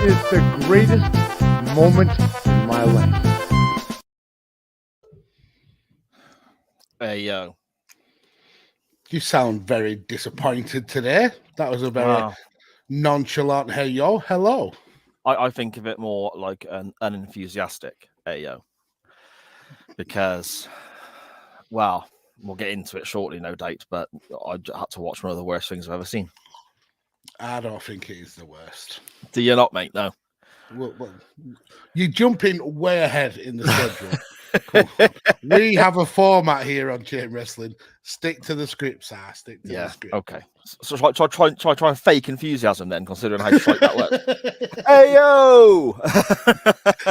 is the greatest moment in my life. Hey, yo. You sound very disappointed today. That was a very Wow. nonchalant hey yo, hello. I think of it more like an unenthusiastic hey, yo. Because, well, we'll get into it shortly, no doubt, but I had to watch one of the worst things I've ever seen. I don't think it is the worst. Do you not, mate? No. Well, you jump in way ahead in the schedule. Cool. We have a format here on Chain Wrestling. Stick to the script, sir. Stick to the script. Okay. So try and fake enthusiasm then, considering how shite that was. Hey yo!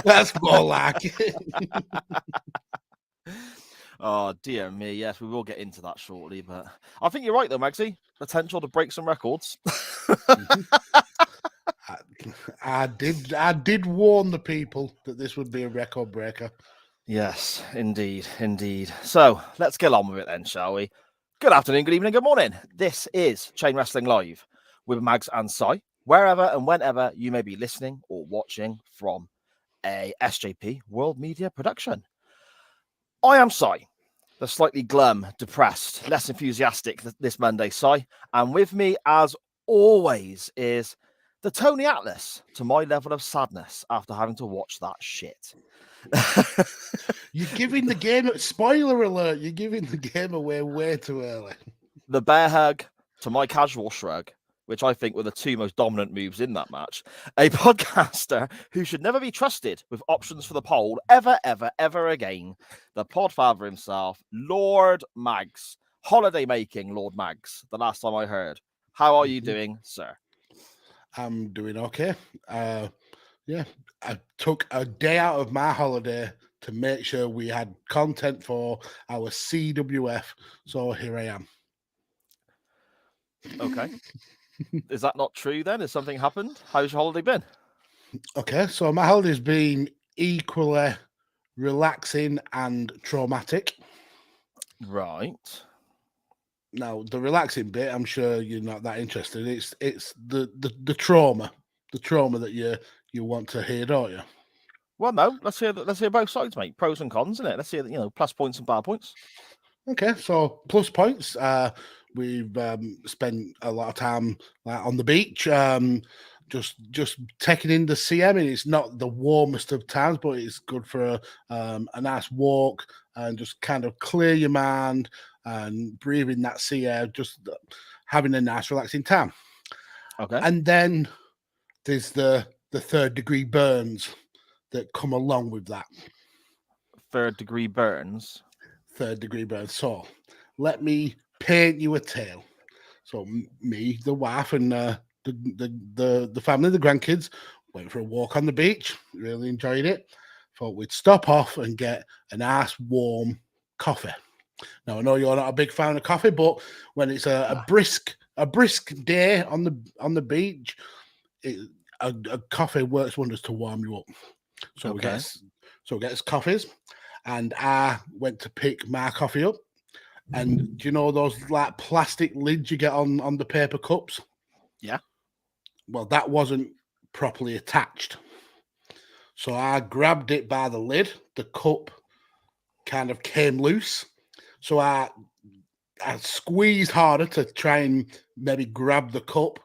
That's more like it. Oh dear me, yes, we will get into that shortly, but I think you're right though, Magsy. Potential to break some records. I did warn the people that this would be a record breaker. Yes, indeed. So let's get on with it then, shall we? Good afternoon, good evening, good morning. This is Chain Wrestling Live with Mags and Sai, wherever and whenever you may be listening or watching from a SJP World Media production. I am Sai, the slightly glum, depressed, less enthusiastic this Monday Sai, and with me, as always, is the Tony Atlas to my level of sadness after having to watch that shit. You're giving the game, spoiler alert, you're giving the game away way too early. The bear hug to my casual shrug, which I think were the two most dominant moves in that match. A podcaster who should never be trusted with options for the poll ever again. The podfather himself, Lord Mags. Holiday making Lord Mags, the last time I heard. How are you doing, sir? I'm doing okay. Yeah, I took a day out of my holiday to make sure we had content for our CWF. So here I am. Okay. Is that not true then? Has something happened? How's your holiday been? Okay, so my holiday's been equally relaxing and traumatic. Right. Now, the relaxing bit, I'm sure you're not that interested. It's the trauma, that you want to hear, don't you? Well, no. Let's hear both sides, mate. Pros and cons, isn't it? Let's hear plus points and bad points. Okay, so plus points. We've spent a lot of time on the beach, just taking in the sea. I mean, it's not the warmest of times, but it's good for a nice walk and just kind of clear your mind and breathing that sea air, just having a nice relaxing time. Okay. And then there's the third degree burns that come along with that. Third degree burns. So let me paint you a tale. So me, the wife, and the family, the grandkids, went for a walk on the beach. Really enjoyed it. Thought we'd stop off and get a nice warm coffee. Now I know you're not a big fan of coffee, but when it's a brisk day on the beach, a coffee works wonders to warm you up. So we get us coffees, and I went to pick my coffee up. And do you know those like plastic lids you get on the paper cups? Yeah. Well, that wasn't properly attached. So I grabbed it by the lid. The cup kind of came loose. So I squeezed harder to try and maybe grab the cup.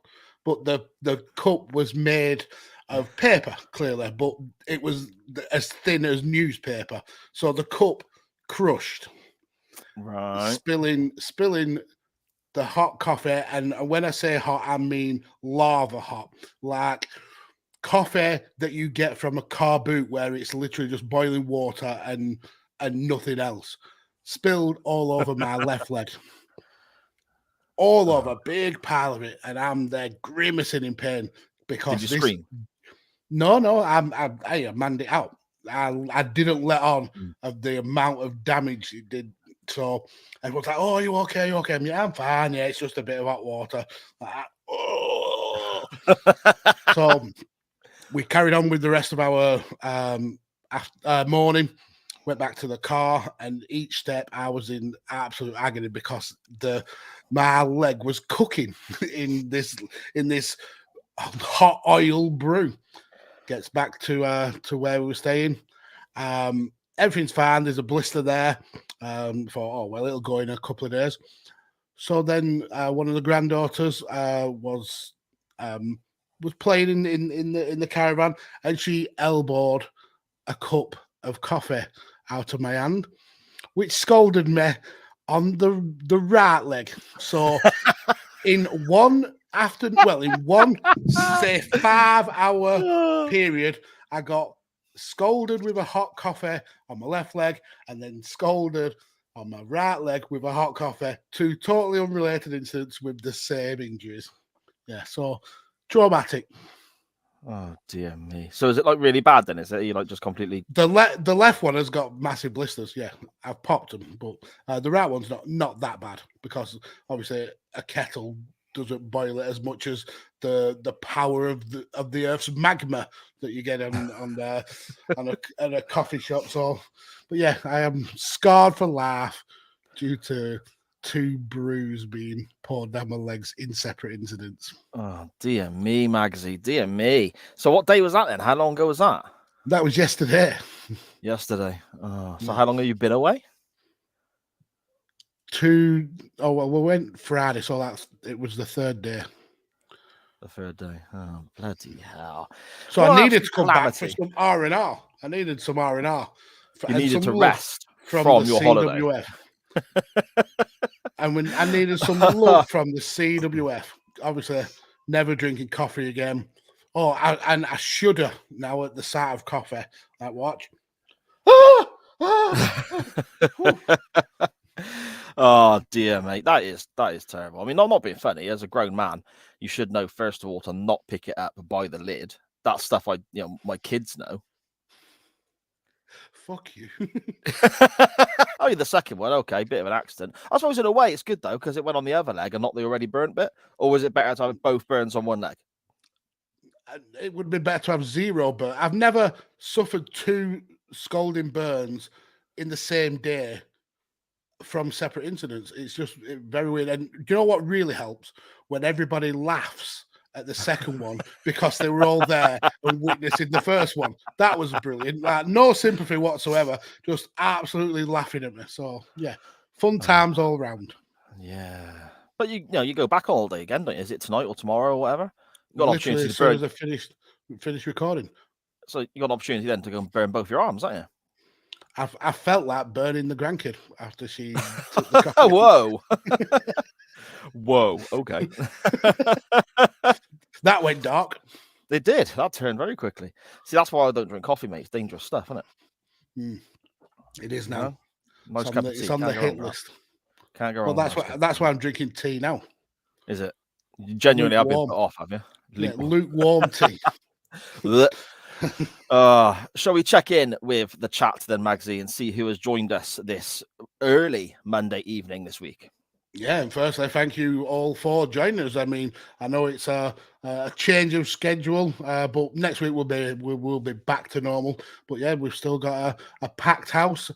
But the cup was made of paper, clearly, but it was as thin as newspaper. So the cup crushed. Right. Spilling the hot coffee, and when I say hot, I mean lava hot, like coffee that you get from a car boot where it's literally just boiling water and nothing else. Spilled all over my left leg, all over, a big pile of it, and I'm there grimacing in pain because did you scream? No, I manned it out. I didn't let on of the amount of damage it did. So everyone's like, "Oh, are you okay? Yeah, I'm fine. Yeah, it's just a bit of hot water." Like, oh. So we carried on with the rest of our morning. Went back to the car, and each step I was in absolute agony because my leg was cooking in this hot oil brew. gets back to where we were staying. Everything's fine. There's a blister there. It'll go in a couple of days. So then one of the granddaughters was playing in the caravan, and she elbowed a cup of coffee out of my hand, which scalded me on the right leg. So in one say 5-hour period, I got scolded with a hot coffee on my left leg, and then scolded on my right leg with a hot coffee. 2 totally unrelated incidents with the same injuries. Yeah, so traumatic. Oh dear me. So is it like really bad then? Is it you like just completely The left one has got massive blisters. Yeah, I've popped them, but the right one's not that bad, because obviously a kettle doesn't boil it as much as the power of the Earth's magma that you get on a coffee shop. So, but yeah, I am scarred for life due to 2 brews being poured down my legs in separate incidents. Oh dear me, Magsy, dear me. So what day was that then? How long ago was that? That was yesterday. Yesterday. Oh, so how long have you been away? We went Friday, so it was the 3rd day. The 3rd day. Oh, bloody hell. So I needed to come back for some R&R. I needed some R&R. You needed to rest from your holiday. And when I needed some love from the CWF. Obviously, never drinking coffee again. And I shudder now at the sight of coffee. That watch. Oh dear, mate. That is terrible. I mean, I'm not being funny. As a grown man, you should know first of all to not pick it up by the lid. That's stuff my kids know. Fuck you. Oh, the second one, okay, bit of an accident. I suppose in a way it's good though, because it went on the other leg and not the already burnt bit. Or was it better to have both burns on one leg? It would be better to have 0, but I've never suffered 2 scalding burns in the same day from separate incidents. It's just very weird. And do you know what really helps? When everybody laughs at the second one because they were all there and witnessing the first one. That was brilliant. No sympathy whatsoever, just absolutely laughing at me. So yeah, fun times all round. Yeah, but you go back all day again, don't you? Is it tonight or tomorrow or whatever? You got an Literally, opportunity as soon as I finished recording. So you got an opportunity then to go and burn both your arms, don't you? I felt like burning the grandkid after she took the coffee. Whoa. Whoa, okay. That went dark. It did. That turned very quickly. See, that's why I don't drink coffee, mate. It's dangerous stuff, isn't it? It is now. Nice It's on the hit list. Can't go wrong. Well, that's why I'm drinking tea now. Is it? You genuinely have been put off, have you? Lukewarm tea. Shall we check in with the chat then, Magsy, and see who has joined us this early Monday evening this week? Yeah, and firstly, thank you all for joining us. I mean, I know it's a change of schedule, but next week we'll be back to normal. But yeah, we've still got a packed house.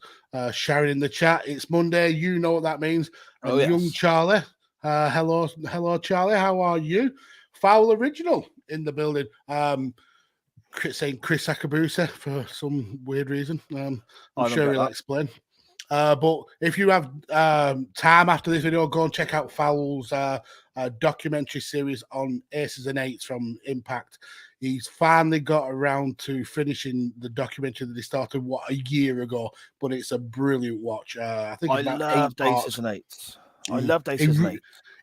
Sharon in the chat. It's Monday. You know what that means. And yes. Young Charlie. Hello, Charlie. How are you? Foul Original in the building. Saying Chris Akabusa for some weird reason. I'm sure he'll explain. But if you have time after this video, go and check out Foul's documentary series on Aces and Eights from Impact. He's finally got around to finishing the documentary that he started, a year ago, but it's a brilliant watch. I loved Aces and Eights. I loved Aces and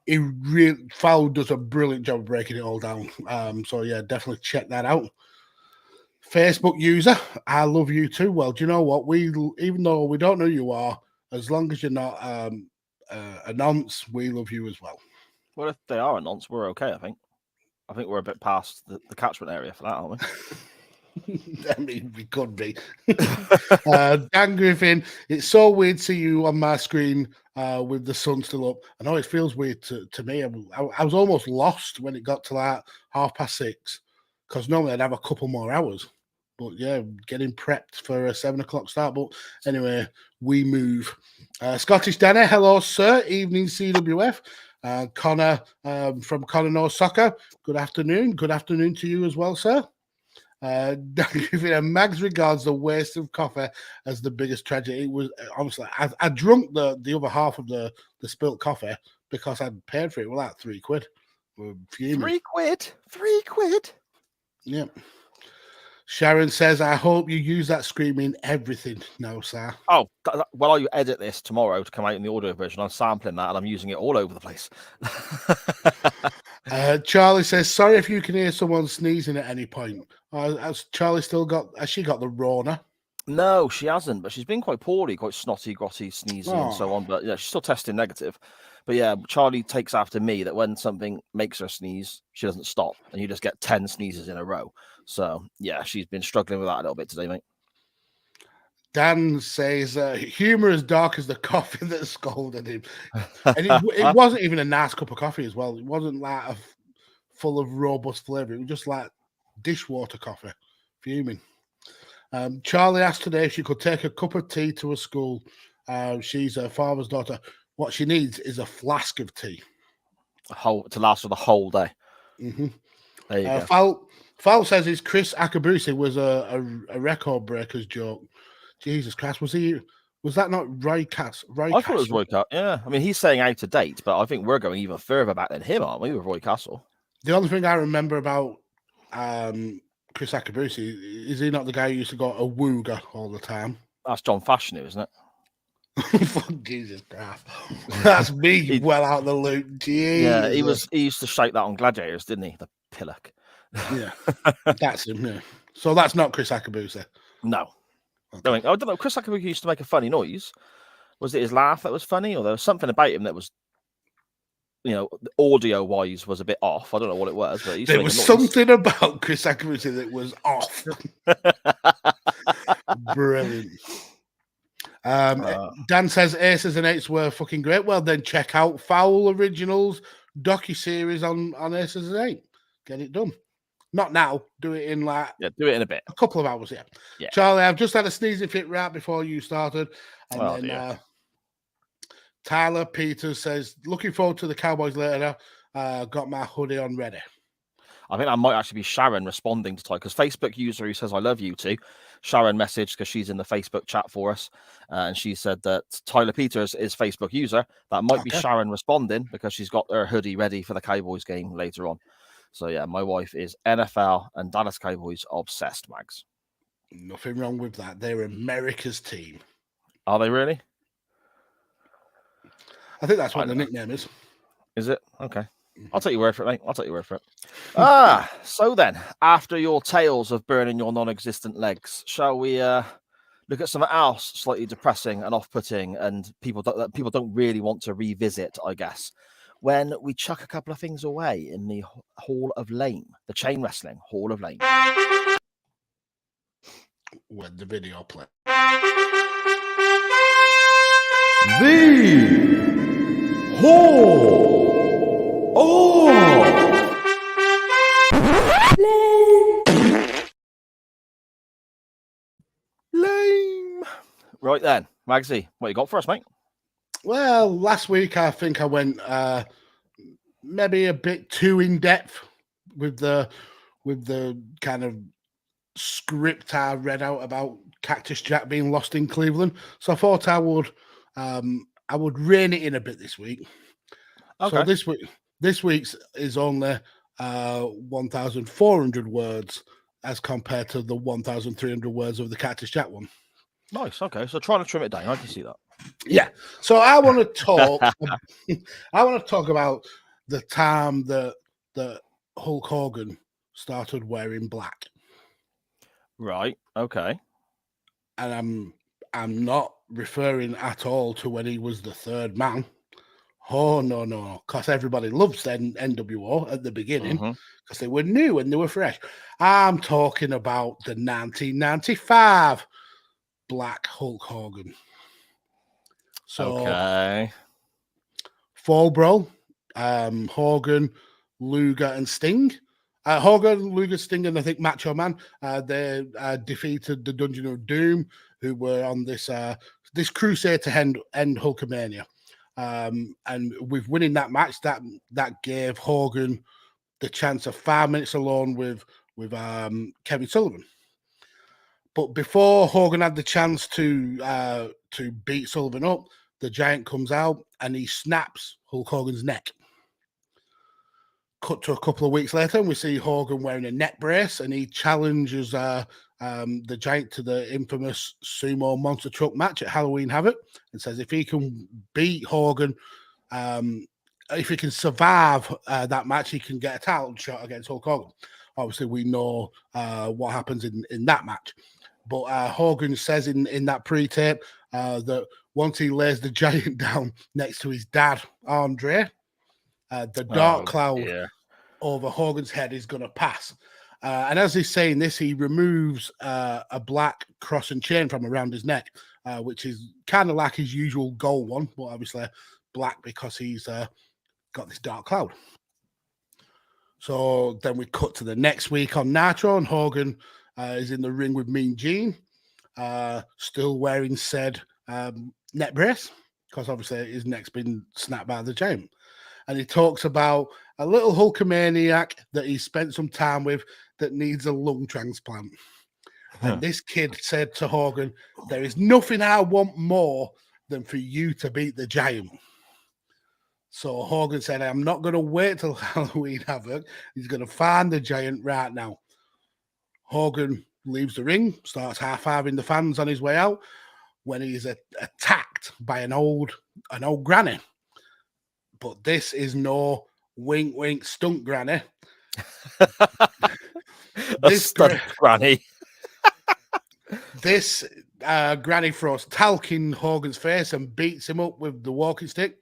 Eights. Foul does a brilliant job of breaking it all down. So yeah, definitely check that out. Facebook user, I love you too. Well, do you know what? Even though we don't know who you are, as long as you're not a nonce, we love you as well. Well, if they are a nonce, we're okay, I think. I think we're a bit past the catchment area for that, aren't we? I mean, we could be. Dan Griffin, it's so weird to see you on my screen with the sun still up. I know it feels weird to me. I was almost lost when it got to like 6:30, because normally I'd have a couple more hours. But yeah, getting prepped for a 7:00 start. But anyway, we move. Scottish Danny, hello, sir. Evening, CWF. Connor from Connor Knows Soccer. Good afternoon. Good afternoon to you as well, sir. Mags regards the waste of coffee as the biggest tragedy. It was obviously I drunk the other half of the spilt coffee because I'd paid for it. Well, like £3. We're fuming. £3? £3? Yep. Sharon says, I hope you use that screaming everything. No, sir. Oh, well, I edit this tomorrow to come out in the audio version. I'm sampling that and I'm using it all over the place. Charlie says, sorry if you can hear someone sneezing at any point. Has Charlie has she got the Rona? No, she hasn't, but she's been quite poorly, quite snotty, grotty, sneezy, and so on. But yeah, she's still testing negative. But yeah, Charlie takes after me that when something makes her sneeze, she doesn't stop, and you just get 10 sneezes in a row. So yeah, she's been struggling with that a little bit today, mate. Dan says, humor as dark as the coffee that scolded him. And it wasn't even a nice cup of coffee as well. It wasn't like full of robust flavour. It was just like dishwater coffee. Fuming. Charlie asked today if she could take a cup of tea to a school. She's her father's daughter. What she needs is a flask of tea. To last for the whole day. Mm-hmm. There you go. Fowl says his Chris Akabusi was a record breakers joke. Jesus Christ, was that not Roy Cass? I thought it was Roy Castle. Yeah, I mean he's saying out of date, but I think we're going even further back than him, aren't we? With Roy Castle. The only thing I remember about Chris Akabusi is he not the guy who used to go a wooga all the time? That's John Fashanu, isn't it? Fuck Jesus Christ, that's me well out of the loop. Jesus. Yeah, he used to shout that on Gladiators, didn't he? The pillock. Yeah, that's him. Yeah. So that's not Chris Akabusi. No. Okay. I don't know. Chris Akabusi used to make a funny noise. Was it his laugh that was funny, or there was something about him that was, audio-wise was a bit off? I don't know what it was, but there was something about Chris Akabusi that was off. Brilliant. Dan says Aces and Eights were fucking great. Well, then check out Foul Originals docu-series on Aces and Eight. Get it done. Not now. Do it in do it in a bit. A couple of hours, yeah. Charlie, I've just had a sneezing fit right before you started. And then Tyler Peters says, looking forward to the Cowboys later. Got my hoodie on ready. I think that might actually be Sharon responding to Ty, because Facebook user who says, I love you too. Sharon messaged because she's in the Facebook chat for us. And she said that Tyler Peters is Facebook user. That might be Sharon responding because she's got her hoodie ready for the Cowboys game later on. So yeah, my wife is NFL and Dallas Cowboys obsessed, Mags. Nothing wrong with that. They're America's team. Are they really? I think that's what the nickname is. Is it? Okay. I'll take your word for it, mate. I'll take your word for it. So then, after your tales of burning your non-existent legs, shall we look at something else slightly depressing and off-putting and people don't really want to revisit, I guess, when we chuck a couple of things away in the Hall of Lame, the Chain Wrestling Hall of Lame. When the video play. The Hall of Lame. Right then, Magsy, what you got for us, mate? Well, last week I think I went maybe a bit too in depth with the kind of script I read out about Cactus Jack being lost in Cleveland. So I thought I would rein it in a bit this week. Okay. So this week's is only 1,400 words as compared to the 1,300 words of the Cactus Jack one. Nice. Okay, so trying to trim it down. I can see that. Yeah. So I want to talk. I want to talk about the time that Hulk Hogan started wearing black. Right. Okay. And I'm not referring at all to when he was the third man. Oh no, because everybody loves NWO at the beginning because they were new and they were fresh. I'm talking about the 1995 Black Hulk Hogan. So, okay. Fall Brawl, Hogan, Luger, and Sting. Hogan, Luger, Sting, and I think Macho Man. They defeated the Dungeon of Doom, who were on this crusade to end Hulkamania. And with winning that match, that gave Hogan the chance of 5 minutes alone with with Kevin Sullivan. But before Hogan had the chance to beat Sullivan up, the Giant comes out and he snaps Hulk Hogan's neck. Cut to a couple of weeks later, and we see Hogan wearing a neck brace, and he challenges the Giant to the infamous sumo monster truck match at Halloween Havoc, and says if he can beat Hogan, if he can survive that match, he can get a title shot against Hulk Hogan. Obviously, we know what happens in that match. But Hogan says in that pre-tape that once he lays the Giant down next to his dad, Andre, the dark cloud over Hogan's head is going to pass. And as he's saying this, he removes a black cross and chain from around his neck, which is kind of like his usual gold one, but obviously black because he's got this dark cloud. So then we cut to the next week on Nitro, and Hogan is in the ring with Mean Gene, still wearing said neck brace, because obviously his neck's been snapped by the Giant. And he talks about a little Hulkamaniac that he spent some time with that needs a lung transplant. And this kid said to Hogan, there is nothing I want more than for you to beat the Giant. So Hogan said, I'm not going to wait till Halloween Havoc. He's going to find the Giant right now. Hogan leaves the ring, starts high-fiving the fans on his way out when he's attacked by an old granny. But this is no wink, wink, stunt granny. This stunt granny. This granny throws talc in Hogan's face and beats him up with the walking stick.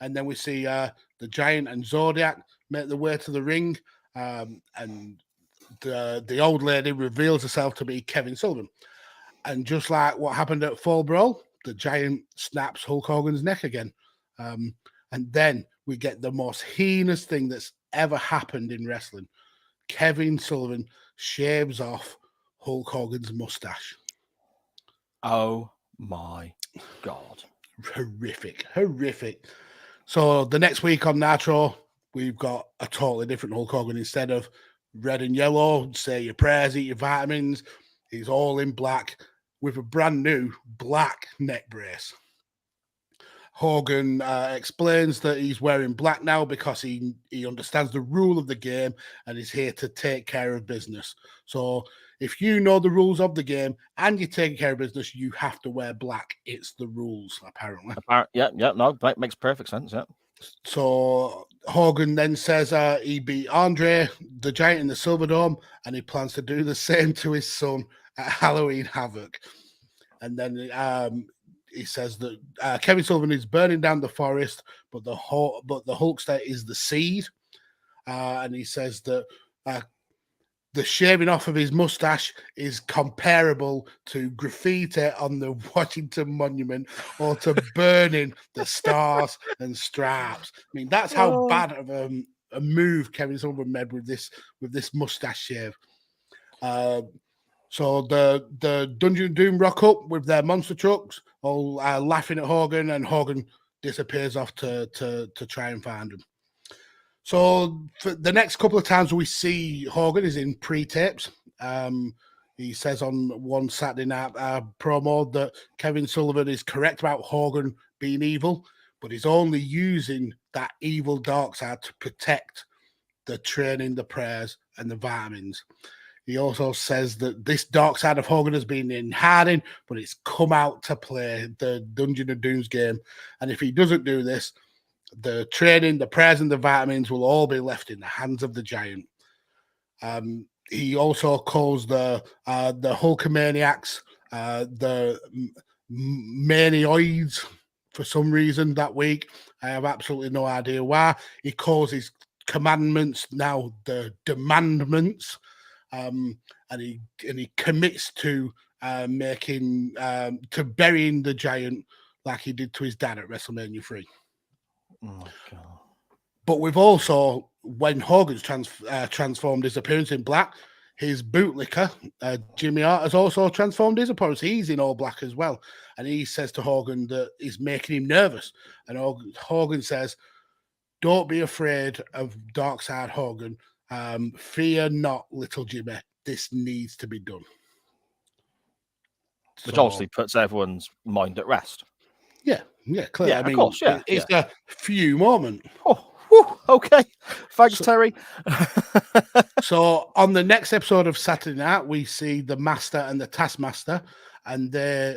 And then we see the Giant and Zodiac make their way to the ring. And the old lady reveals herself to be Kevin Sullivan. And just like what happened at Fall Brawl, the Giant snaps Hulk Hogan's neck again. And then we get the most heinous thing that's ever happened in wrestling. Kevin Sullivan shaves off Hulk Hogan's mustache. Oh my God. Horrific. So the next week on Nitro, we've got a totally different Hulk Hogan. Instead of red and yellow, say your prayers, eat your vitamins, he's all in black with a brand new black neck brace. Hogan explains that he's wearing black now because he understands the rule of the game and is here to take care of business. So if you know the rules of the game and you're taking care of business, you have to wear black. It's the rules, apparently. No, that makes perfect sense, yeah. So Hogan then says he beat Andre, the Giant, in the Silverdome, and he plans to do the same to his son at Halloween Havoc. And then he says that Kevin Sullivan is burning down the forest, but the Hulkster is the seed. And he says that the shaving off of his mustache is comparable to graffiti on the Washington Monument or to burning the stars and stripes. I mean, that's how bad of a move Kevin Sullivan made with this mustache shave. So the Dungeon of Doom rock up with their monster trucks, all laughing at Hogan, and Hogan disappears off to try and find him. So for the next couple of times we see Hogan is in pre-tapes. He says on one Saturday night promo that Kevin Sullivan is correct about Hogan being evil, but he's only using that evil dark side to protect the training, the prayers, and the vitamins. He also says that this dark side of Hogan has been in hiding, but it's come out to play the Dungeon of Doom's game. And if he doesn't do this, the training, the prayers, and the vitamins will all be left in the hands of the Giant. He also calls the Hulkamaniacs the Manioids for some reason that week. I have absolutely no idea why. He calls his commandments now the Demandments. And he commits to burying the Giant like he did to his dad at WrestleMania 3. Oh God! But we've also, when Hogan's transformed his appearance in black, his bootlicker Jimmy Hart has also transformed his appearance. He's in all black as well, and he says to Hogan that he's making him nervous. And Hogan says, "Don't be afraid of Dark Side Hogan. Fear not, little Jimmy. This needs to be done. Which obviously puts everyone's mind at rest. Yeah, clearly. Yeah, I mean, of course, yeah, it's a few moment. Oh, whew, okay. Thanks, Terry. So on the next episode of Saturday Night, we see the Master and the Taskmaster, and they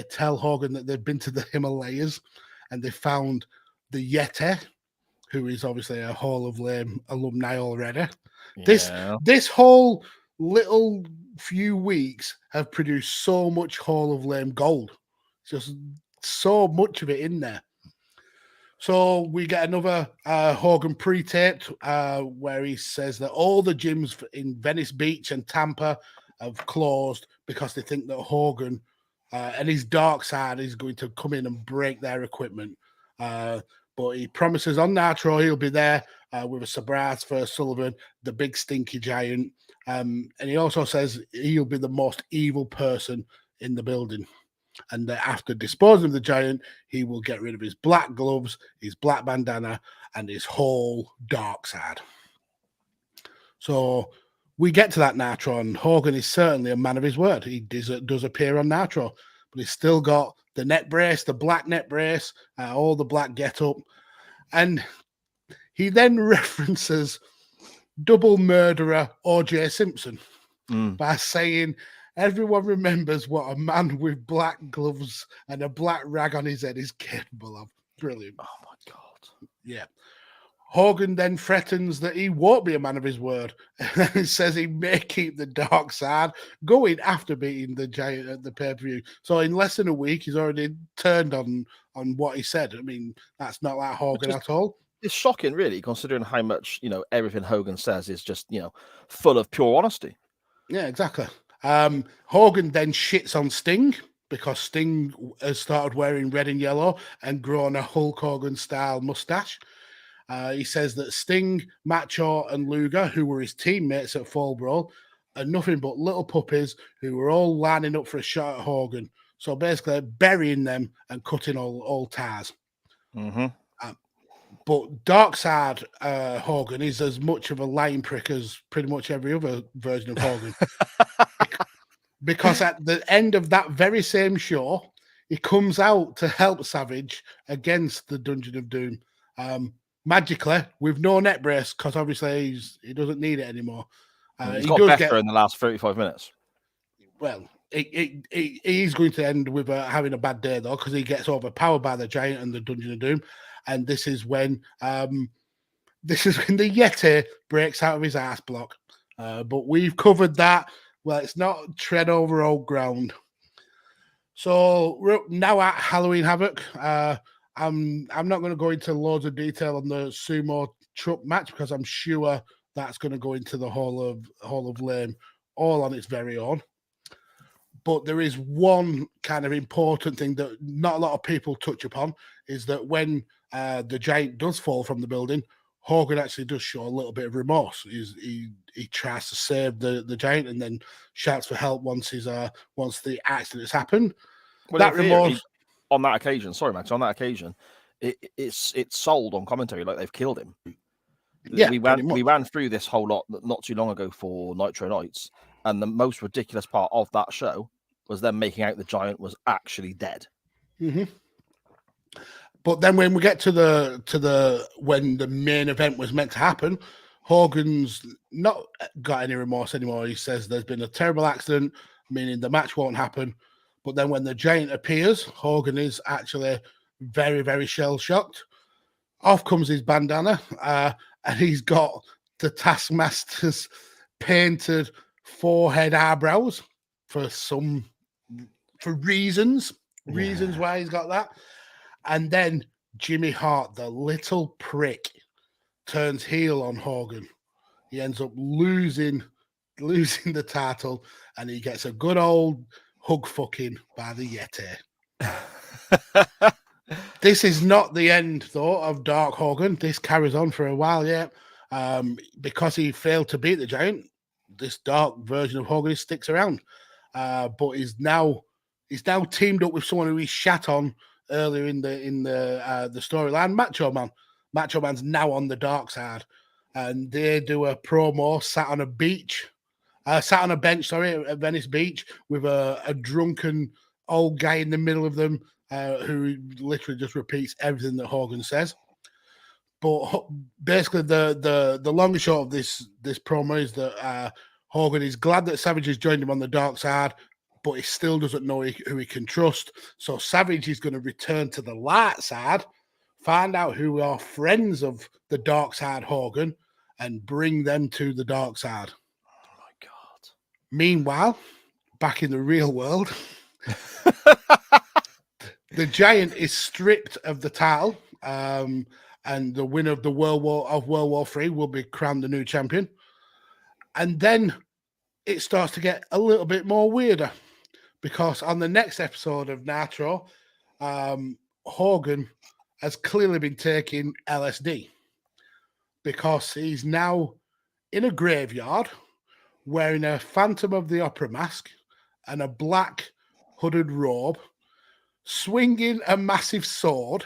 tell Hogan that they've been to the Himalayas and they found the Yeti, who is obviously a Hall of Fame alumni already. Yeah. This whole little few weeks have produced so much Hall of Fame gold. Just so much of it in there. So we get another Hogan pre-taped where he says that all the gyms in Venice Beach and Tampa have closed because they think that Hogan and his dark side is going to come in and break their equipment. But he promises on Nitro he'll be there with a surprise for Sullivan, the big stinky giant. And he also says he'll be the most evil person in the building. And after disposing of the giant, he will get rid of his black gloves, his black bandana, and his whole dark side. So we get to that Nitro, and Hogan is certainly a man of his word. He does appear on Nitro, but he's still got the neck brace, the black neck brace, all the black get-up. And he then references double murderer O.J. Simpson by saying, everyone remembers what a man with black gloves and a black rag on his head is capable of. Brilliant. Oh, my God. Yeah. Hogan then threatens that he won't be a man of his word. He says he may keep the dark side going after beating the giant at the pay-per-view. So in less than a week, he's already turned on what he said. I mean, that's not like Hogan at all. It's shocking, really, considering how much, everything Hogan says is just, full of pure honesty. Yeah, exactly. Hogan then shits on Sting because Sting has started wearing red and yellow and grown a Hulk Hogan style mustache. He says that Sting, Macho, and Luger, who were his teammates at Fall Brawl, are nothing but little puppies who were all lining up for a shot at Hogan. So basically, burying them and cutting all ties. Mm-hmm. But Darkside Hogan is as much of a lying prick as pretty much every other version of Hogan. Because at the end of that very same show, he comes out to help Savage against the Dungeon of Doom. Magically, with no neck brace, because obviously he doesn't need it anymore. He's got better in the last 35 minutes. Well, he's going to end with having a bad day, though, because he gets overpowered by the Giant and the Dungeon of Doom. And this is when the Yeti breaks out of his ass block. But we've covered that. Well, it's not tread over old ground. So we're now at Halloween Havoc. I'm not going to go into loads of detail on the sumo truck match because I'm sure that's going to go into the Hall of Fame all on its very own. But there is one kind of important thing that not a lot of people touch upon is that when the Giant does fall from the building, Hogan actually does show a little bit of remorse. He tries to save the Giant and then shouts for help once the accident has happened. Well, that remorse on that occasion, sorry, Max, on that occasion, it's sold on commentary like they've killed him. Yeah, we ran through this whole lot not too long ago for Nitro Nights, and the most ridiculous part of that show was them making out the Giant was actually dead. Mm-hmm. But then when we get to the when the main event was meant to happen, Hogan's not got any remorse anymore. He says there's been a terrible accident, meaning the match won't happen. But then when the Giant appears, Hogan is actually very, very shell-shocked. Off comes his bandana, and he's got the Taskmaster's painted forehead eyebrows for reasons why he's got that. And then Jimmy Hart, the little prick, turns heel on Hogan. He ends up losing the title, and he gets a good old hug fucking by the Yeti. This is not the end, though, of Dark Hogan. This carries on for a while yet. Because he failed to beat the Giant, this dark version of Hogan sticks around. But he's now teamed up with someone who he shat on earlier in the storyline, Macho Man. Macho Man's now on the dark side. and they do a promo sat on a bench, at Venice Beach with a drunken old guy in the middle of them who literally just repeats everything that Hogan says. But basically, the long and short of this promo is that Hogan is glad that Savage has joined him on the dark side, but he still doesn't know who he can trust. So Savage is going to return to the light side, find out who are friends of the dark side Hogan, and bring them to the dark side. Oh my God. Meanwhile, back in the real world, the Giant is stripped of the title, and the winner of the World War III will be crowned the new champion. And then it starts to get a little bit more weirder, because on the next episode of Nitro, Hogan has clearly been taking LSD, because he's now in a graveyard wearing a Phantom of the Opera mask and a black hooded robe, swinging a massive sword.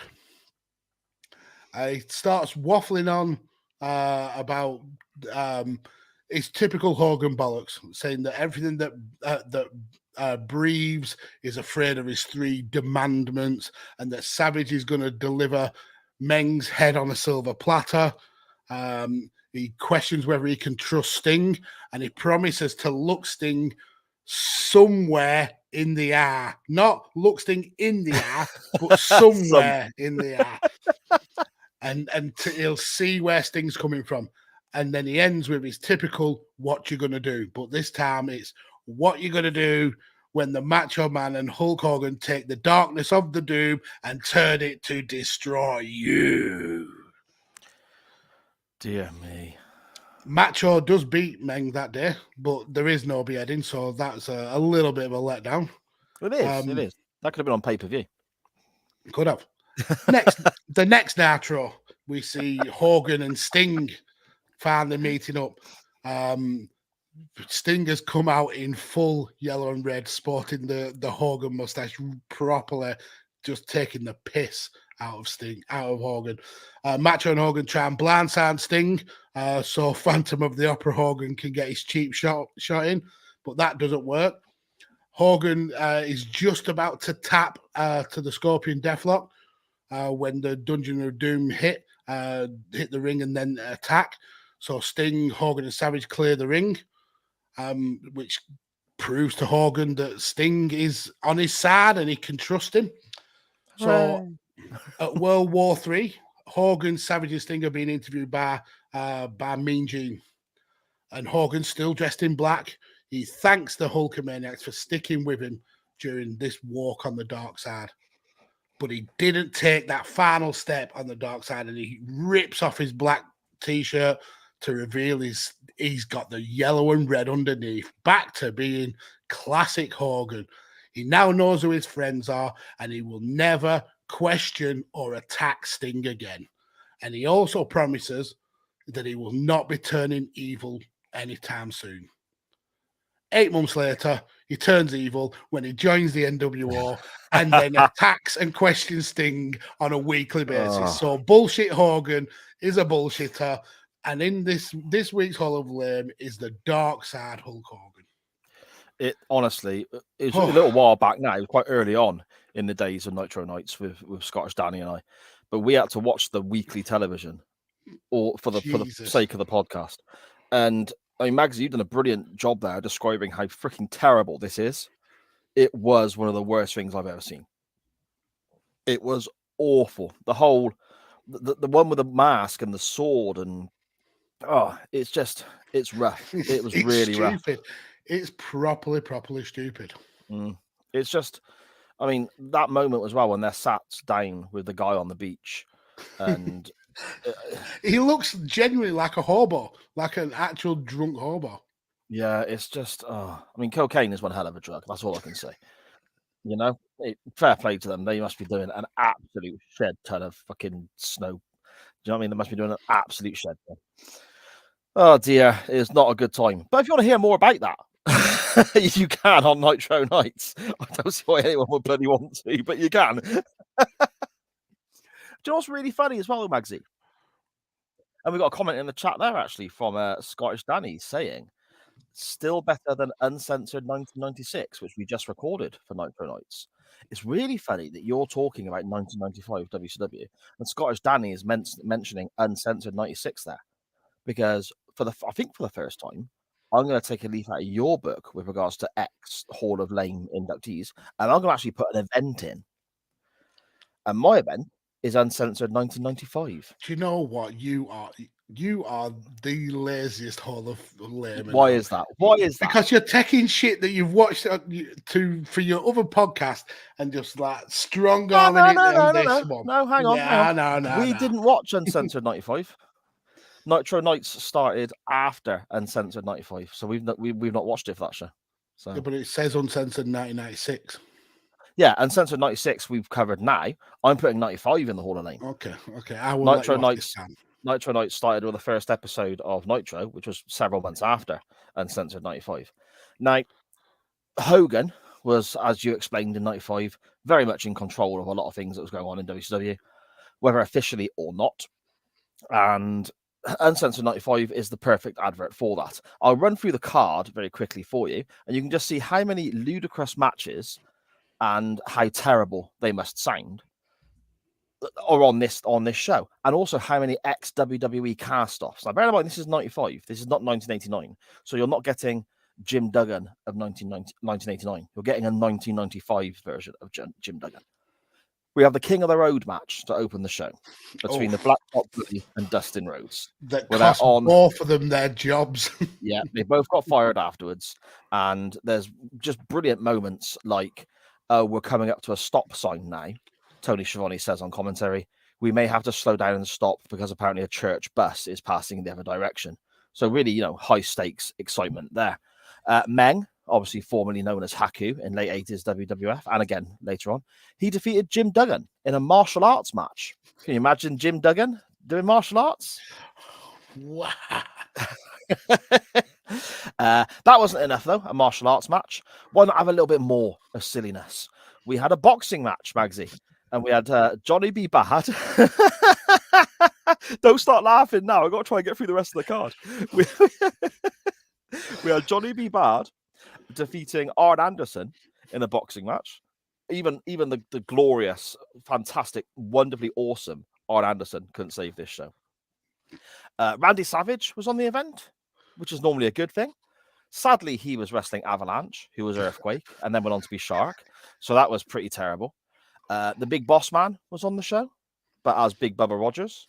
He starts waffling on about his typical Hogan bollocks, saying that everything that breathes is afraid of his 3 demandments, and that Savage is going to deliver Meng's head on a silver platter. He questions whether he can trust Sting, and he promises to look Sting somewhere in the eye. Not look Sting in the eye, but somewhere in the eye. And he'll see where Sting's coming from. And then he ends with his typical, what you're going to do. But this time it's what you're going to do when the Macho Man and Hulk Hogan take the darkness of the Doom and turn it to destroy you. Dear me. Macho does beat Meng that day, but there is no beheading, so that's a little bit of a letdown. It is. It is. That could have been on pay-per-view. Could have. The next Nitro, we see Hogan and Sting finally meeting up. Sting has come out in full yellow and red, sporting the Hogan mustache, properly just taking the piss out of Hogan. Macho and Hogan try and blindside Sting, so Phantom of the Opera Hogan can get his cheap shot in, but that doesn't work. Hogan is just about to tap to the Scorpion Deathlock when the Dungeon of Doom hit the ring and then attack. So Sting, Hogan, and Savage clear the ring, which proves to Hogan that Sting is on his side and he can trust him. So at World War III, Hogan, Savage, and Sting are being interviewed by Mean Gene. And Hogan, still dressed in black, he thanks the Hulkamaniacs for sticking with him during this walk on the dark side. But he didn't take that final step on the dark side, and he rips off his black T-shirt to reveal he's got the yellow and red underneath, back to being classic Hogan. He now knows who his friends are, and he will never question or attack Sting again. And he also promises that he will not be turning evil anytime soon. 8 months later, he turns evil when he joins the NWO and then attacks and questions Sting on a weekly basis. So bullshit Hogan is a bullshitter. And in this week's Hall of Lame is the dark side Hulk Hogan. It honestly, it was a little while back now. It was quite early on in the days of Nitro Nights with Scottish Danny and I. But we had to watch the weekly television for the sake of the podcast. And I mean, Mags, you've done a brilliant job there describing how freaking terrible this is. It was one of the worst things I've ever seen. It was awful. The whole, the one with the mask and the sword and it's rough. It was really stupid. rough. It's properly stupid. It's just, I mean, that moment as well when they're sat down with the guy on the beach and he looks genuinely like a hobo, like an actual drunk hobo. Yeah, it's just, I mean, cocaine is one hell of a drug. That's all I can say. You know, fair play to them. They must be doing an absolute shed ton of fucking snow. Do you know what I mean? They must be doing an absolute shed ton. Oh dear, it's not a good time. But if you want to hear more about that, you can on Nitro Nights. I don't see why anyone would bloody want to, but you can. Do you know what's really funny as well, Magsy? And we got a comment in the chat there actually from Scottish Danny saying, still better than uncensored 1996, which we just recorded for Nitro Nights. It's really funny that you're talking about 1995 WCW and Scottish Danny is mentioning uncensored 96 there, because I think for the first time, I'm going to take a leaf out of your book with regards to X Hall of Lame inductees, and I'm going to actually put an event in. And my event is uncensored 1995. Do you know what? You are the laziest Hall of Lame. Why is that? Why is that? Because you're taking shit that you've watched for your other podcast and just like strong arming on this one. No, hang on. No, we didn't watch Uncensored 95. Nitro Nights started after Uncensored 95, so we've not watched it for that show. So, yeah, but it says Uncensored 1996. Yeah, Uncensored 96 we've covered now. I'm putting 95 in the Hall of Lame. Okay. I will Nitro Nights started with the first episode of Nitro, which was several months after Uncensored 95. Now, Hogan was, as you explained in 95, very much in control of a lot of things that was going on in WCW, whether officially or not. And Uncensored 95 is the perfect advert for that. I'll run through the card very quickly for you, and you can just see how many ludicrous matches and how terrible they must sound are on this show, and also how many ex-WWE cast-offs. Now, bear in mind, this is 95. This is not 1989. So you're not getting Jim Duggan of 1989. You're getting a 1995 version of Jim Duggan. We have the King of the Road match to open the show between the Black Hot Bully and Dustin Rhodes. That cost both of them their jobs. Yeah, they both got fired afterwards. And there's just brilliant moments like, we're coming up to a stop sign now. Tony Schiavone says on commentary, we may have to slow down and stop because apparently a church bus is passing in the other direction. So really, high stakes excitement there. Meng, obviously formerly known as Haku in late 80s WWF, and again later on, he defeated Jim Duggan in a martial arts match. Can you imagine Jim Duggan doing martial arts? Wow. That wasn't enough though, a martial arts match. Why not have a little bit more of silliness? We had a boxing match, Magsy, and we had Johnny B. Bad. Don't start laughing now. I've got to try and get through the rest of the card. We had Johnny B. Bad defeating Arn Anderson in a boxing match. Even the glorious, fantastic, wonderfully awesome Arn Anderson couldn't save this show. Randy Savage was on the event, which is normally a good thing. Sadly, he was wrestling Avalanche, who was Earthquake, and then went on to be Shark. So that was pretty terrible. The Big Boss Man was on the show, but as Big Bubba Rogers.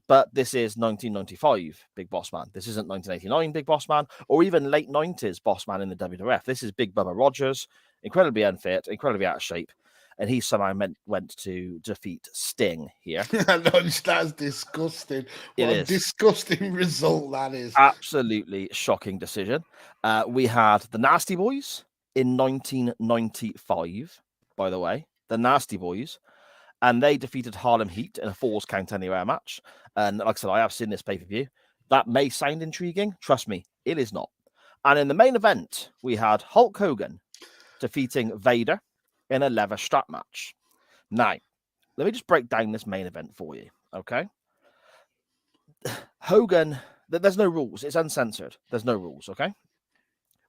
But this is 1995 Big Boss Man. This isn't 1989 Big Boss Man, or even late 90s Boss Man in the WWF. This is Big Bubba Rogers, incredibly unfit, incredibly out of shape. And he somehow went to defeat Sting here. That's disgusting. What a disgusting result that is. Absolutely shocking decision. We had the Nasty Boys in 1995, by the way. The Nasty Boys. And they defeated Harlem Heat in a Falls Count Anywhere match. And like I said, I have seen this pay-per-view. That may sound intriguing. Trust me, it is not. And in the main event, we had Hulk Hogan defeating Vader in a leather strap match. Now, let me just break down this main event for you, okay? Hogan, there's no rules. It's uncensored. There's no rules, okay?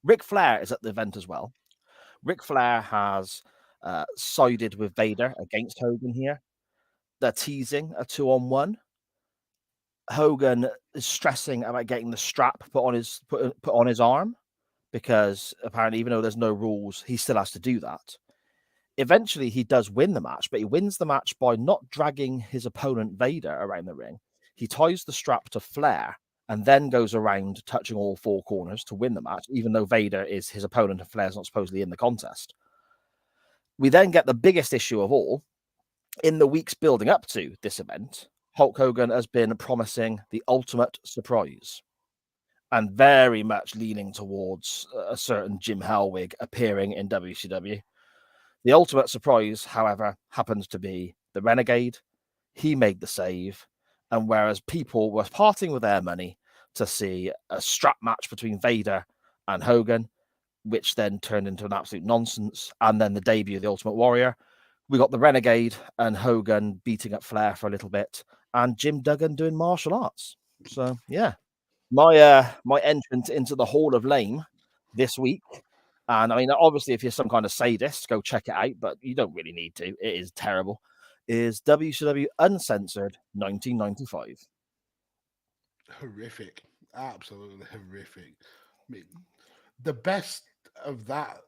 Ric Flair is at the event as well. Ric Flair has sided with Vader against Hogan here. They're teasing a 2-on-1. Hogan is stressing about getting the strap put on his arm, because apparently, even though there's no rules, he still has to do that. Eventually, he does win the match, but he wins the match by not dragging his opponent Vader around the ring. He ties the strap to Flair and then goes around touching all four corners to win the match, even though Vader is his opponent and Flair's not supposedly in the contest. We then get the biggest issue of all. In the weeks building up to this event, Hulk Hogan has been promising the ultimate surprise and very much leaning towards a certain Jim Hellwig appearing in WCW. The ultimate surprise, however, happens to be the Renegade. He made the save. And whereas people were parting with their money to see a strap match between Vader and Hogan, which then turned into an absolute nonsense, and then the debut of the Ultimate Warrior, we got the Renegade and Hogan beating up Flair for a little bit, and Jim Duggan doing martial arts. So yeah, my entrance into the Hall of Lame this week, and I mean, obviously, if you're some kind of sadist, go check it out, but you don't really need to. It is terrible. Is WCW Uncensored 1995? Horrific, absolutely horrific. I mean, the best of that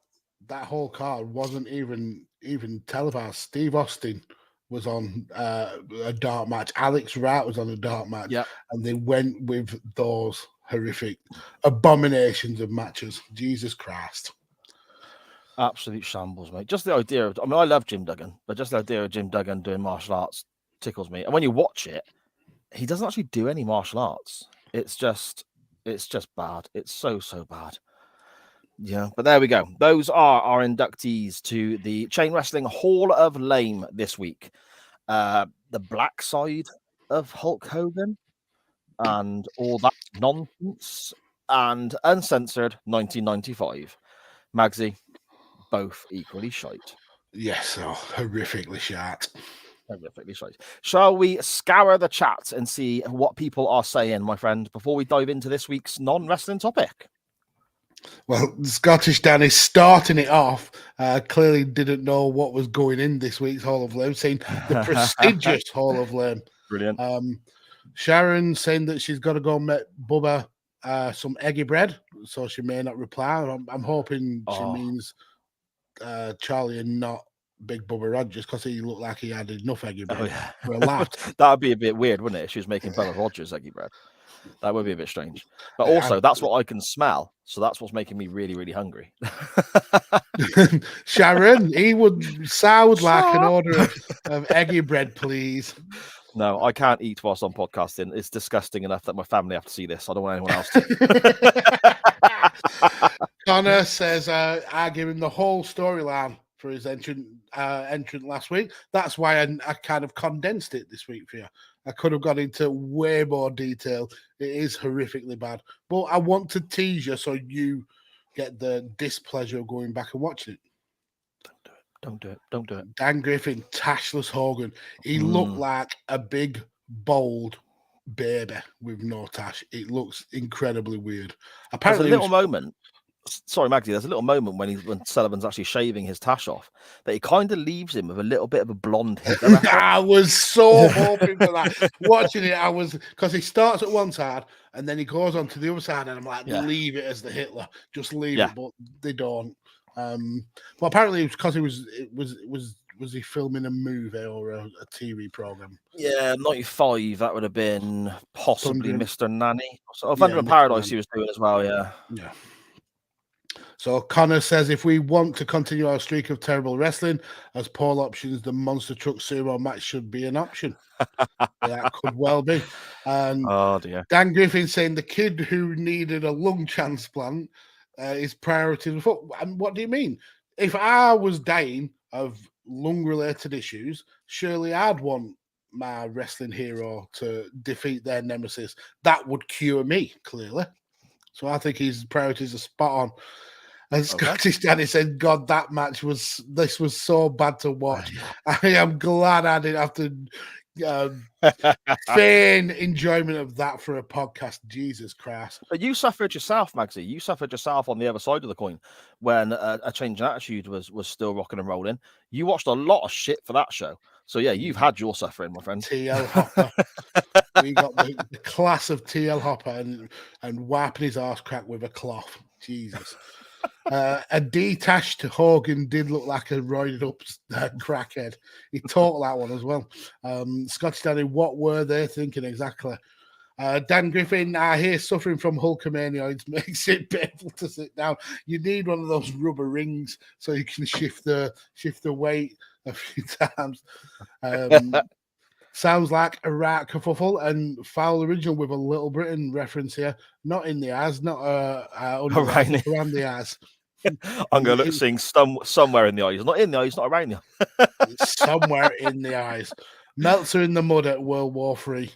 whole card wasn't even televised. Steve Austin was on a dark match. Alex Wright was on a dark match, Yeah, and they went with those horrific abominations of matches. Jesus Christ. absolute shambles, mate. Just the idea of, I mean, I love Jim Duggan, but just the idea of Jim Duggan doing martial arts tickles me. And when you watch it, he doesn't actually do any martial arts. It's just bad. It's so bad. Yeah, but there we go. Those are our inductees to the Chain Wrestling Hall of Lame this week. The black side of Hulk Hogan and all that nonsense, and Uncensored 1995. Magsy, both equally shite. Yes, oh, horrifically shit. Horrifically shite. Shall we scour the chat and see what people are saying, my friend, before we dive into this week's non-wrestling topic? Well, Scottish Dan is starting it off. Clearly didn't know what was going in this week's Hall of Lame, saying the prestigious Hall of Lame. Brilliant. Sharon saying that she's got to go make Bubba some eggy bread, so she may not reply. I'm hoping she means Charlie and not Big Bubba Rogers, because he looked like he had enough eggy bread for a laugh. That would be a bit weird, wouldn't it, if she was making Bubba Rogers eggy bread? That would be a bit strange. But also, that's what I can smell. So that's what's making me really, really hungry. Sharon, he would sound like an order of eggy bread, please. No, I can't eat whilst I'm podcasting. It's disgusting enough that my family have to see this. I don't want anyone else to. Connor says, I gave him the whole storyline for his entrant last week. That's why I kind of condensed it this week for you. I could have gone into way more detail. It is horrifically bad. But I want to tease you so you get the displeasure of going back and watching it. Don't do it. Don't do it. Dan Griffin, Tashless Hogan. He looked like a big, bold baby with no tash. It looks incredibly weird. Apparently, there's a little moment. Sorry, Maggie. There's a little moment when Sullivan's actually shaving his tash off that he kind of leaves him with a little bit of a blonde head. I was so hoping for that. Watching it, I was, because he starts at one side and then he goes on to the other side, and I'm like, leave it as the Hitler. Just leave it, but they don't. But apparently, it was because was he filming a movie or a TV program? Yeah, 95. That would have been possibly Thunder. Mr. Nanny. So Thunder in Paradise, he was doing as well. Yeah. So Connor says, if we want to continue our streak of terrible wrestling, as poll options, the Monster Truck Sumo match should be an option. That could well be. And oh dear. Dan Griffin saying the kid who needed a lung transplant is priority. And what do you mean? If I was dying of lung-related issues, surely I'd want my wrestling hero to defeat their nemesis. That would cure me, clearly. So I think his priorities are spot on. And Scottish Danny said, God, that match was so bad to watch. I am glad I didn't have to feign enjoyment of that for a podcast. Jesus Christ. But you suffered yourself, Magsy. You suffered yourself on the other side of the coin when a change in attitude was still rocking and rolling. You watched a lot of shit for that show. So yeah, you've had your suffering, my friend. TL Hopper. We got the class of TL Hopper and wiping his arse crack with a cloth. Jesus. A detached Hogan did look like a roided up crackhead. He talked that one as well. Scottish Danny, what were they thinking exactly? Dan Griffin, I hear suffering from Hulkamania. It makes it painful to sit down. You need one of those rubber rings so you can shift the weight a few times. Sounds like a right kerfuffle, and foul original with a Little Britain reference here. Not in the eyes, not around the eyes. I'm going to sing somewhere in the eyes. Not in the eyes, not around the somewhere in the eyes. Meltzer in the Mud at World War III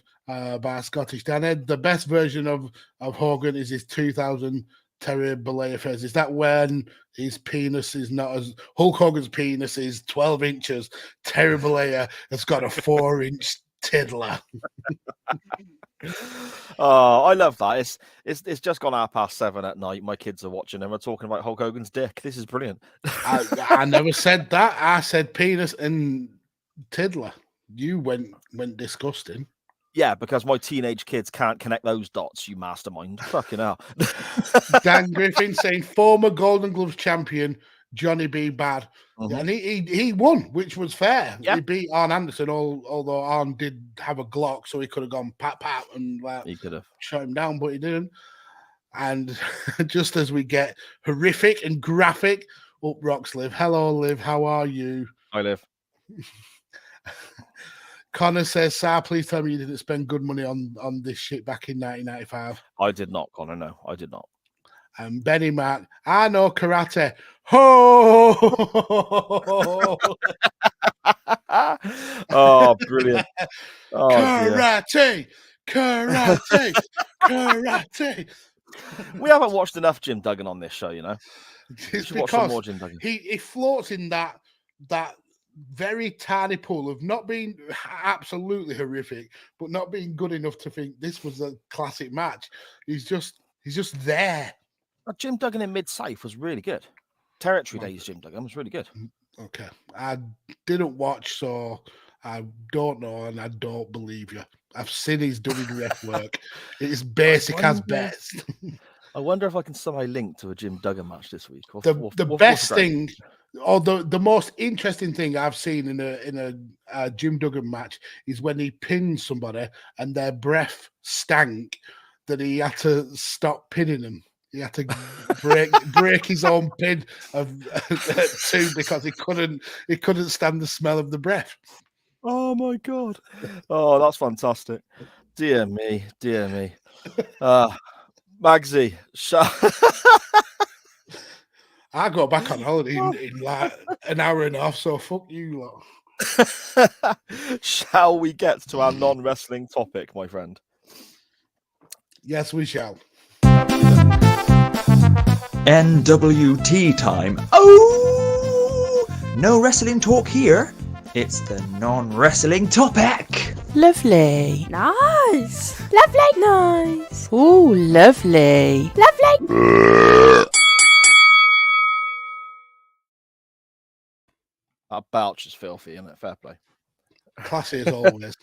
by Scottish Dan. The best version of Hogan is his 2000 Terry Bollea phase. Is that when his penis is not as Hulk Hogan's penis is 12 inches? Terry Bollea has got a 4-inch Tiddler. Oh, I love that. It's just gone 7:30 at night. My kids are watching and we're talking about Hulk Hogan's dick. This is brilliant. I never said that. I said penis and Tiddler. You went disgusting. Yeah, because my teenage kids can't connect those dots, you mastermind. Fucking hell. Dan Griffin saying former Golden Gloves champion Johnny B. Bad. Mhm. And he won, which was fair. Yeah. He beat Arn Anderson, although Arn did have a Glock, so he could have gone pat and He could have shut him down, but he didn't. And just as we get horrific and graphic, up rocks Liv. Hello, Liv. How are you? I live. Connor says, Sir, please tell me you didn't spend good money on this shit back in 1995. I did not, Connor. No, I did not. And Benny Mac, I know karate. Ho! Oh, brilliant. Oh, karate! We haven't watched enough Jim Duggan on this show, you know. It's We should watch some because more Jim Duggan. he floats in that very tiny pool of not being absolutely horrific, but not being good enough to think this was a classic match. He's just there. Jim Duggan in Mid-South was really good. Territory Days Jim Duggan was really good. Okay. I didn't watch, so I don't know, and I don't believe you. I've seen his WWF work. It's basic as best. I wonder if I can somehow link to a Jim Duggan match this week. The best thing, or the most interesting thing I've seen in a Jim Duggan match is when he pins somebody and their breath stank that he had to stop pinning them. He had to break his own pin of 2 because he couldn't stand the smell of the breath. Oh my god! Oh, that's fantastic. Dear me. Magsy, I go back on holiday in like an hour and a half, so fuck you lot. Shall we get to our non-wrestling topic, my friend? Yes, we shall. NWT time. Oh, no wrestling talk here. It's the non-wrestling topic. Lovely. Nice. Lovely. Nice. Oh, lovely. Lovely. That belch is filthy, isn't it? Fair play. Classy as always.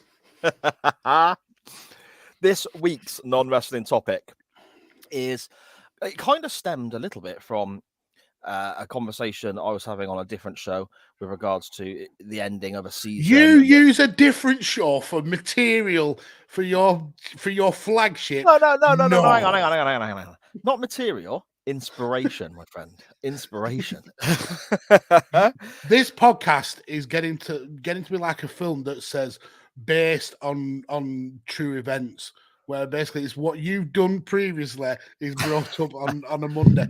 This week's non-wrestling topic is, it kind of stemmed a little bit from a conversation I was having on a different show with regards to the ending of a season. You use a different show for material for your flagship. No. Hang on. Not material. Inspiration, my friend. Inspiration. This podcast is getting to be like a film that says based on true events, where basically it's what you've done previously is brought up on a Monday.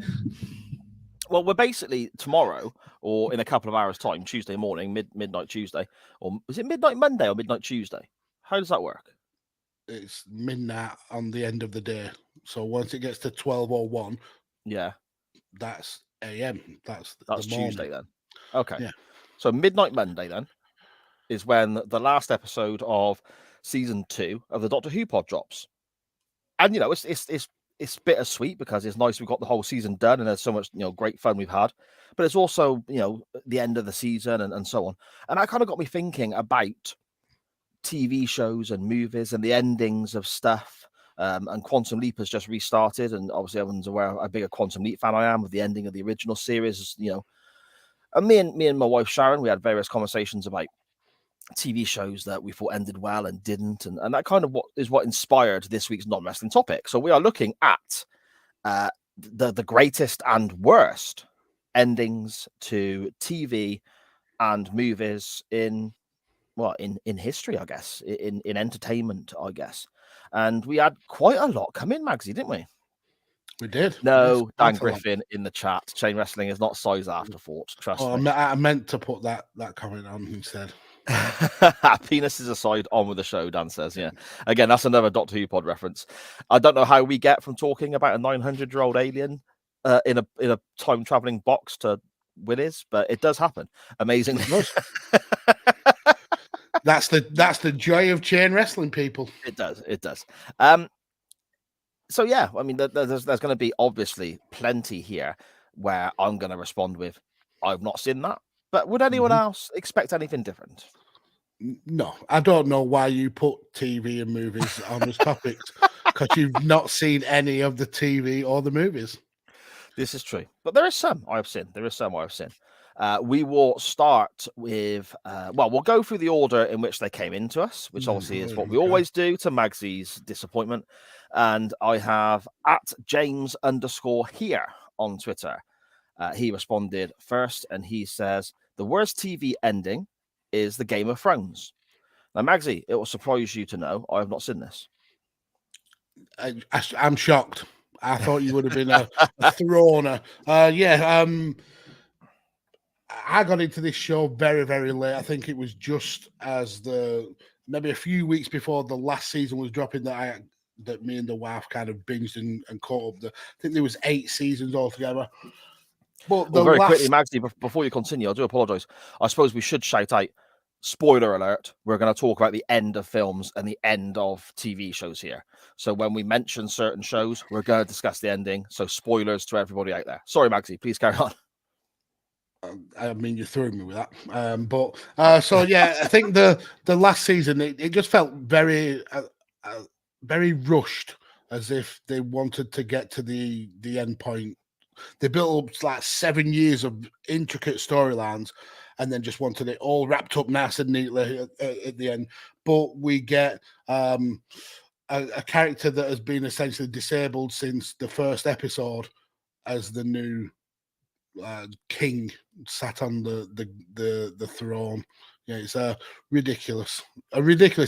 Well, we're basically tomorrow, or in a couple of hours' time, Tuesday morning, midnight Tuesday, or is it midnight Monday or midnight Tuesday? How does that work? It's midnight on the end of the day. So once it gets to 12:01, yeah, that's AM. That's Tuesday then. Okay. Yeah. So midnight Monday then is when the last episode of season 2 of the Doctor Who pod drops. And you know, it's bittersweet because it's nice we've got the whole season done and there's so much, great fun we've had. But it's also, the end of the season and so on. And that kind of got me thinking about TV shows and movies and the endings of stuff. And Quantum Leap has just restarted, and obviously everyone's aware how big a Quantum Leap fan I am with the ending of the original series. And me and my wife Sharon, we had various conversations about TV shows that we thought ended well and didn't, and that kind of what inspired this week's non-wrestling topic. So we are looking at the greatest and worst endings to TV and movies in history, I guess, in entertainment, I guess. And we had quite a lot come in, Magsy, didn't we? We did. No, Dan Griffin in the chat. Chain wrestling is not size afterthought. Trust me. I meant to put that comment on instead. Penises aside, on with the show, Dan says. Yeah. Again, that's another Doctor Who pod reference. I don't know how we get from talking about a 900-year-old alien in a time traveling box to Willis, but it does happen. Amazingly. That's the joy of chain wrestling, people. It does. It does. So yeah, I mean, there's going to be obviously plenty here where I'm going to respond with, "I've not seen that." But would anyone else expect anything different? No, I don't know why you put TV and movies on as topics, because you've not seen any of the TV or the movies. This is true, but there is some I've seen. We will start with, we'll go through the order in which they came into us, which obviously is what we always do, to Magsy's disappointment. And I have at James_here on Twitter. He responded first, and he says, the worst TV ending is the Game of Thrones. Now, Magsy, it will surprise you to know I have not seen this. I'm shocked. I thought you would have been a throner. I got into this show very, very late. I think it was just as maybe a few weeks before the last season was dropping that me and the wife kind of binged and caught up. I think there was 8 seasons altogether. But very quickly, Magsy, before you continue, I do apologise. I suppose we should shout out, spoiler alert, we're going to talk about the end of films and the end of TV shows here. So when we mention certain shows, we're going to discuss the ending. So spoilers to everybody out there. Sorry, Magsy, please carry on. I mean, you threw me with that. I think the last season, it just felt very, very rushed, as if they wanted to get to the end point. They built up like 7 years of intricate storylines, and then just wanted it all wrapped up nice and neatly at the end. But we get a character that has been essentially disabled since the first episode as the new king sat on the throne. Yeah, it's a ridiculous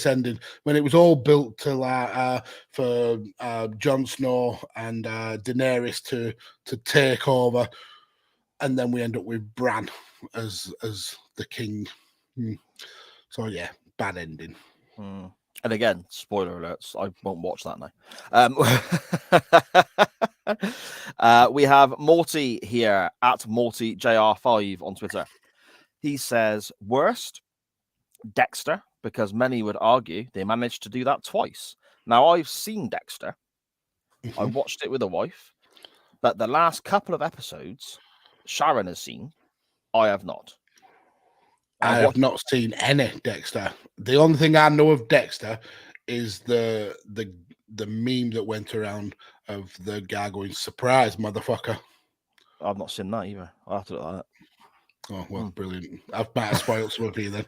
ending when it was all built to for Jon Snow and Daenerys to take over, and then we end up with Bran as the king. So yeah, bad ending. And again, spoiler alerts. I won't watch that now. We have Morty here at MortyJR5 on Twitter. He says, worst, Dexter, because many would argue they managed to do that twice. Now, I've seen Dexter. I watched it with a wife, but the last couple of episodes Sharon has seen, I have not. I have not seen any Dexter. The only thing I know of Dexter is the meme that went around of the guy going, "Surprise, motherfucker." I've not seen that either. I'll have to look at that. Oh, well, brilliant. I've might have spoiled some of you then.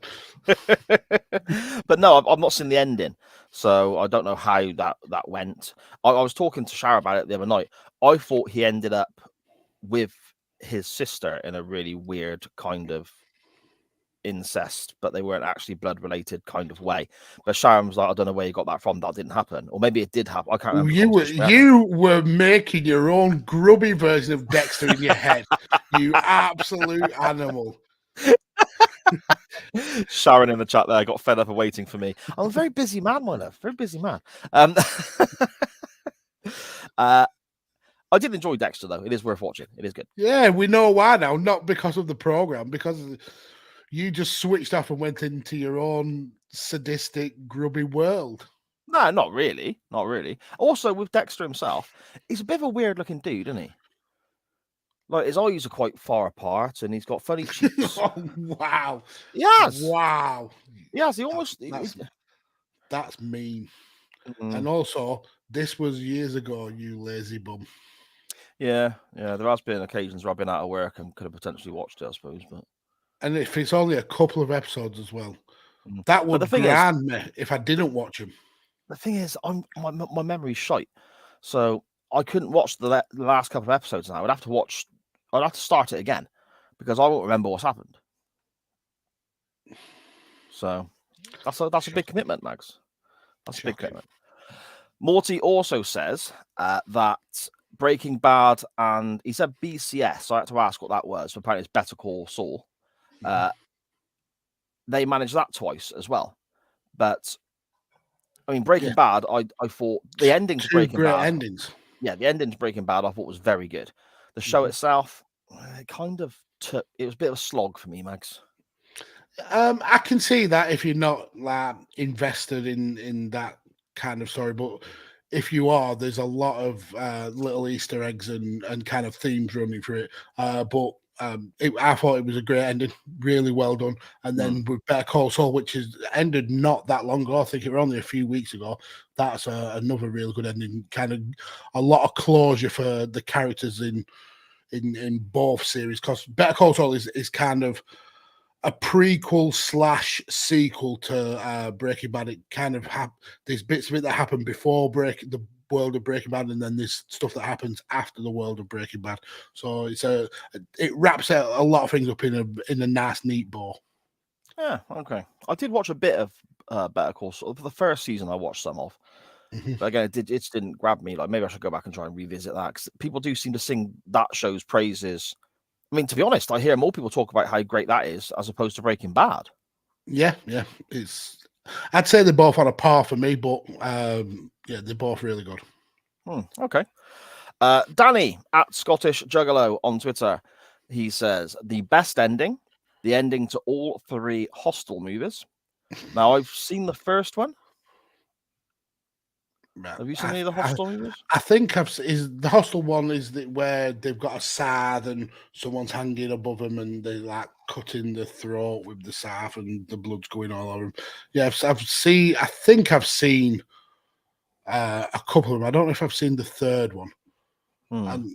But no, I've not seen the ending, so I don't know how that went. I was talking to Sharon about it the other night. I thought he ended up with his sister in a really weird kind of incest, but they weren't actually blood related kind of way. But Sharon was like, I don't know where you got that from. That didn't happen, or maybe it did happen. I can't remember. You were making your own grubby version of Dexter in your head. You absolute animal. Sharon in the chat there got fed up of waiting for me. I'm a very busy man, my love. Very busy man. I did enjoy Dexter though. It is worth watching. It is good. Yeah, we know why now. Not because of the program, because you just switched off and went into your own sadistic, grubby world. No, not really. Not really. Also, with Dexter himself, he's a bit of a weird looking dude, isn't he? Like, his eyes are quite far apart and he's got funny cheeks. Oh, wow. Yes. Wow. Yes, he almost... That's mean. And also, this was years ago, you lazy bum. Yeah. There has been occasions where I've been out of work and could have potentially watched it, I suppose. But and if it's only a couple of episodes as well, that would grind me if I didn't watch them. The thing is, my memory's shite, so I couldn't watch the last couple of episodes now. I'd have to start it again because I won't remember what's happened. So that's a big commitment, Mags. That's a big commitment. Morty also says that Breaking Bad, and he said BCS, so I had to ask what that was. Apparently it's Better Call Saul. They managed that twice as well. But I mean, Breaking Bad, I thought the endings Breaking Bad. Endings. Yeah, the endings Breaking Bad I thought was very good. The show itself, it kind of it was a bit of a slog for me, Mags. I can see that if you're not like invested in that kind of story, but if you are, there's a lot of little Easter eggs and kind of themes running through it. I thought it was a great ending, really well done. And then with Better Call Saul, which is ended not that long ago, I think it was only a few weeks ago. That's another really good ending. Kind of a lot of closure for the characters in both series, because Better Call Saul is kind of a prequel / sequel to Breaking Bad. It kind of there's bits of it that happened before the world of Breaking Bad, and then there's stuff that happens after the world of Breaking Bad. So it wraps out a lot of things up in a nice, neat bow. Yeah, okay. I did watch a bit of Better Call Saul. For the first season, I watched some of. But again, it just didn't grab me. Like, maybe I should go back and try and revisit that, because people do seem to sing that show's praises. I mean, to be honest, I hear more people talk about how great that is as opposed to Breaking Bad. Yeah. I'd say they're both on a par for me, but yeah, they're both really good. Okay. Danny at Scottish Juggalo on Twitter. He says the best ending, the ending to all 3 Hostel movies. Now, I've seen the first one. Have you seen any of the Hostel movies? I think the Hostel one is where they've got a scythe and someone's hanging above them and they like cutting the throat with the scythe and the blood's going all over them. Yeah, I think I've seen a couple of them. I don't know if I've seen the third one. And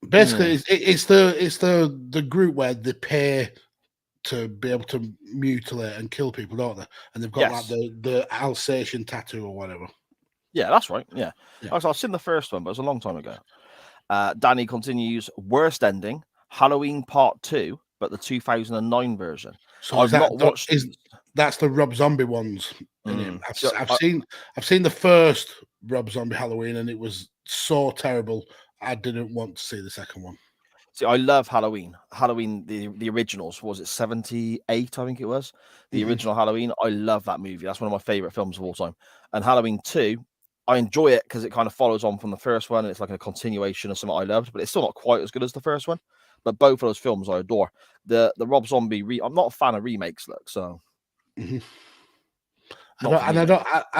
basically, it's the group where they pay to be able to mutilate and kill people, don't they? And they've got like the Alsatian tattoo or whatever. Yeah, that's right. Yeah. I've seen the first one, but it was a long time ago. Danny continues, worst ending, Halloween Part 2, but the 2009 version. So I've not watched that's the Rob Zombie ones. I've seen the first Rob Zombie Halloween, and it was so terrible I didn't want to see the second one. See, I love Halloween. Halloween, the originals, was it 78? I think it was the original Halloween. I love that movie. That's one of my favorite films of all time. And Halloween 2, I enjoy it because it kind of follows on from the first one, and it's like a continuation of something I loved, but it's still not quite as good as the first one. But both of those films I adore. The Rob Zombie, I'm not a fan of remakes, look. So, I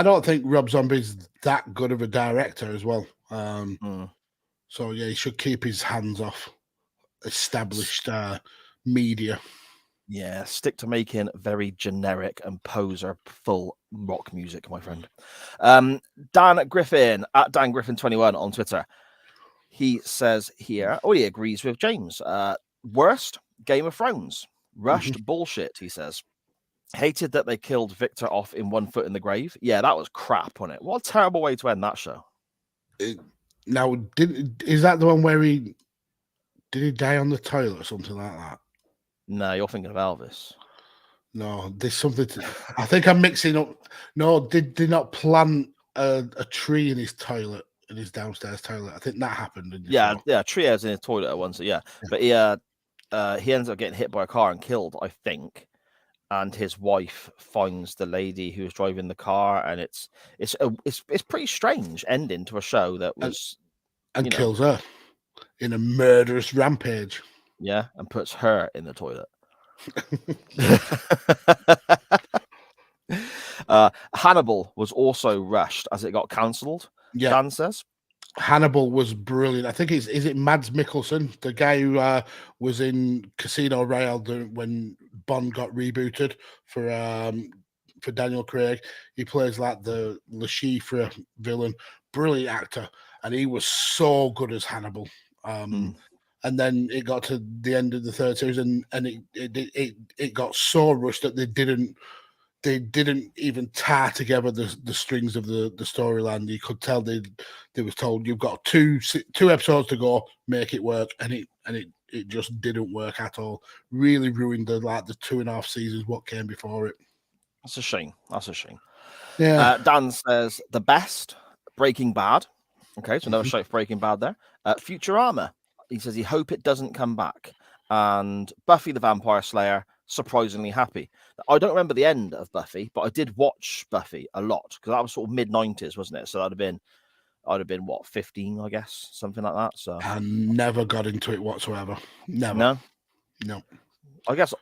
don't think Rob Zombie's that good of a director as well. So yeah, he should keep his hands off established media. Yeah, stick to making very generic and poser-full rock music, my friend. Dan Griffin at Dan Griffin 21 on Twitter. He says here, he agrees with James. Worst, Game of Thrones. Rushed bullshit, he says. Hated that they killed Victor off in One Foot in the Grave. Yeah, that was crap on it. What a terrible way to end that show. Now, is that the one where did he die on the toilet or something like that? No, you're thinking of Elvis. No, there's something I think I'm mixing up. No, did they not plant a tree in his toilet, in his downstairs toilet? I think that happened. Yeah, Tria's in his toilet at once. Yeah. But he ends up getting hit by a car and killed, I think. And his wife finds the lady who was driving the car, and it's pretty strange ending to a show that was and kills her in a murderous rampage. Yeah, and puts her in the toilet. Hannibal was also rushed as it got cancelled. Yeah, Dan says Hannibal was brilliant. I think is it Mads Mikkelsen, the guy who was in Casino Royale when Bond got rebooted for Daniel Craig. He plays like the Le Chiffre villain. Brilliant actor, and he was so good as Hannibal. And then it got to the end of the third series, and it got so rushed that they didn't even tie together the strings of the storyline. You could tell they was told, you've got two episodes to go, make it work, and it just didn't work at all. Really ruined the 2.5 seasons what came before it. That's a shame. Yeah. Dan says the best, Breaking Bad. Okay, so another shout for Breaking Bad there. Futurama. He says he hope it doesn't come back. And Buffy the Vampire Slayer, surprisingly happy. I don't remember the end of Buffy, but I did watch Buffy a lot because that was sort of mid-90s, wasn't it? So I'd have been what, 15, I guess, something like that. So I never got into it whatsoever. Never. No. I guess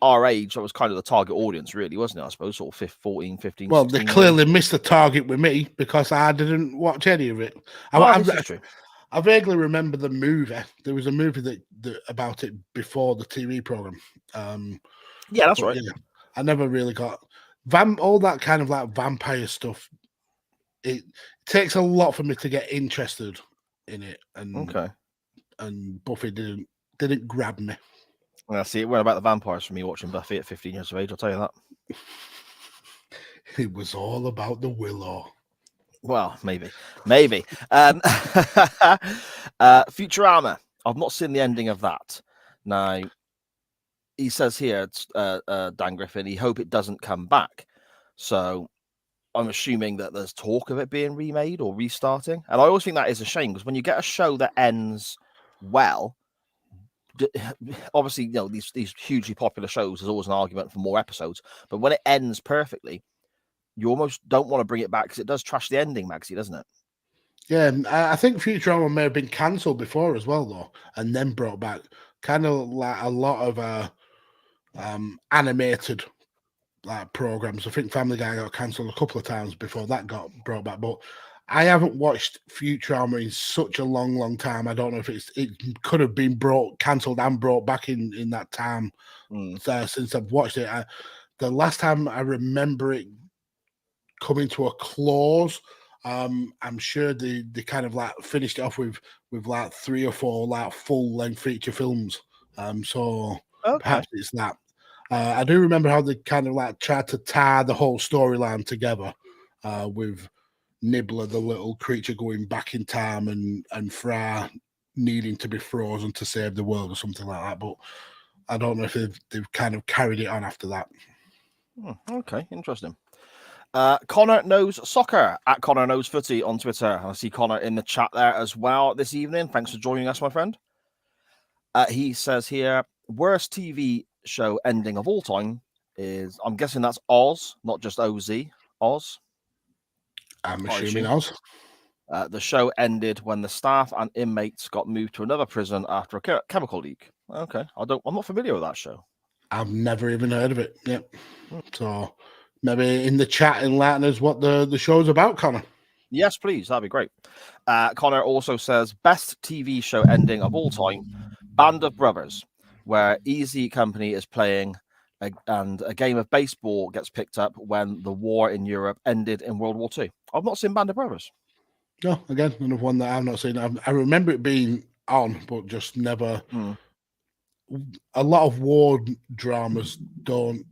our age, that was kind of the target audience, really, wasn't it? I suppose, sort of 14, 15, Well, 16 they clearly missed the target with me because I didn't watch any of it. this is true. I vaguely remember the movie. There was a movie that about it before the TV program. Yeah, that's right. Yeah, I never really got all that kind of like vampire stuff. It takes a lot for me to get interested in it, and Buffy didn't grab me. Well, see, it went about the vampires for me watching Buffy at 15 years of age. I'll tell you that. It was all about the Willow. Well, maybe. Futurama. I've not seen the ending of that. Now, he says here, Dan Griffin, he hope it doesn't come back. So I'm assuming that there's talk of it being remade or restarting. And I always think that is a shame because when you get a show that ends well, obviously, these hugely popular shows, there's always an argument for more episodes. But when it ends perfectly, you almost don't want to bring it back because it does trash the ending, Magsy, doesn't it? Yeah, I think Futurama may have been cancelled before as well, though, and then brought back. Kind of like a lot of animated like programs. I think Family Guy got cancelled a couple of times before that got brought back. But I haven't watched Futurama in such a long time. I don't know if it could have been cancelled and brought back in that time since I've watched it. The last time I remember it coming to a close, I'm sure they kind of like finished it off with like 3 or 4 like full length feature films. So perhaps it's that. I do remember how they kind of like tried to tie the whole storyline together with Nibbler, the little creature, going back in time and Fra needing to be frozen to save the world or something like that. But I don't know if they've kind of carried it on after that. Okay, interesting. Connor Knows Soccer at Connor Knows Footy on Twitter. I see Connor in the chat there as well this evening. Thanks for joining us, my friend. He says here, worst TV show ending of all time is, I'm guessing that's Oz, not just OZ, Oz. I'm assuming Oz. The show ended when the staff and inmates got moved to another prison after a chemical leak. Okay, I'm not familiar with that show. I've never even heard of it. Yep. So maybe in the chat enlighten us what the show's about, Connor. Yes, please. That'd be great. Connor also says best TV show ending of all time, Band of Brothers, where Easy Company is playing and a game of baseball gets picked up when the war in Europe ended in World War II. I've not seen Band of Brothers. No, again, another one that I've not seen. I remember it being on, but just never. A lot of war dramas don't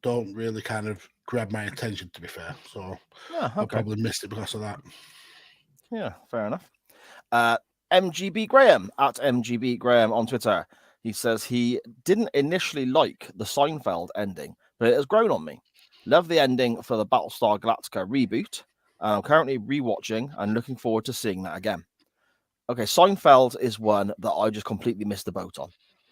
really kind of grab my attention, to be fair. So I probably missed it because of that. Yeah, fair enough. MGB Graham at MGB Graham on Twitter. He says he didn't initially like the Seinfeld ending, but it has grown on me. Love the ending for the Battlestar Galactica reboot. I'm currently rewatching and looking forward to seeing that again. Okay, Seinfeld is one that I just completely missed the boat on.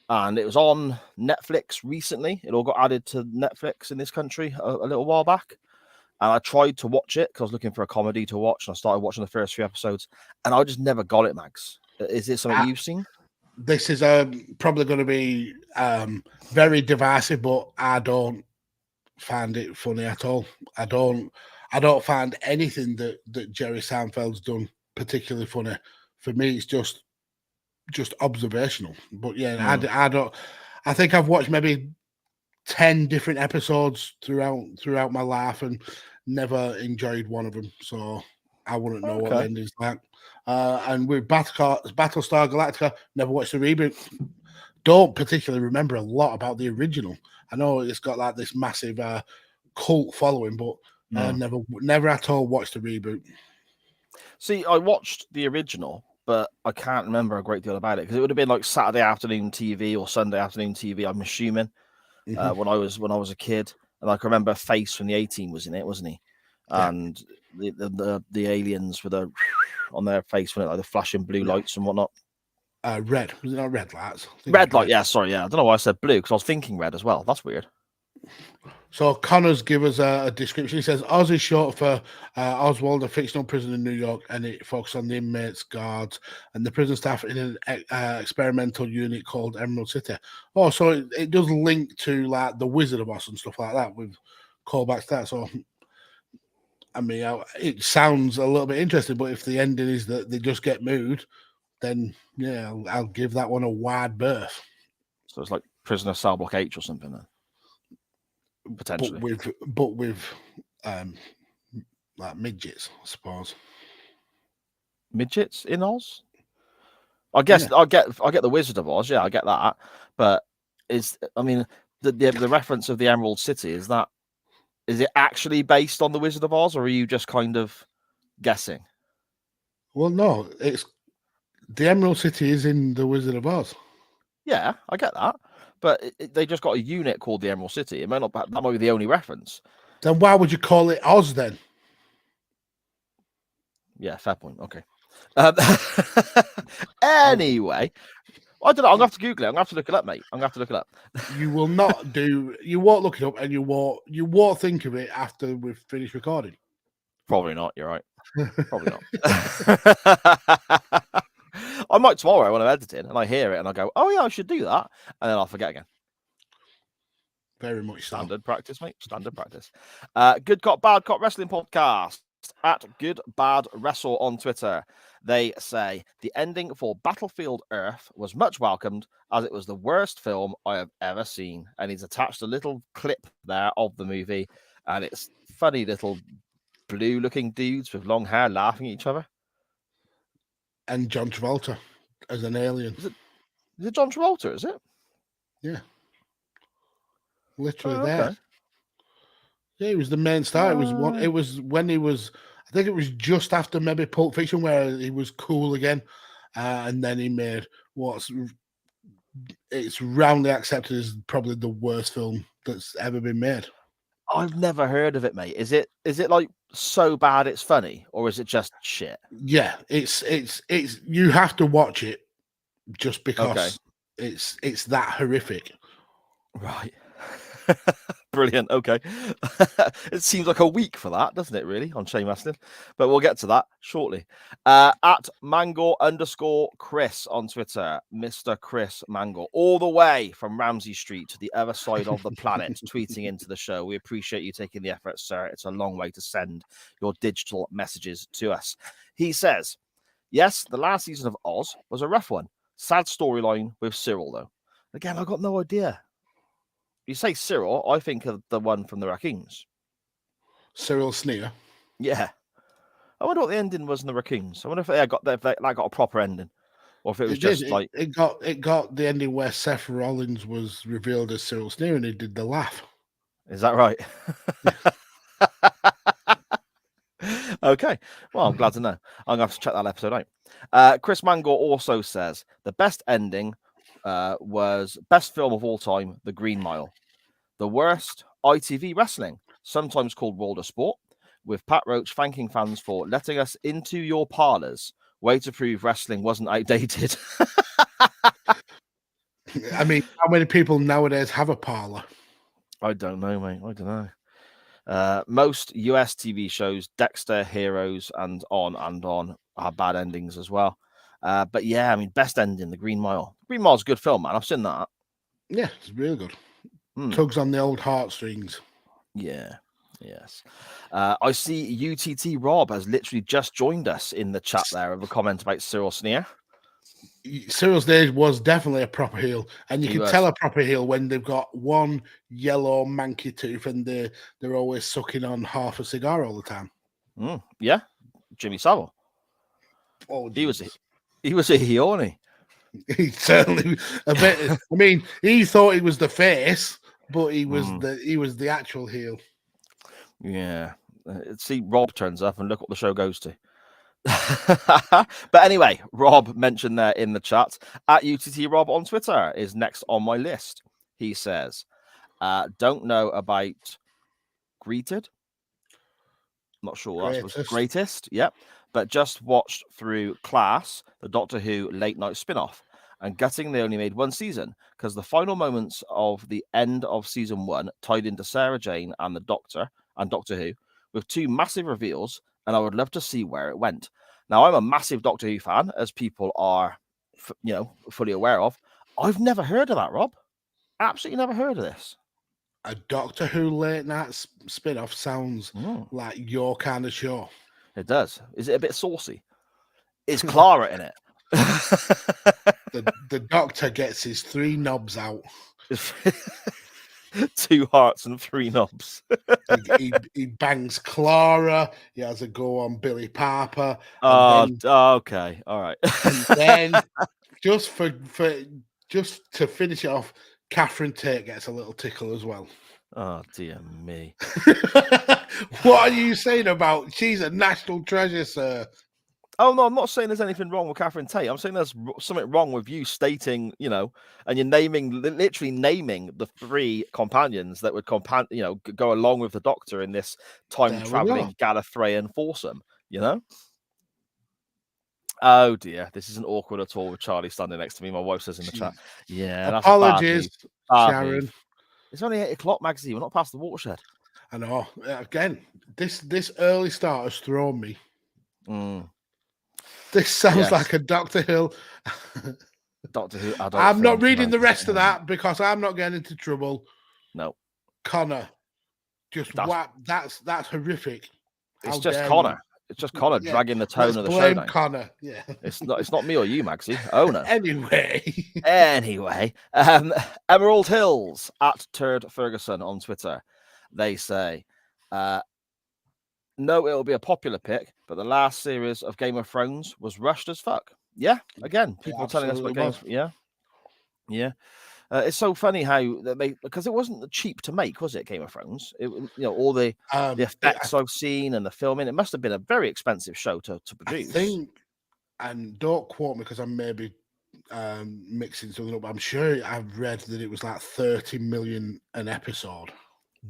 And it was on Netflix recently. It all got added to Netflix in this country a little while back. And I tried to watch it because I was looking for a comedy to watch. And I started watching the first few episodes. And I just never got it, Mags. Is it something you've seen? This is probably going to be very divisive, but I don't find it funny at all. I don't find anything that Jerry Seinfeld's done particularly funny. For me, it's just observational. But yeah, I think I've watched maybe 10 different episodes throughout my life and never enjoyed one of them. So I wouldn't know what the ending's like. And with Battlestar Galactica, never watched the reboot. Don't particularly remember a lot about the original. I know it's got like this massive cult following, but never at all watched the reboot. See, I watched the original, but I can't remember a great deal about it because it would have been like Saturday afternoon TV or Sunday afternoon TV. I'm assuming when I was a kid, and I can remember Face from the A-Team was in it, wasn't he? Yeah. And the aliens with a on their face when it like the flashing blue lights and whatnot. Red, was it not red lights? Red light, yeah. Sorry, yeah. I don't know why I said blue because I was thinking red as well. That's weird. So Connors give us a description. He says Oz is short for Oswald, a fictional prison in New York, and it focuses on the inmates, guards, and the prison staff in an experimental unit called Emerald City. Oh, so it does link to like the Wizard of Oz and stuff like that with callbacks to that. So I mean, it sounds a little bit interesting, but if the ending is that they just get moved, then yeah, I'll give that one a wide berth. So it's like Prisoner Cell Block H or something then. Potentially. But with like midgets, I suppose. Midgets in Oz? I guess I get the Wizard of Oz, yeah, I get that. But the reference of the Emerald City, is it actually based on the Wizard of Oz, or are you just kind of guessing? Well, no, it's the Emerald City is in the Wizard of Oz. Yeah, I get that. But they just got a unit called the Emerald City. It might not. That might be the only reference. Then why would you call it Oz then? Yeah, fair point. Okay. Anyway, I don't know. I'm gonna have to Google it. I'm gonna have to look it up, mate. I'm gonna have to look it up. You will not do. You won't look it up, and you won't think of it after we've finished recording. Probably not. You're right. Probably not. I might tomorrow when I'm editing and I hear it and I go, oh yeah, I should do that, and then I'll forget again. Very much so. Standard practice, mate. Standard practice. Good Cop, Bad Cop Wrestling Podcast at Good Bad Wrestle on Twitter. They say the ending for Battlefield Earth was much welcomed as it was the worst film I have ever seen. And he's attached a little clip there of the movie, and it's funny little blue-looking dudes with long hair laughing at each other. And John Travolta as an alien. Is it John Travolta, is it? Yeah. Literally there. Okay. Yeah, he was the main star. It was when he was, I think it was just after maybe Pulp Fiction where he was cool again. And then he made it's roundly accepted as probably the worst film that's ever been made. I've never heard of it, mate. Is it like so bad it's funny, or is it just shit? Yeah, it's you have to watch it just because it's that horrific. Right. Brilliant. Okay. It seems like a week for that, doesn't it, really, on Chain Wrestling? But we'll get to that shortly. At Mango_Chris on Twitter, Mr. Chris Mango, all the way from Ramsey Street to the other side of the planet, tweeting into the show. We appreciate you taking the effort, sir. It's a long way to send your digital messages to us. He says, yes, the last season of Oz was a rough one. Sad storyline with Cyril, though. Again, I got no idea. You say Cyril, I think of the one from the Raccoons. Cyril Sneer. Yeah. I wonder what the ending was in the Raccoons. I wonder if they got a proper ending, or if it was it got the ending where Seth Rollins was revealed as Cyril Sneer and he did the laugh. Is that right? Okay. Well, I'm glad to know. I'm gonna have to check that episode out. Chris Mango also says the best ending was best film of all time, The Green Mile. The worst, ITV Wrestling, sometimes called World of Sport, with Pat Roach thanking fans for letting us into your parlors. Way to prove wrestling wasn't outdated. I mean, how many people nowadays have a parlor? I don't know, mate. I don't know. Most US TV shows, Dexter, Heroes, and on have bad endings as well. But yeah, I mean, best ending, The Green Mile. Green Mile's a good film, man. I've seen that. Yeah, it's really good. Tugs on the old heartstrings. Yeah, yes. I see UTT Rob has literally just joined us in the chat there with a comment about Cyril Sneer. Cyril Sneer was definitely a proper heel, and you can tell a proper heel when they've got one yellow manky tooth and they're always sucking on half a cigar all the time. Yeah, Jimmy Savile. Oh, he was a heel, wasn't he? He certainly a bit. I mean, he thought he was the face, but he was the actual heel. Yeah. See, Rob turns up and look what the show goes to. But anyway, Rob mentioned there in the chat at UTT Rob on Twitter is next on my list. He says, don't know about Greeted. Not sure that's what's greatest. Yep. But just watched through Class, the Doctor Who late night spin-off. and gutting they only made one season because the final moments of the end of season 1 tied into Sarah Jane and the Doctor and Doctor Who with 2 massive reveals, and I would love to see where it went. Now, I'm a massive Doctor Who fan, as people are, fully aware of. I've never heard of that, Rob. Absolutely never heard of this. A Doctor Who late night spin-off sounds like your kind of show. It does. Is it a bit saucy? Is Clara in it? The Doctor gets his 3 knobs out. 2 hearts and 3 knobs. he bangs Clara. He has a go on Billy Parker. Okay, all right. And then just to finish it off, Catherine Tate gets a little tickle as well. Oh dear me! What are you saying about she's a national treasure, sir? Oh no, I'm not saying there's anything wrong with Catherine Tate. I'm saying there's something wrong with you stating, and you're literally naming the 3 companions that would go along with the Doctor in this time traveling Gallifreyan foursome. Oh dear, this isn't awkward at all with Charlie standing next to me. My wife says in the chat. Yeah, apologies, that's Sharon. It's only 8 o'clock, Magsy. We're not past the watershed. I know. Again, this early start has thrown me. This sounds like a Doctor Who. Doctor Who adult. I'm not reading the rest of that because I'm not getting into trouble. No. Connor. That's horrific. It's just Connor. It's just Connor dragging the tone of the show down. Connor. Yeah. It's not me or you, Maxie. Owner. Anyway. Emerald Hills at Turd Ferguson on Twitter. They say, no, it'll be a popular pick, but the last series of Game of Thrones was rushed as fuck. Yeah, again, people telling us what games. Yeah. It's so funny how because it wasn't cheap to make, was it? Game of Thrones, all the effects I've seen and the filming. It must have been a very expensive show to produce. I think, and don't quote me because I'm maybe mixing something up. I'm sure I've read that it was like 30 million an episode.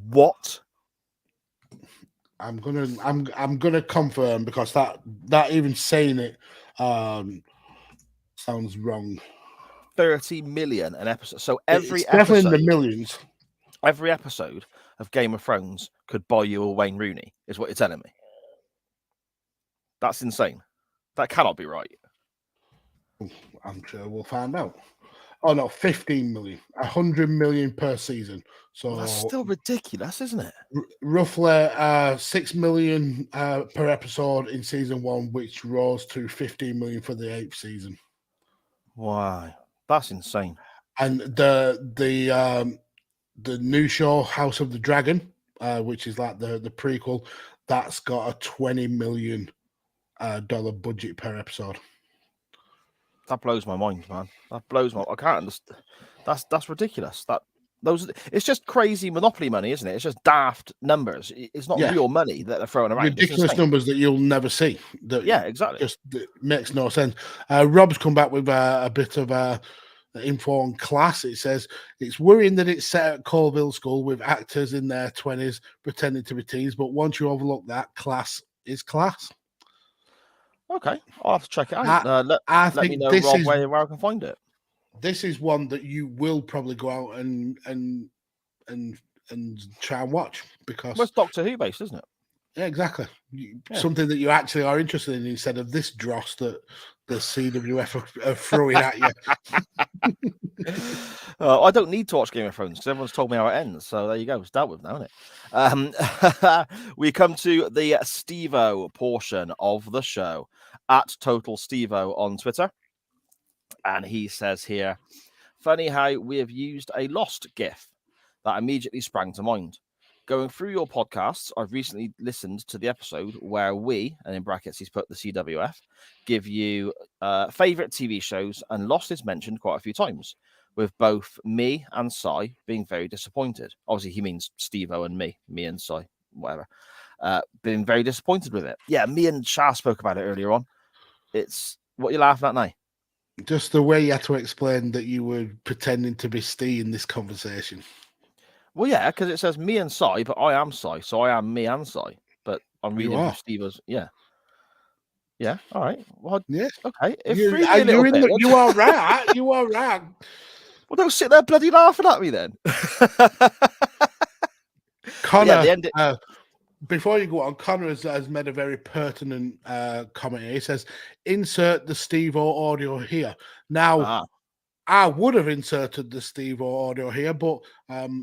What? I'm gonna confirm because that even saying it sounds wrong. 30 million an episode. So every it's definitely in the millions. Every episode of Game of Thrones could buy you a Wayne Rooney, is what you're telling me. That's insane. That cannot be right. I'm sure we'll find out. Oh no, 15 million, 100 million per season. So that's still ridiculous, isn't it? Roughly 6 million per episode in season 1, which rose to 15 million for the 8th season. Wow. That's insane. And the new show House of the Dragon, which is like the prequel, that's got a $20 million budget per episode. That blows my mind, man. That blows my. I can't understand. That's ridiculous. It's just crazy monopoly money, isn't it? It's just daft numbers. It's not real money that they're throwing around. Ridiculous numbers that you'll never see. Exactly. Just makes no sense. Rob's come back with a bit of info on Class. It says it's worrying that it's set at Colville School with actors in their 20s pretending to be teens, but once you overlook that, Class is Class. Okay, I'll have to check it out. Let me know, Rob, where I can find it. This is one that you will probably go out and try and watch because it's Doctor Who based, isn't it? Yeah, exactly. Something that you actually are interested in instead of this dross that the CWF are throwing at you. I don't need to watch Game of Thrones because everyone's told me how it ends. So there you go. It's dealt with now, isn't it? We come to the Steve-O portion of the show at Total Steve-O on Twitter. And he says here, funny how we have used a lost GIF that immediately sprang to mind. Going through your podcasts, I've recently listened to the episode where we, and in brackets he's put the CWF, give you favourite TV shows, and Lost is mentioned quite a few times, with both me and Cy being very disappointed. Obviously, he means Steve-O and me and Cy, whatever. Being very disappointed with it. Yeah, me and Shah spoke about it earlier on. It's what you're laughing at now. Just the way you had to explain that you were pretending to be Steve in this conversation. Well, yeah, because it says me and Cy, but I am Cy, so I am me and Cy. But I'm reading Steve-O's. Yeah. Yeah. All right. Well, Yeah. okay. It You, freed me a little you're in bit. the, you are right. You are right. Well, don't sit there bloody laughing at me then. Connor, the end. before you go on, Connor has made a very pertinent comment here. He says, insert the Steve-O audio here. Now, I would have inserted the Steve-O audio here, but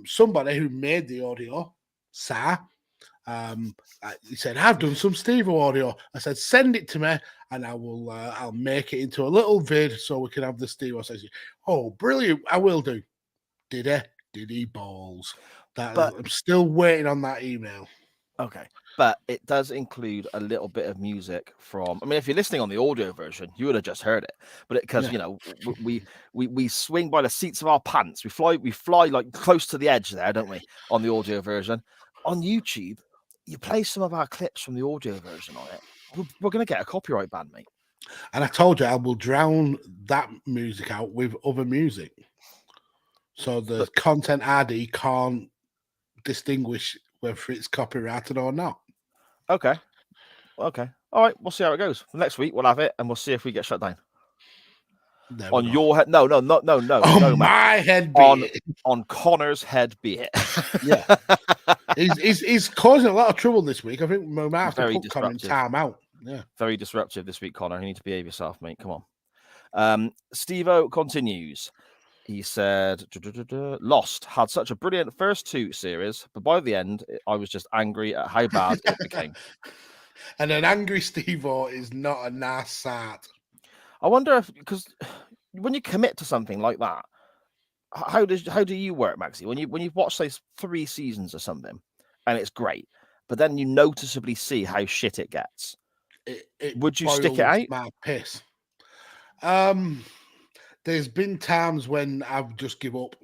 somebody who made the audio, Sa, he said, I've done some Steve-O audio. I said, send it to me and I will I'll make it into a little vid so we can have the Steve-O session. Oh, brilliant. I will do. Did he? Did he balls? I'm still waiting on that email. Okay. But it does include a little bit of music from. I mean, if you're listening on the audio version, you would have just heard it. But because you know, we swing by the seats of our pants, we fly like close to the edge there, don't we? On the audio version, on YouTube, you play some of our clips from the audio version on it. We're going to get a copyright ban, mate. And I told you I will drown that music out with other music, so the content ID can't distinguish whether it's copyrighted or not. Okay. All right. We'll see how it goes. Next week we'll have it, and we'll see if we get shut down. On your head? No. On my head, on Connor's head, be it. Yeah. he's causing a lot of trouble this week. I think we might have to Very put Connor in time out. Yeah. Very disruptive this week, Connor. You need to behave yourself, mate. Come on. Steve-O continues. He said, Lost had such a brilliant first 2 series, but by the end, I was just angry at how bad it became. And an angry Steve-O is not a nice sight. I wonder if, because when you commit to something like that, how do you work, Maxie? When you've watched say 3 seasons or something, and it's great, but then you noticeably see how shit it gets. Would you stick it out? My piss. There's been times when I've just give up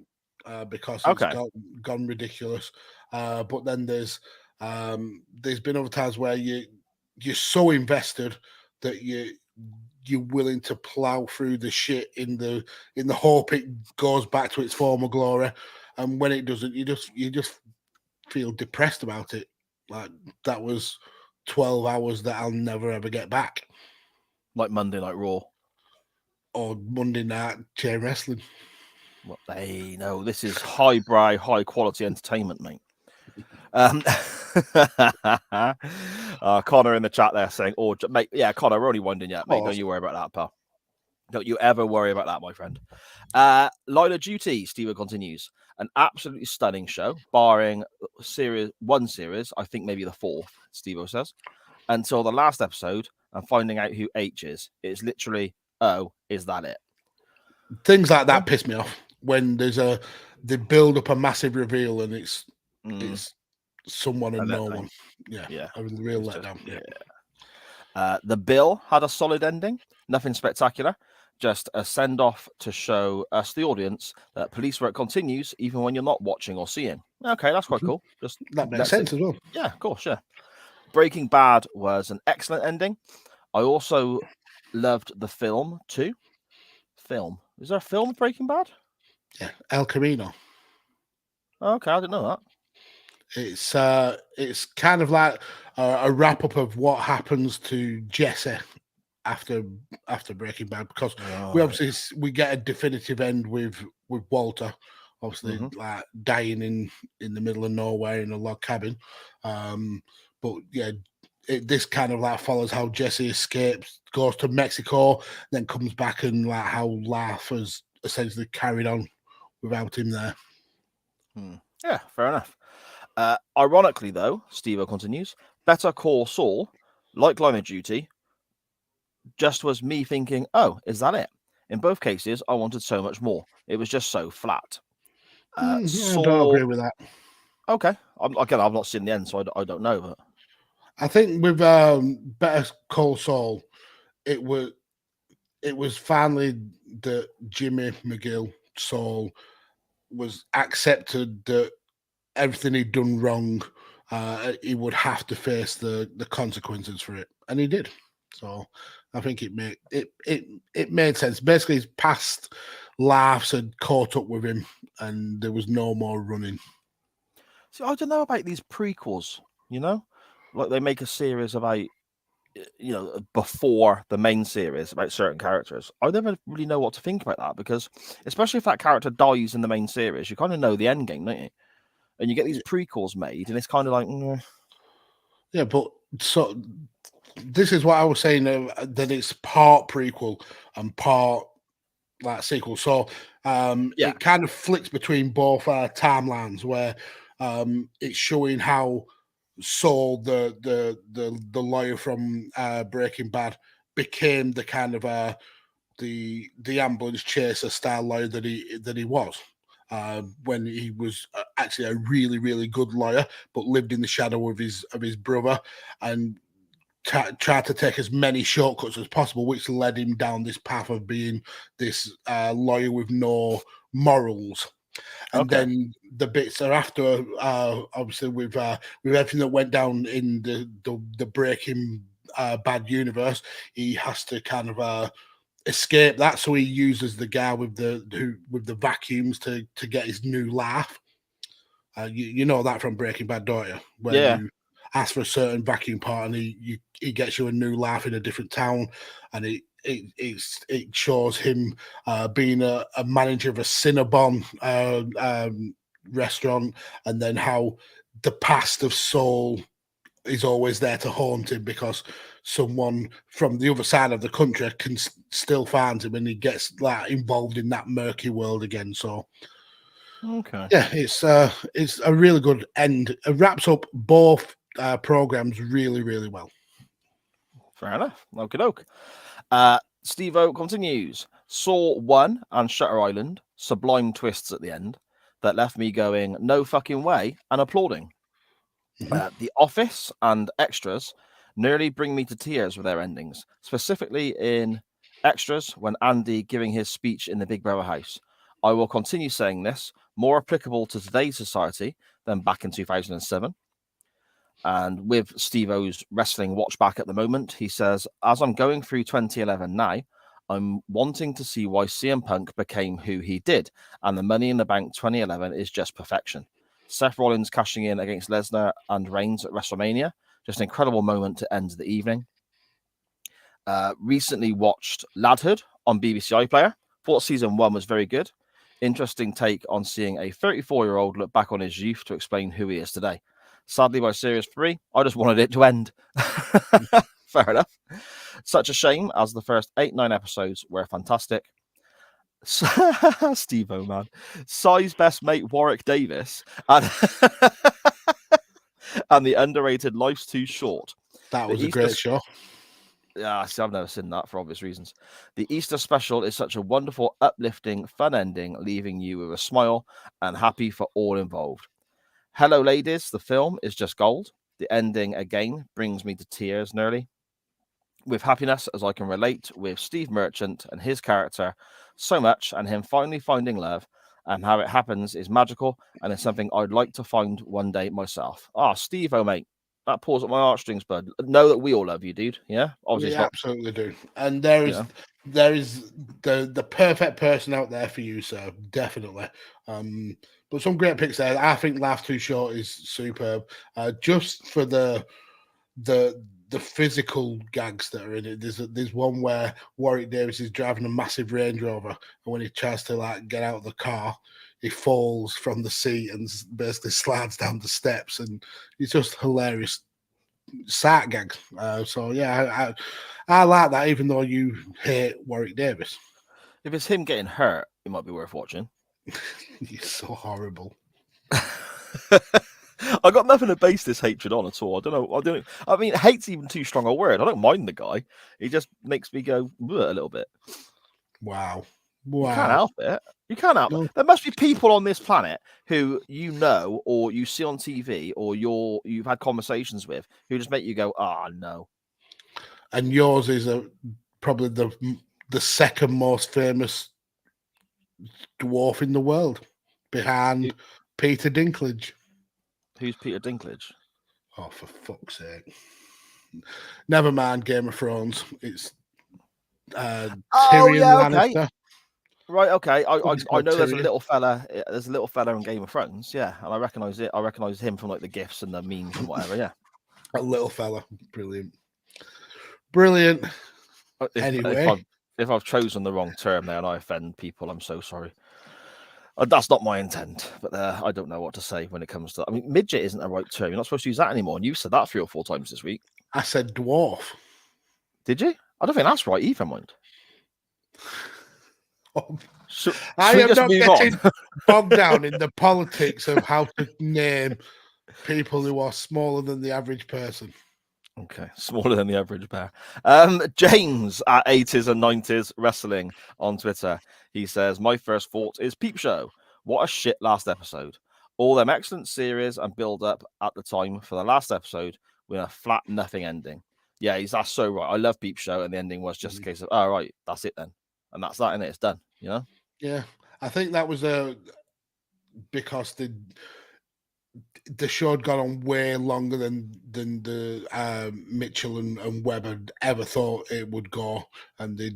because it's gone ridiculous. But then there's been other times where you're so invested that you're willing to plow through the shit in the hope it goes back to its former glory. And when it doesn't, you just feel depressed about it. Like that was 12 hours that I'll never ever get back. Like Monday Night Raw. Or Monday Night Chain Wrestling. Well, hey, no, this is highbrow, high quality entertainment, mate. Connor in the chat there saying, "Oh, mate, yeah, Connor, we're only winding yet, mate. Don't you worry about that, pal. Don't you ever worry about that, my friend." Line of Duty, Steve continues. An absolutely stunning show, barring one series, I think maybe the 4th, Steve says, until the last episode and finding out who H is. It's literally, oh, is that it? Things like that piss me off when they build up a massive reveal and it's someone and no one. Yeah. A real letdown. Yeah. The Bill had a solid ending, nothing spectacular. Just a send-off to show us, the audience, that police work continues even when you're not watching or seeing. Okay, that's quite cool. Just that makes sense as well. Yeah, of course, yeah. Breaking Bad was an excellent ending. I also loved the film too. Film. Is there a film of Breaking Bad? Yeah, El Camino. Okay, I didn't know that. It's kind of like a wrap-up of what happens to Jesse after Breaking Bad, because we get a definitive end with Walter, obviously like dying in the middle of nowhere in a log cabin. But yeah, this kind of like follows how Jesse escapes, goes to Mexico, then comes back, and like how life has essentially carried on without him there. Yeah, fair enough. Ironically, though, Steve continues, Better Call Saul, like Line of Duty, just was me thinking, oh, is that it? In both cases, I wanted so much more. It was just so flat. I don't agree with that. Okay. I've not seen the end, so I don't know. But I think with Better Call Saul, it was finally that Jimmy McGill, Saul, was accepted that everything he'd done wrong, he would have to face the consequences for it, and he did. So I think it made sense. Basically, his past laughs had caught up with him, and there was no more running. See, I don't know about these prequels. You know, like they make a series about before the main series about certain characters, I never really know what to think about that, because especially if that character dies in the main series, you kind of know the end game, don't you? And you get these prequels made, and it's kind of like, Yeah, but so this is what I was saying, that it's part prequel and part like sequel. So Yeah. it kind of flicks between both timelines, where it's showing how Saul, the lawyer from Breaking Bad, became the kind of the ambulance chaser style lawyer that he was. When he was actually a really, really good lawyer, but lived in the shadow of his brother, and tried to take as many shortcuts as possible, which led him down this path of being this lawyer with no morals. And Okay. then the bits are after, obviously, with everything that went down in the Breaking Bad universe, he has to kind of escape that. So he uses the guy with the vacuums to get his new laugh. You know that from Breaking Bad, don't you? Where Yeah. you ask for a certain vacuum part, and he gets you a new laugh in a different town, and it shows him being a manager of a Cinnabon restaurant, and then how the past of Saul is always there to haunt him, because someone from the other side of the country can still find him, and he gets like involved in that murky world again. So Okay. yeah, it's a really good end. It wraps up both programs really, really well. Fair enough. Okie doke. Steve-O continues. Saw 1 and Shutter Island, sublime twists at the end that left me going, no fucking way, and applauding. The Office and Extras nearly bring me to tears with their endings, specifically in Extras when Andy giving his speech in the Big Brother house. I will continue saying this, more applicable to today's society than back in 2007. And with Steve-O's wrestling watch back at the moment, he says, as I'm going through 2011 now, I'm wanting to see why CM Punk became who he did. And the Money in the Bank 2011 is just perfection. Seth Rollins cashing in against Lesnar and Reigns at WrestleMania. Just an incredible moment to end the evening. Recently watched Ladhood on BBC iPlayer. Thought season 1 was very good. Interesting take on seeing a 34-year-old look back on his youth to explain who he is today. Sadly, by series 3, I just wanted it to end. Fair enough. Such a shame, as the first 8-9 episodes were fantastic. Steve-O, man. Si's best mate, Warwick Davis. And, and the underrated Life's Too Short. That was a great show. Yeah, see, I've never seen that for obvious reasons. The Easter special is such a wonderful, uplifting, fun ending, leaving you with a smile and happy for all involved. Hello, Ladies, the film is just gold. The ending, again, brings me to tears nearly. With happiness, as I can relate with Steve Merchant and his character so much, and him finally finding love, and how it happens is magical, and it's something I'd like to find one day myself. Steve-O, mate. That pulls at my heartstrings, bud. Know that we all love you, dude. Yeah, obviously. We absolutely do. And there is the perfect person out there for you, sir. Definitely. But some great picks there. I think Laugh Too Short is superb. Just for the physical gags that are in it. There's one where Warwick Davis is driving a massive Range Rover, and when he tries to like get out of the car, he falls from the seat and basically slides down the steps, and it's just hilarious sight gags. So yeah, I like that, even though you hate Warwick Davis. If it's him getting hurt, it might be worth watching. You're so horrible. I got nothing to base this hatred on at all. I don't know. I mean, hate's even too strong a word. I don't mind the guy. He just makes me go a little bit. Wow. You can't help it. You can't help it. There must be people on this planet who you know, or you see on TV, or you've had conversations with, who just make you go, no. And yours is probably the second most famous dwarf in the world, behind Peter Dinklage. Who's Peter Dinklage? Oh, for fuck's sake! Never mind Game of Thrones. It's Tyrion Lannister. Okay. Right, okay. I know there's a Tyrion. little fella. There's a little fella in Game of Thrones, yeah, and I recognise it. I recognise him from like the gifs and the memes and whatever, yeah. A little fella, brilliant. Brilliant. If, Anyway. if I've chosen the wrong term there and I offend people, I'm so sorry. That's not my intent, but I don't know what to say when it comes to. I mean, midget isn't a right term. You're not supposed to use that anymore. And you said that 3 or 4 times this week. I said dwarf. Did you? I don't think that's right either, mind. I am not getting bogged down in the politics of how to name people who are smaller than the average person. Okay, smaller than the average bear. James at 80s and 90s Wrestling on Twitter. He says, my first thought is Peep Show. What a shit last episode. All them excellent series and build up at the time for the last episode with a flat nothing ending. Yeah, that's so right. I love Peep Show, and the ending was just a case of, oh, right, that's it then. And that's that, and it's done, you know? Yeah, I think that was because the show had gone on way longer than the Mitchell and Webb had ever thought it would go, and they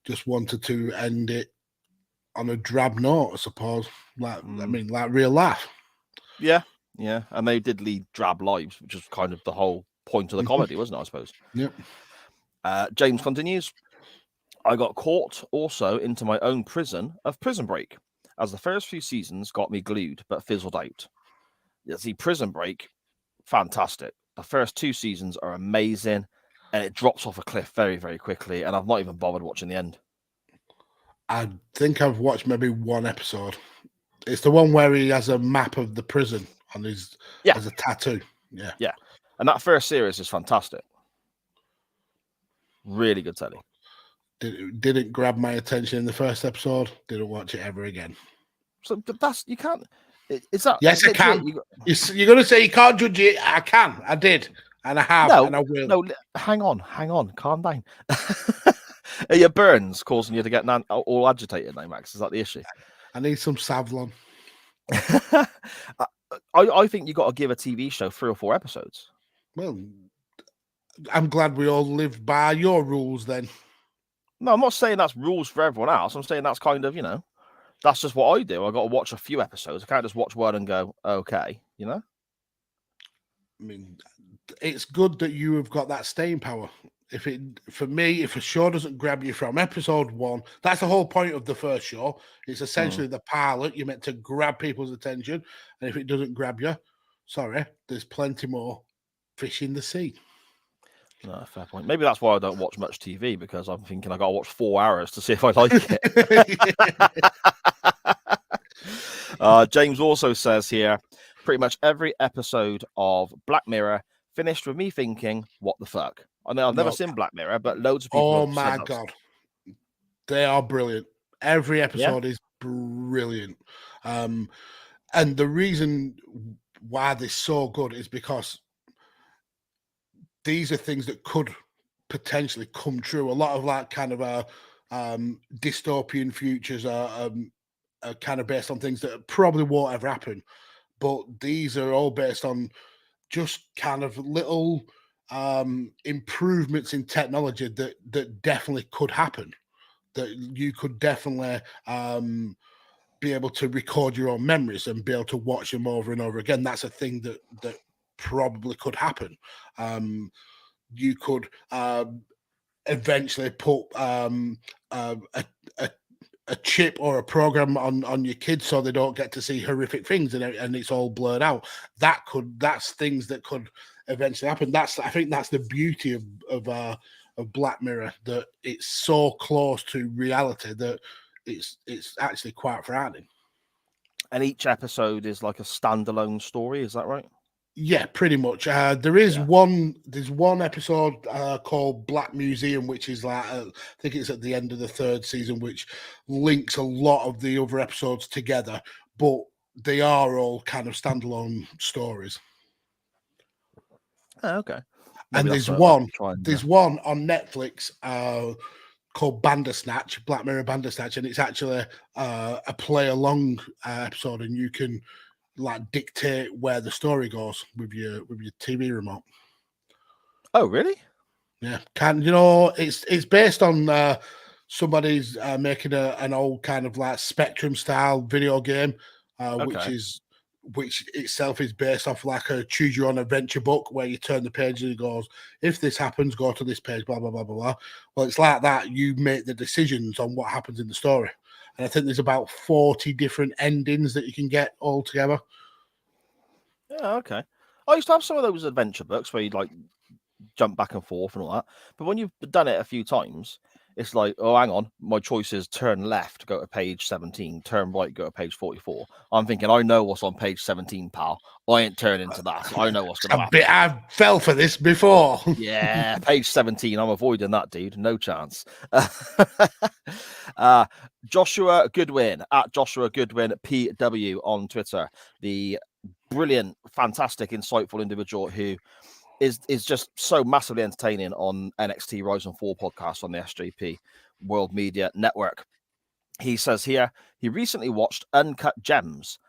just wanted to end it on a drab note, I suppose. Like real life. Yeah, and they did lead drab lives, which was kind of the whole point of the comedy, wasn't it? I suppose. Yep. James continues. I got caught also into my own prison of Prison Break, as the first few seasons got me glued but fizzled out. See, Prison Break, fantastic. The first 2 seasons are amazing, and it drops off a cliff very, very quickly, and I've not even bothered watching the end. I think I've watched maybe 1 episode. It's the one where he has a map of the prison on his as a tattoo. Yeah. And that first series is fantastic. Really good telly. Didn't grab my attention in the first episode. Didn't watch it ever again. So you can't. Is that? Yes, I can. You're going to say you can't judge it. I can. I did, and I have, and I will. No, hang on, calm down. Are your burns causing you to get all agitated now, Max? Is that the issue? I need some Savlon. I think you got to give a TV show 3 or 4 episodes. Well, I'm glad we all live by your rules then. No, I'm not saying that's rules for everyone else. I'm saying that's kind of, that's just what I do. I got to watch a few episodes. I can't just watch one and go, okay, I mean, it's good that you have got that staying power. If a show doesn't grab you from episode 1, that's the whole point of the first show. It's essentially the pilot. You're meant to grab people's attention. And if it doesn't grab you, sorry, there's plenty more fish in the sea. No, fair point. Maybe that's why I don't watch much TV, because I'm thinking I got to watch 4 hours to see if I like it. James also says here, pretty much every episode of Black Mirror finished with me thinking, what the fuck? I know I've never seen Black Mirror, but loads of people. Oh my God. They are brilliant. Every episode is brilliant. And the reason why they're so good is because these are things that could potentially come true. A lot of kind of dystopian futures are kind of based on things that probably won't ever happen. But these are all based on just kind of little improvements in technology that definitely could happen. That you could definitely be able to record your own memories and be able to watch them over and over again. That's a thing that probably could happen. You could eventually put a chip or a program on your kids so they don't get to see horrific things and it's all blurred out. That's things that could eventually happen. I think that's the beauty of Black Mirror, that it's so close to reality that it's actually quite frightening. And each episode is like a standalone story, is that right? Yeah, pretty much. There's one episode called Black Museum, which is I think it's at the end of the 3rd season, which links a lot of the other episodes together, but they are all kind of standalone stories. Oh, okay. Maybe and there's one on Netflix called Bandersnatch, Black Mirror Bandersnatch, and it's actually a play along episode, and you can dictate where the story goes with your TV remote. Oh, really? Yeah. It's based on somebody's making an old kind of Spectrum style video game, which itself is based off like a choose your own adventure book where you turn the page and it goes, if this happens, go to this page, blah, blah, blah, blah, blah. Well, it's like that. You make the decisions on what happens in the story. And I think there's about 40 different endings that you can get all together. Yeah, okay. I used to have some of those adventure books where you'd like jump back and forth and all that. But when you've done it a few times, it's like, oh, hang on, my choice is turn left, go to page 17, turn right, go to page 44. I'm thinking, I know what's on page 17, pal. I ain't turning to that. I know what's going to happen. I fell for this before. Yeah, page 17. I'm avoiding that, dude. No chance. Joshua Goodwin at Joshua Goodwin PW on Twitter. The brilliant, fantastic, insightful individual who is just so massively entertaining on NXT Rise and Fall podcast on the SJP World Media Network. He says here he recently watched Uncut Gems.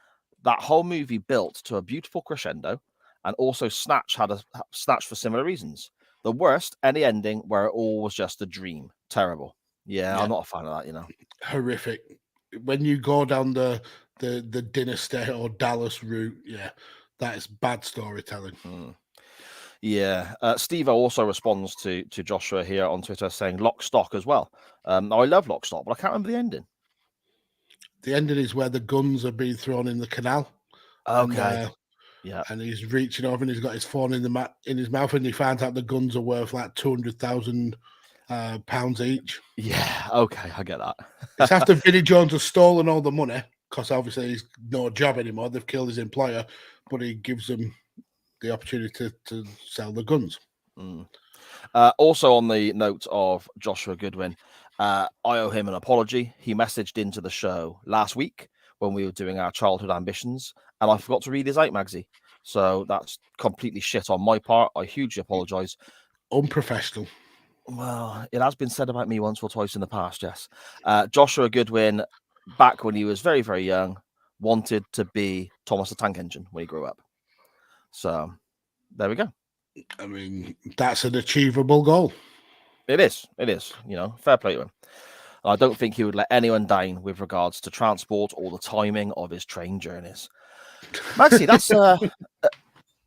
That whole movie built to a beautiful crescendo, and also Snatch had a Snatch for similar reasons. The worst, any ending where it all was just a dream. Terrible. Yeah, I'm not a fan of that, you know. Horrific. When you go down the dinner state or Dallas route, yeah, that is bad storytelling. Yeah, Steve also responds to Joshua here on Twitter saying Lock Stock as well. I love Lock Stock, but I can't remember the ending. The ending is where the guns are being thrown in the canal. Okay. Yeah, and he's reaching over and he's got his phone in his mouth, and he finds out the guns are worth like £200,000 each. Yeah, okay, I get that. It's after Vinnie Jones has stolen all the money because obviously he's no job anymore. They've killed his employer, but he gives them the opportunity to sell the guns. Also on the note of Joshua Goodwin, I owe him an apology. He messaged into the show last week when we were doing our childhood ambitions, and I forgot to read his out, Magsy. So that's completely shit on my part. I hugely apologise. Unprofessional. Well, it has been said about me once or twice in the past, yes. Joshua Goodwin, back when he was very, very young, wanted to be Thomas the Tank Engine when he grew up. So there we go. I mean, that's an achievable goal. It is. You know, fair play to him. I don't think he would let anyone down with regards to transport or the timing of his train journeys. Maxie, that's I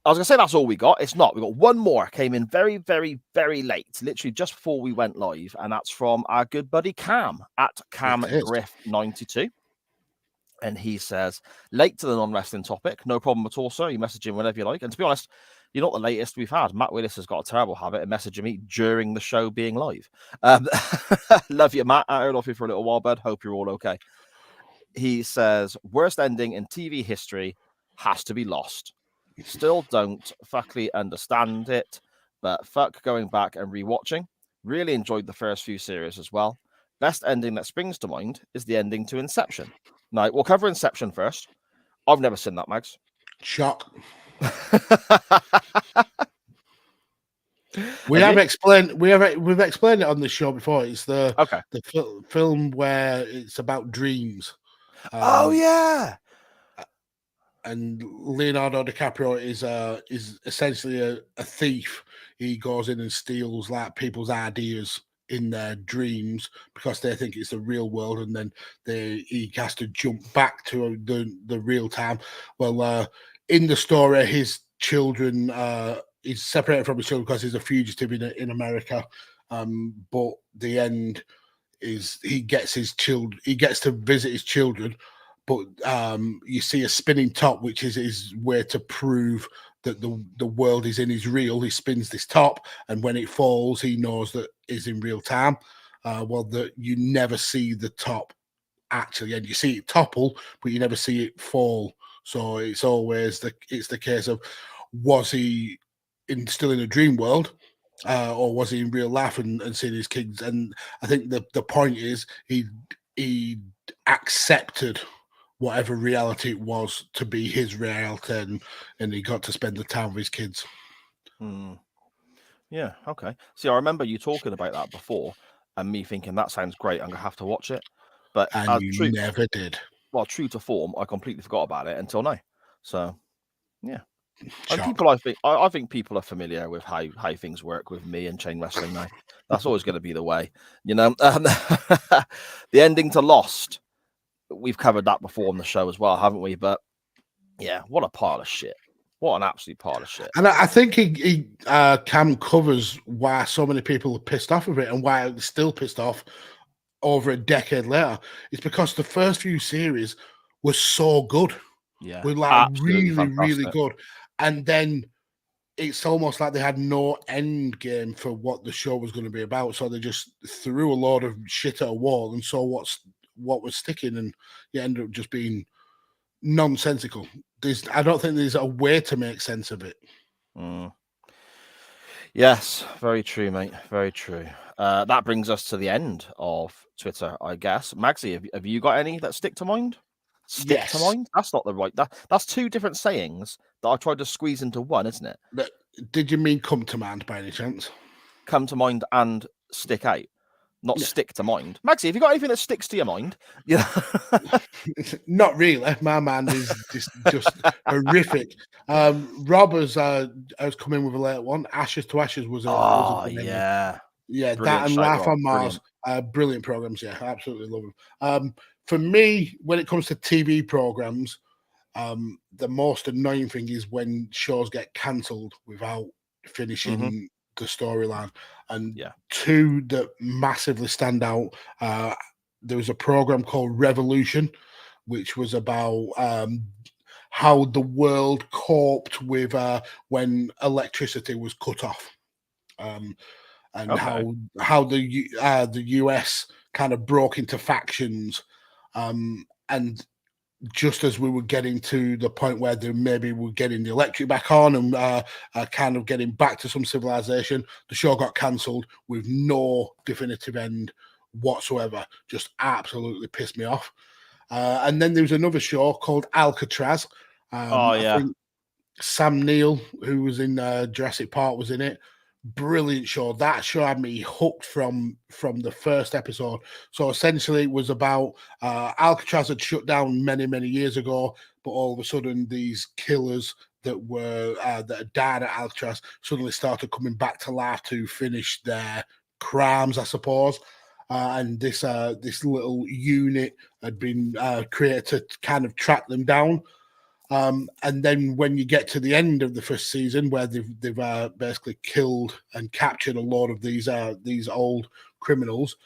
was gonna say that's all we got. It's not. We got one more. Came in very, very, very late, literally just before we went live, and that's from our good buddy Cam at CamGriff92. And he says, late to the non-wrestling topic, no problem at all, sir. You message him whenever you like. And to be honest, you're not the latest we've had. Matt Willis has got a terrible habit of messaging me during the show being live. Love you, Matt. I heard off you for a little while, bud. Hope you're all okay. He says, worst ending in TV history has to be Lost. Still don't fuckly understand it, but fuck going back and rewatching. Really enjoyed the first few series as well. Best ending that springs to mind is the ending to Inception. Now, we'll cover Inception first. I've never seen that, Mags. Shock. We've explained it on the show before. It's the film where it's about dreams. Oh yeah. And Leonardo DiCaprio is essentially a thief. He goes in and steals like people's ideas in their dreams because they think it's the real world, and then he has to jump back to the real time. Well, in the story, his children he's separated from his children because he's a fugitive in America. But the end is he gets to visit his children, but you see a spinning top, which is his way to prove that the world is in his real. He spins this top, and when it falls, he knows that it's in real time. You never see the top actually, and you see it topple, but you never see it fall. So it's always the case of, was he still in a dream world, or was he in real life and seeing his kids? And I think the point is he accepted whatever reality it was to be his reality, and he got to spend the time with his kids. Yeah, okay. See, I remember you talking about that before, and me thinking that sounds great. I'm gonna have to watch it, but you never did. Well, true to form, I completely forgot about it until now. So, yeah. And Shock. I think people are familiar with how things work with me and chain wrestling now. That's always going to be the way, you know. The ending to Lost, we've covered that before on the show as well, haven't we? But Yeah, what a pile of shit. What an absolute pile of shit. And I think Cam covers why so many people are pissed off of it and why they're still pissed off over a decade later. It's because the first few series were so good. Yeah, Were like absolutely really, really fantastic. good. And then it's almost like they had no end game for what the show was going to be about. So they just threw a load of shit at a wall and saw what was sticking, and it ended up just being nonsensical. I don't think there's a way to make sense of it. Mm. Yes, very true, mate. Very true. That brings us to the end of Twitter, I guess. Magsy, have you got any that stick to mind? Stick to Yes. mind? That's not the right. That's two different sayings that I tried to squeeze into one, isn't it? Did you mean come to mind by any chance? Come to mind and stick out, not Yeah. stick to mind. Magsy, have you got anything that sticks to your mind? Yeah. Not really. My mind is just horrific. Rob has come in with a late one. Ashes to Ashes was a good one. Yeah. Yeah, Brilliant that and shout, Laugh Rob. on Mars. Brilliant programs. Yeah, I absolutely love them. For me, when it comes to TV programs, the most annoying thing is when shows get cancelled without finishing the storyline. And two that massively stand out. There was a program called Revolution, which was about how the world coped with when electricity was cut off. And how the US kind of broke into factions, and just as we were getting to the point where maybe we're getting the electric back on and kind of getting back to some civilization, the show got cancelled with no definitive end whatsoever. Just absolutely pissed me off. And then there was another show called Alcatraz. I think Sam Neill, who was in Jurassic Park, was in it. Brilliant show. That show had me hooked from the first episode. So essentially it was about Alcatraz had shut down many years ago, but all of a sudden these killers that had died at Alcatraz suddenly started coming back to life to finish their crimes, I suppose. And this little unit had been created to kind of track them down. And then when you get to the end of the first season, where they've basically killed and captured a lot of these old criminals,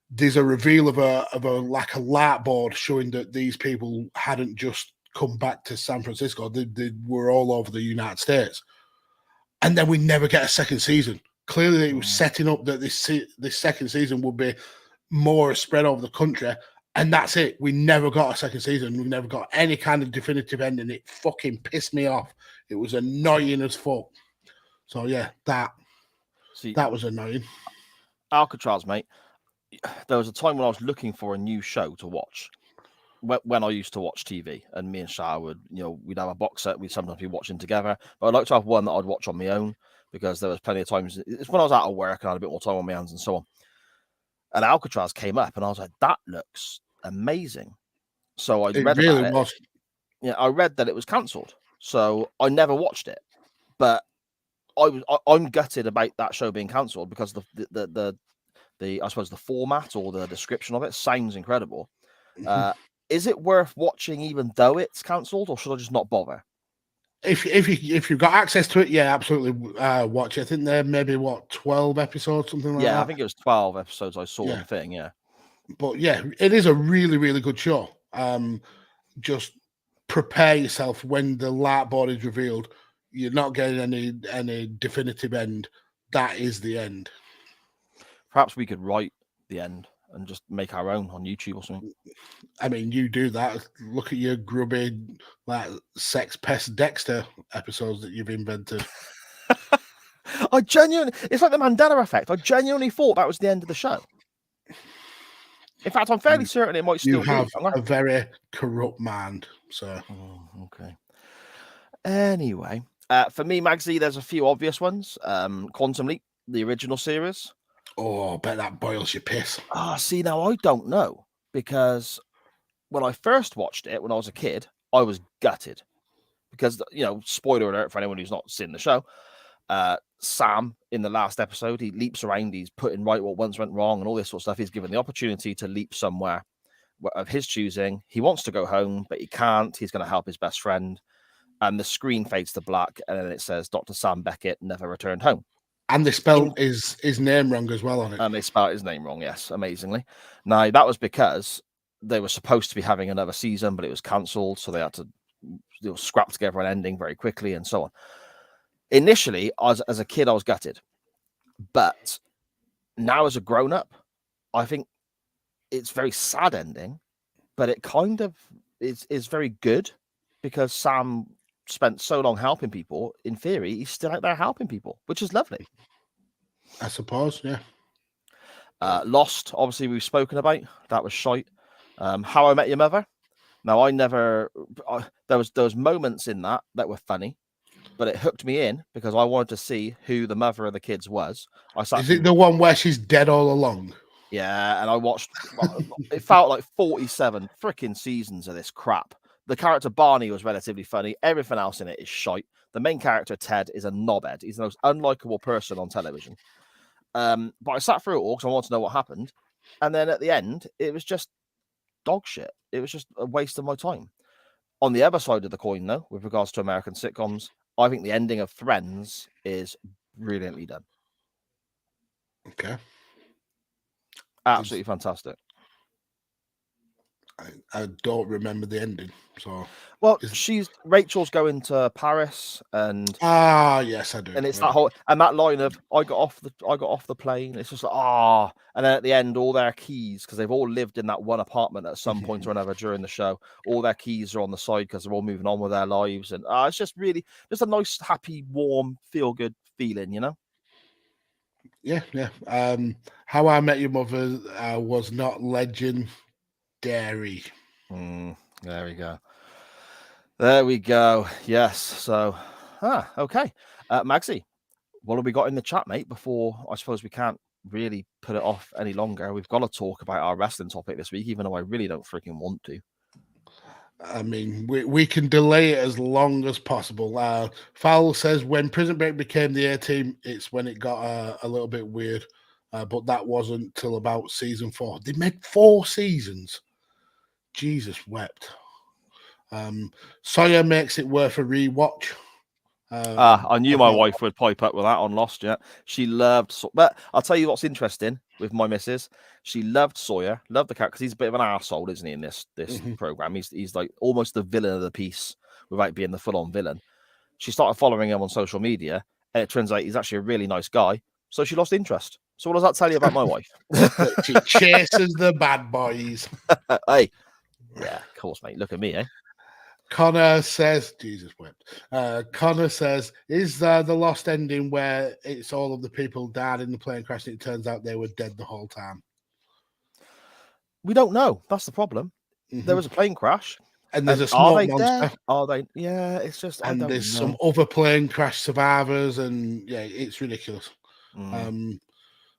there's a reveal of a light board showing that these people hadn't just come back to San Francisco; they were all over the United States. And then we never get a second season. Clearly, it was setting up that this second season would be more spread over the country. And that's it. We never got a second season. We never got any kind of definitive ending. It fucking pissed me off. It was annoying as fuck. So yeah, that was annoying. Alcatraz, mate. There was a time when I was looking for a new show to watch. When I used to watch TV, and me and Shah would, we'd have a box set. We'd sometimes be watching together. But I'd like to have one that I'd watch on my own, because there was plenty of times. It's when I was out of work and I had a bit more time on my hands and so on. And Alcatraz came up, and I was like, "That looks amazing." So I read about it. Was. Yeah, I read that it was cancelled, so I never watched it. But I'm gutted about that show being cancelled, because the I suppose the format or the description of it sounds incredible. Is it worth watching even though it's cancelled, or should I just not bother? If you've got access to it, yeah, absolutely watch it. I think there may be 12 episodes, something like that. Yeah, I think it was 12 episodes I saw on the thing. Yeah, but yeah, it is a really, really good show. Just prepare yourself when the light board is revealed. You're not getting any definitive end. That is the end. Perhaps we could write the end and just make our own on YouTube or something. I mean, you do that. Look at your grubby, sex pest Dexter episodes that you've invented. It's like the Mandela effect. I genuinely thought that was the end of the show. In fact, I'm fairly certain it might still be. You have be. a very corrupt mind, so. Oh, okay. Anyway, for me, Magsy, there's a few obvious ones. Quantum Leap, the original series. Oh, I bet that boils your piss. See, now I don't know, because when I first watched it when I was a kid, I was gutted, because, spoiler alert for anyone who's not seen the show, Sam, in the last episode, he leaps around, he's putting right what once went wrong and all this sort of stuff. He's given the opportunity to leap somewhere of his choosing. He wants to go home, but he can't. He's going to help his best friend. And the screen fades to black, and then it says Dr. Sam Beckett never returned home. And they spelled his name wrong as well on it. And they spelled his name wrong, yes, amazingly. Now, that was because they were supposed to be having another season, but it was cancelled, so they had to scrap together an ending very quickly and so on. Initially, as a kid, I was gutted. But now as a grown-up, I think it's a very sad ending, but it kind of is very good because Sam spent so long helping people. In theory, he's still out there helping people, which is lovely. I suppose, yeah. Lost, obviously, we've spoken about. That was shite. How I Met Your Mother. Now, there was moments in that were funny, but it hooked me in because I wanted to see who the mother of the kids was. Is it the one where she's dead all along? Yeah, and I watched. It felt like 47 freaking seasons of this crap. The character Barney was relatively funny. Everything else in it is shite. The main character, Ted, is a knobhead. He's the most unlikable person on television. But I sat through it all because I wanted to know what happened. And then at the end, it was just dog shit. It was just a waste of my time. On the other side of the coin, though, with regards to American sitcoms, I think the ending of Friends is brilliantly done. Okay. Absolutely fantastic. I don't remember the ending. So, well, Rachel's going to Paris, and yes, I do. And it's that whole that line of I got off the plane. It's just like and then at the end, all their keys, because they've all lived in that one apartment at some point or another during the show. All their keys are on the side because they're all moving on with their lives, and it's just really just a nice, happy, warm, feel good feeling, you know. Yeah. How I Met Your Mother was not legendary. There we go. Yes. So, okay. Magsy, what have we got in the chat, mate? Before I suppose we can't really put it off any longer. We've got to talk about our wrestling topic this week, even though I really don't freaking want to. I mean, we can delay it as long as possible. Fowl says when Prison Break became the A-Team, it's when it got a little bit weird. But that wasn't till about season 4. They made 4 seasons. Jesus wept. Sawyer makes it worth a rewatch. I knew my wife would pipe up with that on Lost. Yeah, she loved. But I'll tell you what's interesting with my missus. She loved Sawyer, loved the character because he's a bit of an arsehole, isn't he? In this program, he's like almost the villain of the piece without being the full-on villain. She started following him on social media, and it turns out he's actually a really nice guy. So she lost interest. So what does that tell you about my wife? She chases the bad boys. Hey, yeah, of course, mate. Look at me, eh? Connor says, Jesus wept. Connor says, is the Lost ending where it's all of the people died in the plane crash and it turns out they were dead the whole time? We don't know. That's the problem. There was a plane crash. And there's a smoke monster. Dead? Are they? Yeah, it's just. And there's some other plane crash survivors, and yeah, it's ridiculous.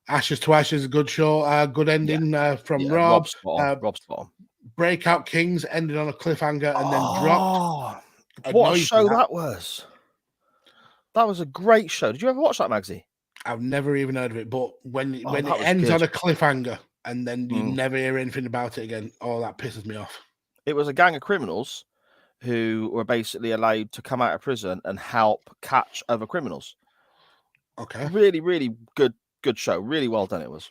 Ashes to Ashes is a good show. Good ending from Rob. Rob spot on. Breakout Kings ended on a cliffhanger and then dropped. What a show that was. That was a great show. Did you ever watch that, Magsy? I've never even heard of it, but when it ends on a cliffhanger and then you never hear anything about it again, that pisses me off. It was a gang of criminals who were basically allowed to come out of prison and help catch other criminals. Okay. Really, really good show. Really well done it was.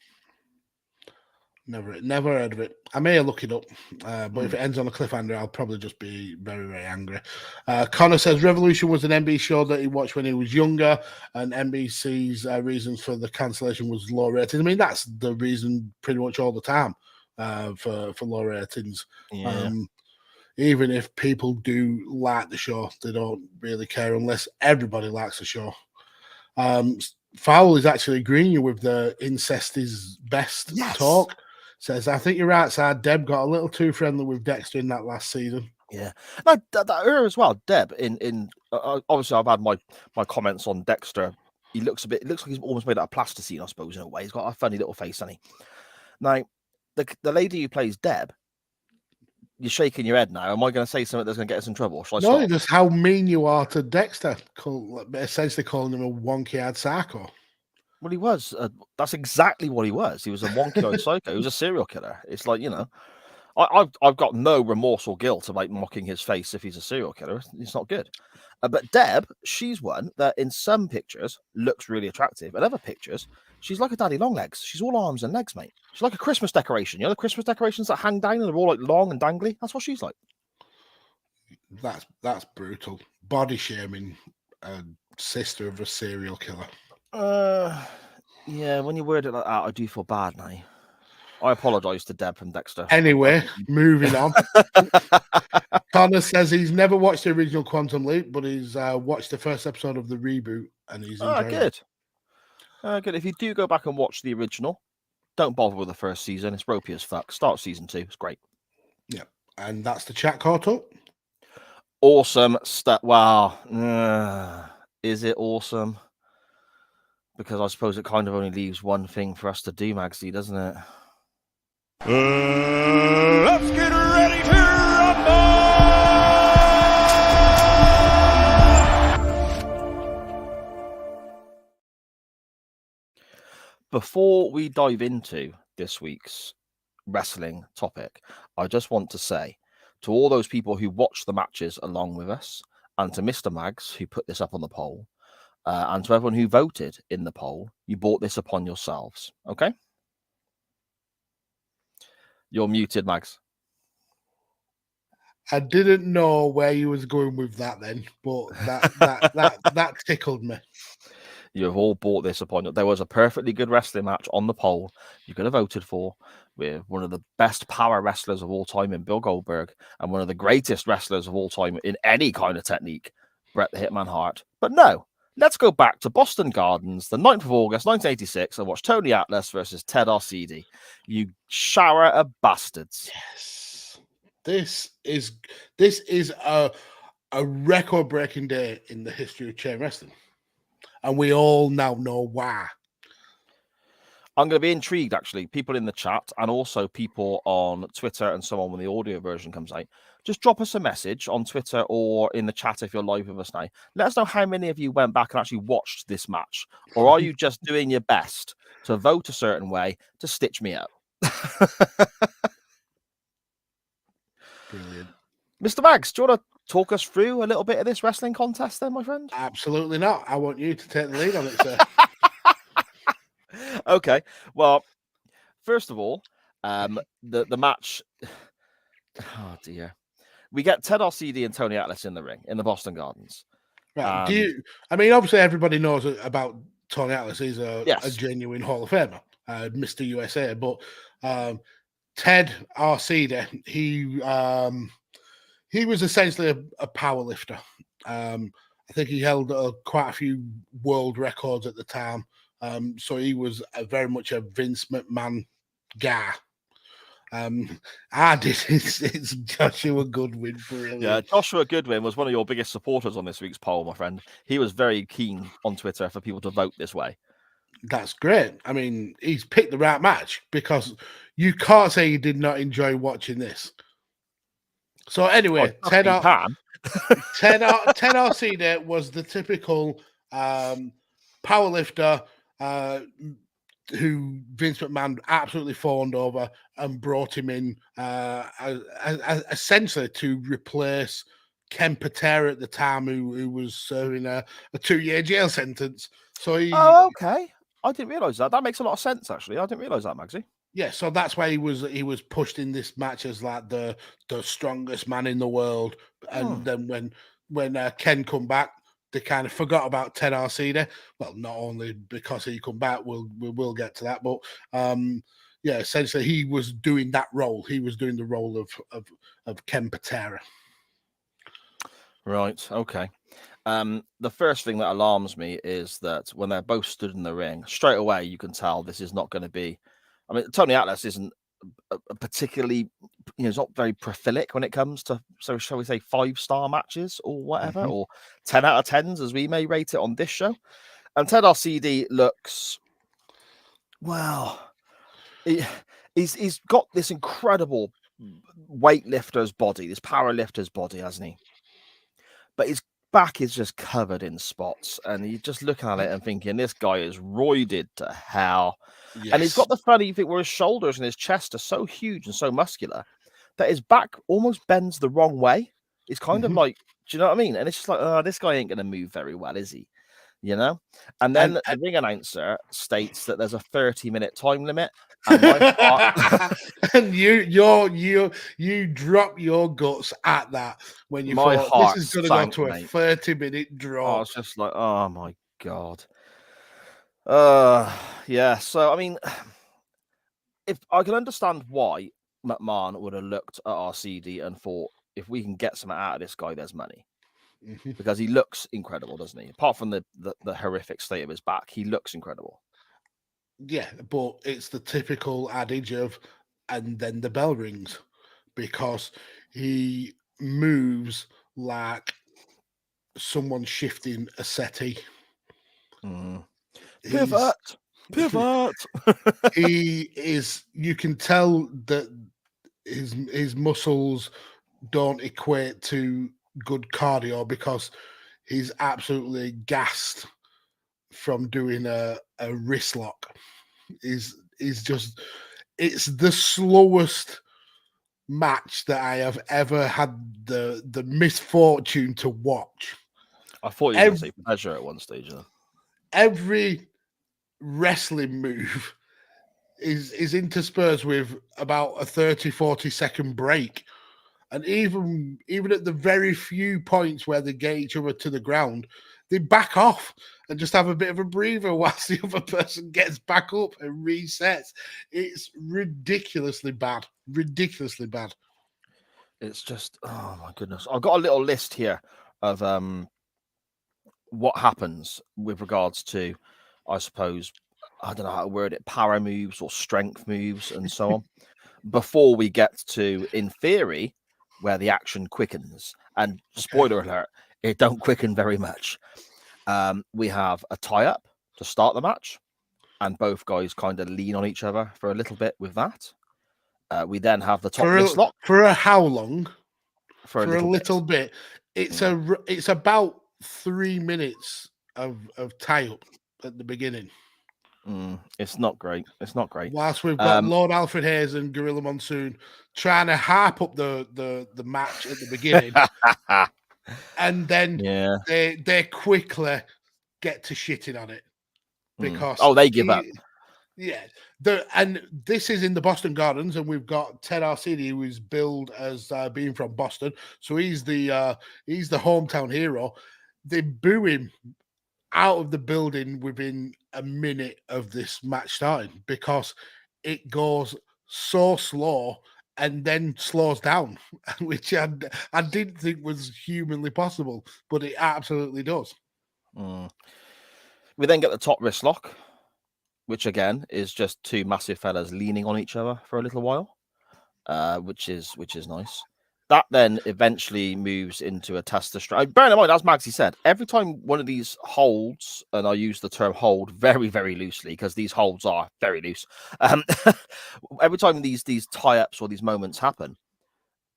Never heard of it. I may look it up, but if it ends on a cliffhanger, I'll probably just be very, very angry. Connor says Revolution was an NBC show that he watched when he was younger, and NBC's reasons for the cancellation was low ratings. I mean, that's the reason pretty much all the time for low ratings. Yeah. Even if people do like the show, they don't really care unless everybody likes the show. Fowl is actually agreeing with the incest is best talk. Says, I think you're right, sir. Deb got a little too friendly with Dexter in that last season. Yeah. No, that her as well. Deb, obviously I've had my comments on Dexter. It looks like he's almost made out of plasticine, I suppose, in a way. He's got a funny little face, hasn't he? Now, the lady who plays Deb, you're shaking your head now. Am I going to say something that's going to get us in trouble? Shall I stop? No, just how mean you are to Dexter, essentially calling him a wonky-eyed psycho. Well, he was. That's exactly what he was. He was a wonky-eyed psycho. He was a serial killer. It's like, I've got no remorse or guilt about mocking his face if he's a serial killer. It's not good. But Deb, she's one that in some pictures looks really attractive. In other pictures, she's like a daddy long legs. She's all arms and legs, mate. She's like a Christmas decoration. You know the Christmas decorations that hang down and they're all like long and dangly? That's what she's like. That's brutal. Body shaming a sister of a serial killer. Yeah, when you word it like that, I do feel bad now. I apologise to Deb from Dexter. Anyway, moving on. Connor says he's never watched the original Quantum Leap, but he's watched the first episode of the reboot and he's enjoyed it. Good. If you do go back and watch the original, don't bother with the first season. It's ropey as fuck. Start season 2. It's great. Yeah, and that's the chat caught up. Awesome stuff. Wow. Is it awesome? Because I suppose it kind of only leaves one thing for us to do, Magsy, doesn't it? Let's get ready to rumble! Before we dive into this week's wrestling topic, I just want to say to all those people who watched the matches along with us, and to Mr. Mags, who put this up on the poll, and to everyone who voted in the poll, you brought this upon yourselves, okay? You're muted, Mags. I didn't know where you was going with that then, but that tickled me. You have all bought this upon you. There was a perfectly good wrestling match on the poll you could have voted for with one of the best power wrestlers of all time in Bill Goldberg and one of the greatest wrestlers of all time in any kind of technique, Bret the Hitman Hart. But no, let's go back to Boston Gardens, the 9th of August, 1986, and watch Tony Atlas versus Ted Arcidi. You shower of bastards. Yes. This is a record-breaking day in the history of chain wrestling. And we all now know why. I'm going to be intrigued, actually. People in the chat and also people on Twitter and so on when the audio version comes out. Just drop us a message on Twitter or in the chat if you're live with us now. Let us know how many of you went back and actually watched this match. Or are you just doing your best to vote a certain way to stitch me up? Brilliant. Mr. Mags, do you want to talk us through a little bit of this wrestling contest then, my friend? Absolutely not. I want you to take the lead on it, sir. Okay. Well, first of all, the match. Oh dear. We get Ted Arcidi and Tony Atlas in the ring in the Boston Gardens. Right. Obviously everybody knows about Tony Atlas. He's a genuine Hall of Famer, Mr. USA. But Ted Arcidi, he was essentially a power lifter. I think he held quite a few world records at the time. So he was very much a Vince McMahon guy. It's Joshua Goodwin. Brilliant. Yeah, Joshua Goodwin was one of your biggest supporters on this week's poll, my friend. He was very keen on Twitter for people to vote this way. That's great. I mean, he's picked the right match because you can't say you did not enjoy watching this. So anyway, Ted Arcidi was the typical powerlifter who Vince McMahon absolutely fawned over and brought him in essentially to replace Ken Patera at the time, who was serving a 2-year jail sentence. So okay. I didn't realise that. That makes a lot of sense, actually. I didn't realise that, Magsy. Yeah, so that's why he was pushed in this match as like the strongest man in the world. And then when Ken come back, they kind of forgot about Ted Arcidi. Well, not only because he come back, we'll get to that, but essentially he was doing that role. He was doing the role of Ken Patera. Right. Okay. The first thing that alarms me is that when they're both stood in the ring, straight away you can tell this is not going to be. I mean, Tony Atlas isn't a particularly, he's not very prolific when it comes to, so shall we say, 5-star matches or whatever, or 10 out of 10s as we may rate it on this show. And Ted Arcidi looks, well, he's got this incredible weightlifter's body, this power lifter's body, hasn't he? But his back is just covered in spots, and you're just looking at it and thinking, this guy is roided to hell. Yes. And he's got the funny thing where his shoulders and his chest are so huge and so muscular that his back almost bends the wrong way. It's kind of Mhm. like, do you know what I mean? And it's just like, oh, this guy ain't going to move very well, is he? You know? And then And- the ring announcer states that there's a 30-minute time limit. And my heart, and you drop your guts at that when you My thought this heart is going to go sank, to a mate. 30-minute I draw. was just like, oh my God. Yeah. So, I mean, if I can understand why McMahon would have looked at Arcidi and thought, if we can get something out of this guy, there's money. Mhm. Because he looks incredible, doesn't he? Apart from the horrific state of his back, he looks incredible. Yeah, but it's the typical adage of, and then the bell rings, because he moves like someone shifting a settee. Pivot. He is. You can tell that his muscles don't equate to good cardio, because he's absolutely gassed from doing a wrist lock. He's just, it's the slowest match that I have ever had the misfortune to watch. I thought you were going to say pleasure at one stage. Every wrestling move is interspersed with about a 30-40 second break. And even at the very few points where they get each other to the ground, they back off and just have a bit of a breather whilst the other person gets back up and resets. It's ridiculously bad. Ridiculously bad. It's just, oh my goodness. I've got a little list here of what happens with regards to, I suppose, I don't know how to word it, power moves or strength moves and so on, before we get to, in theory, where the action quickens. And spoiler alert, it don't quicken very much. We have a tie-up to start the match, and both guys kind of lean on each other for a little bit with that. We then have the top wrist lock. For a how long? For a little bit. It's about 3 minutes of tie up at the beginning. It's not great. It's not great. Whilst we've got Lord Alfred Hayes and Gorilla Monsoon trying to harp up the match at the beginning, and then they quickly get to shitting on it, because they give up. Yeah, and this is in the Boston Gardens, and we've got Ted Arcidi, who is billed as being from Boston, so he's the hometown hero. They boo him out of the building within a minute of this match starting, because it goes so slow and then slows down, which I didn't think was humanly possible, but it absolutely does. We then get the top wrist lock, which again is just two massive fellas leaning on each other for a little while, which is nice. That then eventually moves into a test of strength. Bearing in mind, as Magsy said, every time one of these holds, and I use the term hold very, very loosely because these holds are very loose. Every time these tie-ups or these moments happen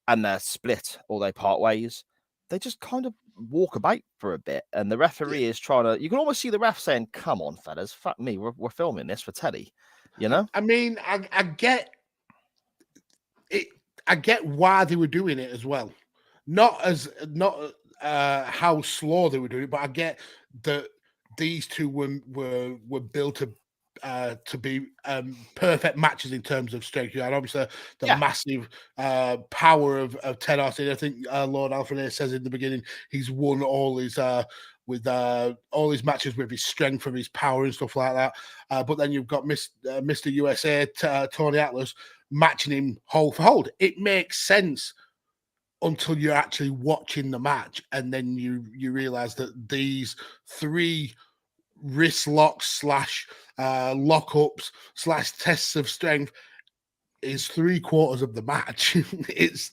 and they're split or they part ways, they just kind of walk about for a bit. And the referee is trying to, you can almost see the ref saying, come on, fellas, fuck me, we're filming this for Teddy, you know? I mean, I get it. I get why they were doing it as well. Not how slow they were doing it, but I get that these two were built to be perfect matches in terms of strength. And obviously the massive power of Ted Arcidi. I think Lord Alfred says in the beginning he's won all his with all his matches with his strength and his power and stuff like that. But then you've got Mr. USA, Tony Atlas, matching him hold for hold. It makes sense until you're actually watching the match, and then you realize that these three wrist locks / lockups / tests of strength is 3/4 of the match. It's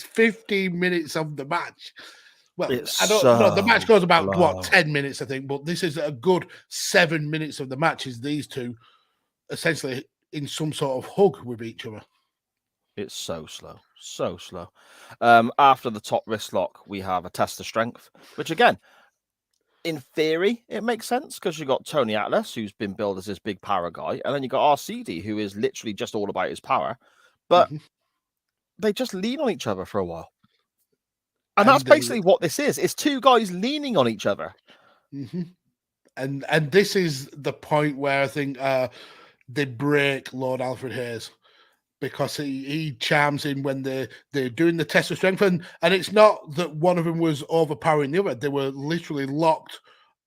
15 minutes of the match. Well, I don't know. The match goes about 10 minutes, I think, but this is a good 7 minutes of the match. Is these two essentially in some sort of hug with each other. It's so slow. After the top wrist lock, we have a test of strength, which again, in theory, it makes sense because you got Tony Atlas, who's been billed as this big power guy, and then you got Arcidi, who is literally just all about his power. But they just lean on each other for a while. And And that's basically what this is. It's two guys leaning on each other. Mm-hmm. And this is the point where I think they break Lord Alfred Hayes, because he charms in when they're doing the test of strength, and it's not that one of them was overpowering the other. They were literally locked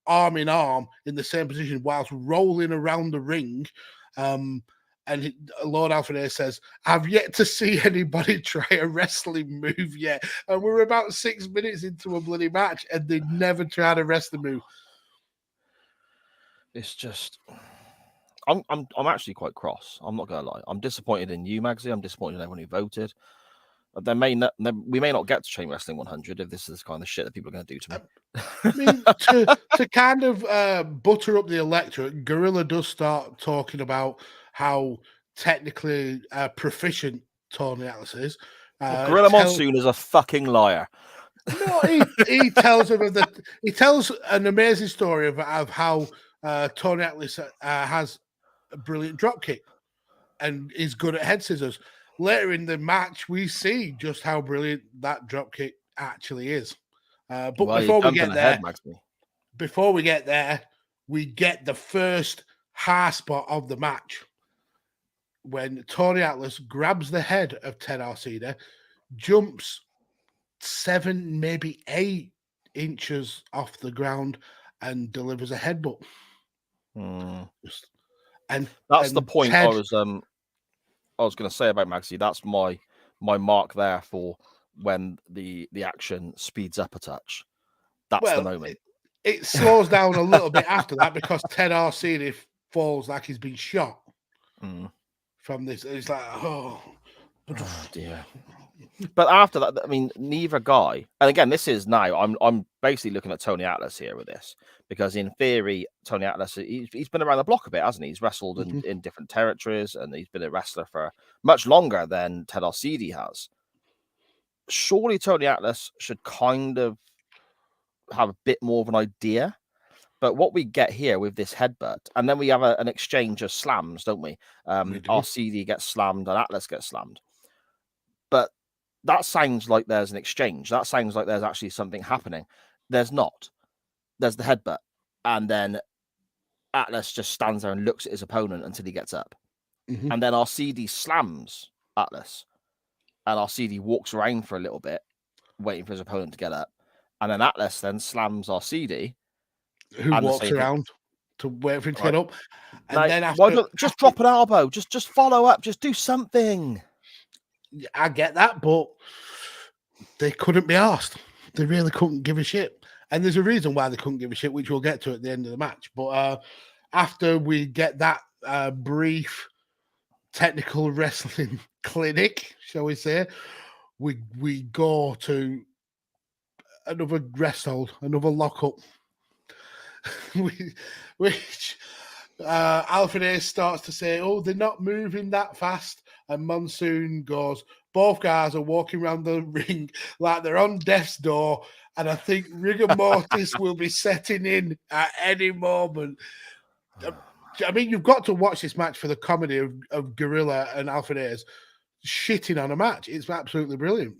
arm in arm in the same position whilst rolling around the ring. Lord Alfred Hayes says, "I've yet to see anybody try a wrestling move yet." And we're about 6 minutes into a bloody match, and they never tried a wrestling move. It's just, I'm actually quite cross. I'm not gonna lie. I'm disappointed in you, Magsy. I'm disappointed in everyone who voted. We may not get to Chain Wrestling 100 if this is the kind of shit that people are going to do to me. I mean, to kind of butter up the electorate, Gorilla does start talking about how technically proficient Tony Atlas is. Gorilla Monsoon is a fucking liar. No, he tells him he tells an amazing story of how Tony Atlas has a brilliant drop kick and is good at head scissors. Later in the match, we see just how brilliant that drop kick actually is. But before we get there, we get the first high spot of the match when Tony Atlas grabs the head of Ted Arcidi, jumps 7, maybe 8 inches off the ground, and delivers a headbutt. And that's the point I was going to say about Magsy. That's my mark there for when the action speeds up a touch. That's the moment. It slows down a little bit after that because Ted Arcidi falls like he's been shot from this. It's like, oh dear. But after that, I mean, neither guy. And again, this is now. I'm basically looking at Tony Atlas here with this, because in theory, Tony Atlas he's been around the block a bit, hasn't he? He's wrestled in different territories, and he's been a wrestler for much longer than Ted Arcidi has. Surely Tony Atlas should kind of have a bit more of an idea. But what we get here with this headbutt, and then we have an exchange of slams, don't we? Arcidi gets slammed and Atlas gets slammed. But that sounds like there's an exchange. That sounds like there's actually something happening. There's not. There's the headbutt. And then Atlas just stands there and looks at his opponent until he gets up. And then Arcidi slams Atlas. And Arcidi walks around for a little bit, waiting for his opponent to get up. And then Atlas then slams Arcidi, who walks around to wait for him to get up. And then just drop an elbow. Just follow up. Just do something. I get that, but they couldn't be asked. They really couldn't give a shit. And there's a reason why they couldn't give a shit, which we'll get to at the end of the match. But after we get that brief technical wrestling clinic, shall we say, we go to another rest hold, another lockup. which Alfred Hayes starts to say, "Oh, they're not moving that fast." And Monsoon goes, "Both guys are walking around the ring like they're on death's door, and I think rigor mortis will be setting in at any moment." I mean, you've got to watch this match for the comedy of Gorilla and Alfred Hayes shitting on a match. It's absolutely brilliant.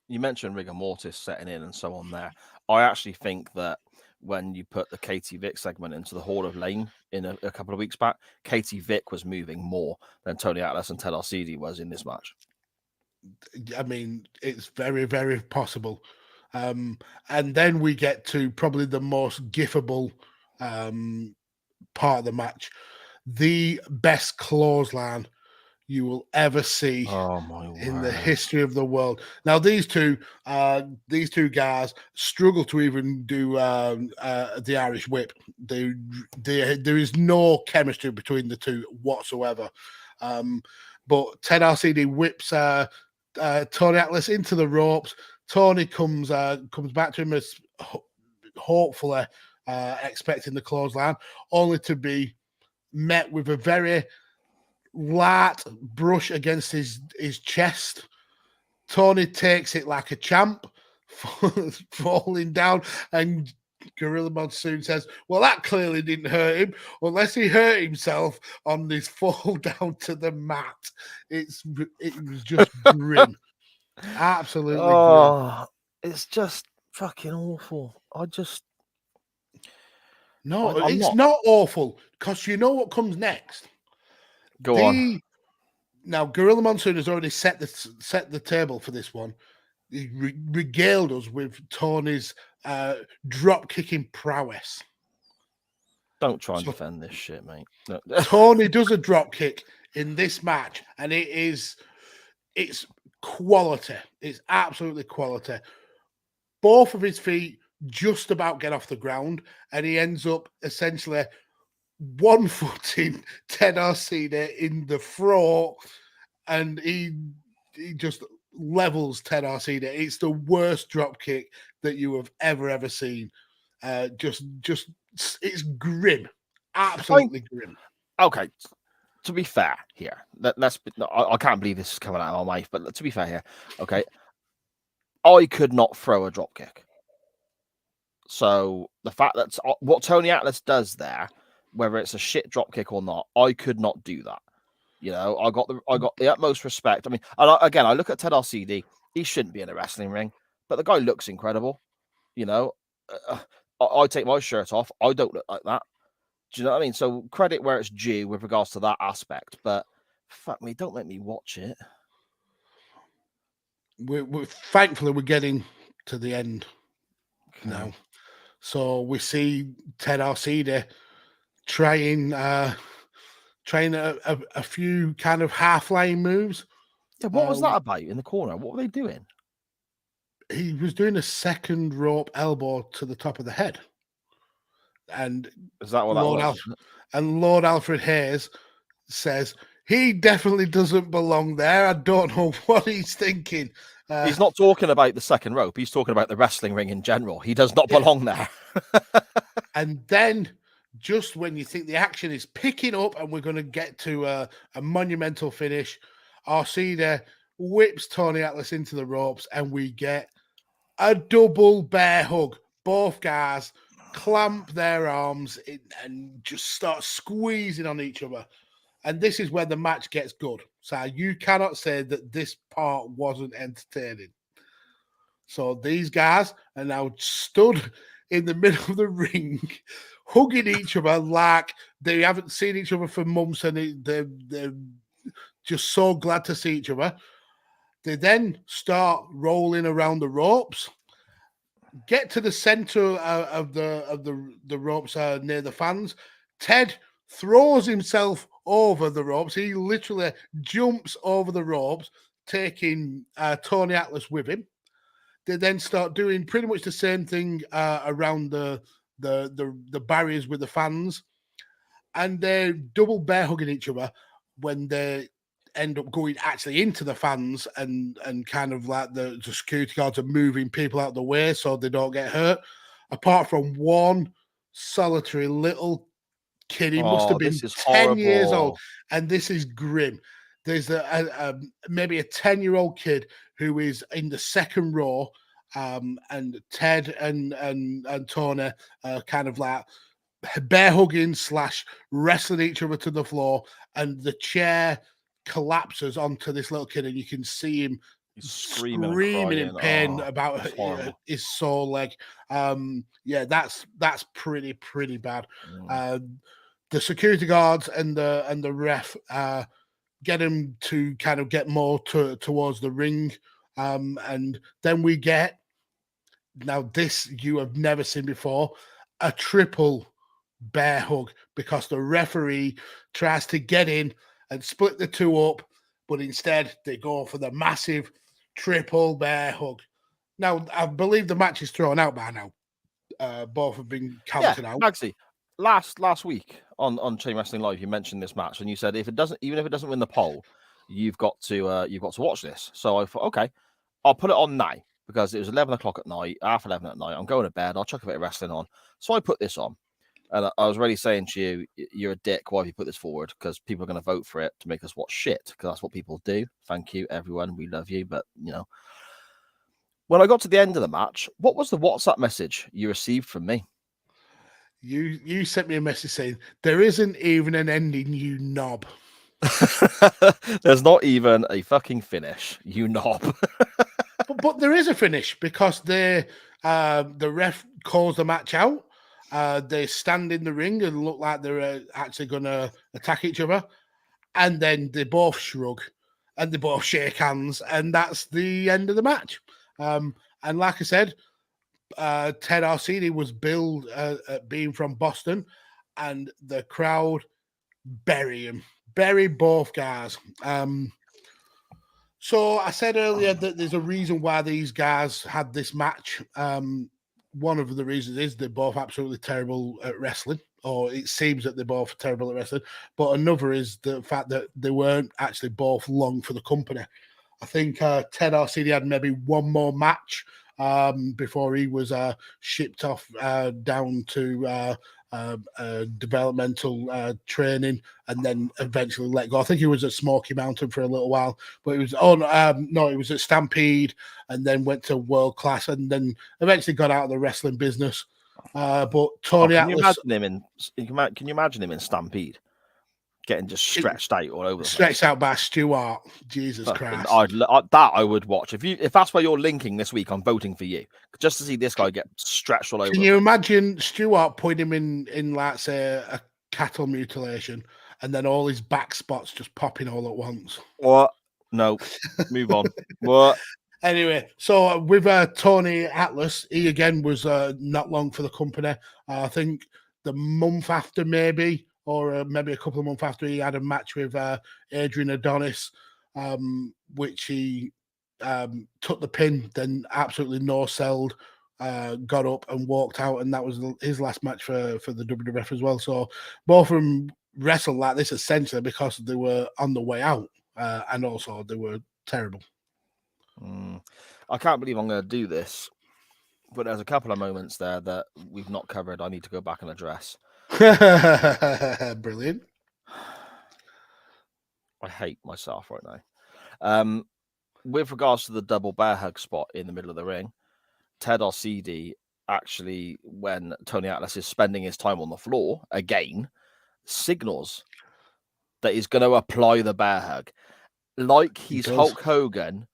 You mentioned rigor mortis setting in and so on there. I actually think that when you put the Katie Vick segment into the Hall of Lane in a couple of weeks back, Katie Vick was moving more than Tony Atlas and Ted Arcidi was in this match. I mean, it's very, very possible. And then we get to probably the most gifable part of the match. The best clothesline you will ever see in the history of the world. Now, these two guys struggle to even do the Irish whip. There is no chemistry between the two whatsoever. But Ted Arcidi whips Tony Atlas into the ropes. Tony comes back to him as hopefully expecting the clothesline, only to be met with a very light brush against his chest. Tony takes it like a champ, falling down, and Gorilla Monsoon says, "Well, that clearly didn't hurt him, unless he hurt himself on this fall down to the mat." It was just grim. Absolutely grim. Oh, it's just fucking awful. No, I'm it's not. not awful because you know what comes next. Go on. Now, Gorilla Monsoon has already set the table for this one. He regaled us with Tony's drop kicking prowess. Don't try and So- defend this shit, mate. No. Tony does a drop kick in this match, and it's quality. It's absolutely quality. Both of his feet just about get off the ground, and he ends up essentially one-footing Ted Arcidi in the throat, and he just levels Ted Arcidi. It's the worst drop kick that you have ever seen. Just it's grim, absolutely grim. Okay, to be fair here, I can't believe this is coming out of my mouth, but to be fair here, okay, I could not throw a drop kick. So the fact that what Tony Atlas does there, whether it's a shit drop kick or not, I could not do that. You know, I got the utmost respect. I mean, again, I look at Ted Arcidi. He shouldn't be in a wrestling ring, but the guy looks incredible. You know, I take my shirt off. I don't look like that. Do you know what I mean? So credit where it's due with regards to that aspect. But fuck me, don't make me watch it. We're thankfully we're getting to the end now. So we see Ted Arcidi trying a few kind of half-lane moves. Yeah, what was that about in the corner? What were they doing? He was doing a second rope elbow to the top of the head. And Is that what that was? And Lord Alfred Hayes says he definitely doesn't belong there. I don't know what he's thinking. He's not talking about the second rope. He's talking about the wrestling ring in general. He does not belong there. And then just when you think the action is picking up and we're going to get to a monumental finish, Arcidi whips Tony Atlas into the ropes and we get a double bear hug. Both guys clamp their arms and just start squeezing on each other. And this is where the match gets good. So you cannot say that this part wasn't entertaining. So these guys are now stood in the middle of the ring, hugging each other like they haven't seen each other for months, and they're just so glad to see each other. They then start rolling around the ropes, get to the center of the ropes near the fans. Ted throws himself over the ropes. He literally jumps over the ropes, taking Tony Atlas with him. They then start doing pretty much the same thing around the barriers with the fans, and they're double bear hugging each other when they end up going actually into the fans and kind of like the security guards are moving people out of the way so they don't get hurt. Apart from one solitary little kid, he must have been 10 years old, and this is grim. There's maybe a 10-year-old kid who is in the second row, and Ted and Tony kind of like bear hugging / wrestling each other to the floor, and the chair collapses onto this little kid, and you can see him screaming in pain about his sore leg. Yeah, that's pretty bad. The security guards and the ref get him to kind of get more towards the ring, and then we get, now this you have never seen before, a triple bear hug, because the referee tries to get in and split the two up, but instead they go for the massive triple bear hug. Now, I believe the match is thrown out by now. Both have been counted out. Actually, last week on Chain Wrestling Live, you mentioned this match and you said even if it doesn't win the poll, you've got to watch this. So I thought, okay, I'll put it on now because it was 11 o'clock at night, half 11 at night. I'm going to bed. I'll chuck a bit of wrestling on. So I put this on. And I was already saying to you, you're a dick. Why have you put this forward? Because people are going to vote for it to make us watch shit. Because that's what people do. Thank you, everyone. We love you. But, you know, when I got to the end of the match, what was the WhatsApp message you received from me? You sent me a message saying, there isn't even an ending, you knob. There's not even a fucking finish, you knob. But there is a finish because the ref calls the match out. They stand in the ring and look like they're actually going to attack each other. And then they both shrug and they both shake hands. And that's the end of the match. And like I said, Ted Arcidi was billed being from Boston, and the crowd bury both guys. So I said earlier that there's a reason why these guys had this match. One of the reasons is they're both absolutely terrible at wrestling, or it seems that they're both terrible at wrestling. But another is the fact that they weren't actually both long for the company. I think Ted Arcidi had maybe one more match before he was shipped off down to developmental training and then eventually let go. I think he was at Smoky Mountain for a little while, but it was it was at Stampede and then went to World Class and then eventually got out of the wrestling business. But Tony can Atlas, can you imagine him in Stampede? Getting just stretched out all over the stretched place. out by Stewart. Jesus Christ. I would watch. If that's where you're linking this week, I'm voting for you. Just to see this guy get stretched all over. Can you imagine Stewart putting him in like say a cattle mutilation and then all his back spots just popping all at once? What? No. Move on. What? Anyway, so with Tony Atlas, he again was not long for the company. I think the month after maybe, or maybe a couple of months after, he had a match with Adrian Adonis, which he took the pin, then absolutely no-selled, got up and walked out, and that was his last match for the WWF as well. So both of them wrestled like this essentially because they were on the way out, and also they were terrible. I can't believe I'm going to do this, but there's a couple of moments there that we've not covered. I need to go back and address. Brilliant. I hate myself right now. With regards to the double bear hug spot in the middle of the ring, Ted Arcidi actually, when Tony Atlas is spending his time on the floor again, signals that he's going to apply the bear hug, like he's Hulk Hogan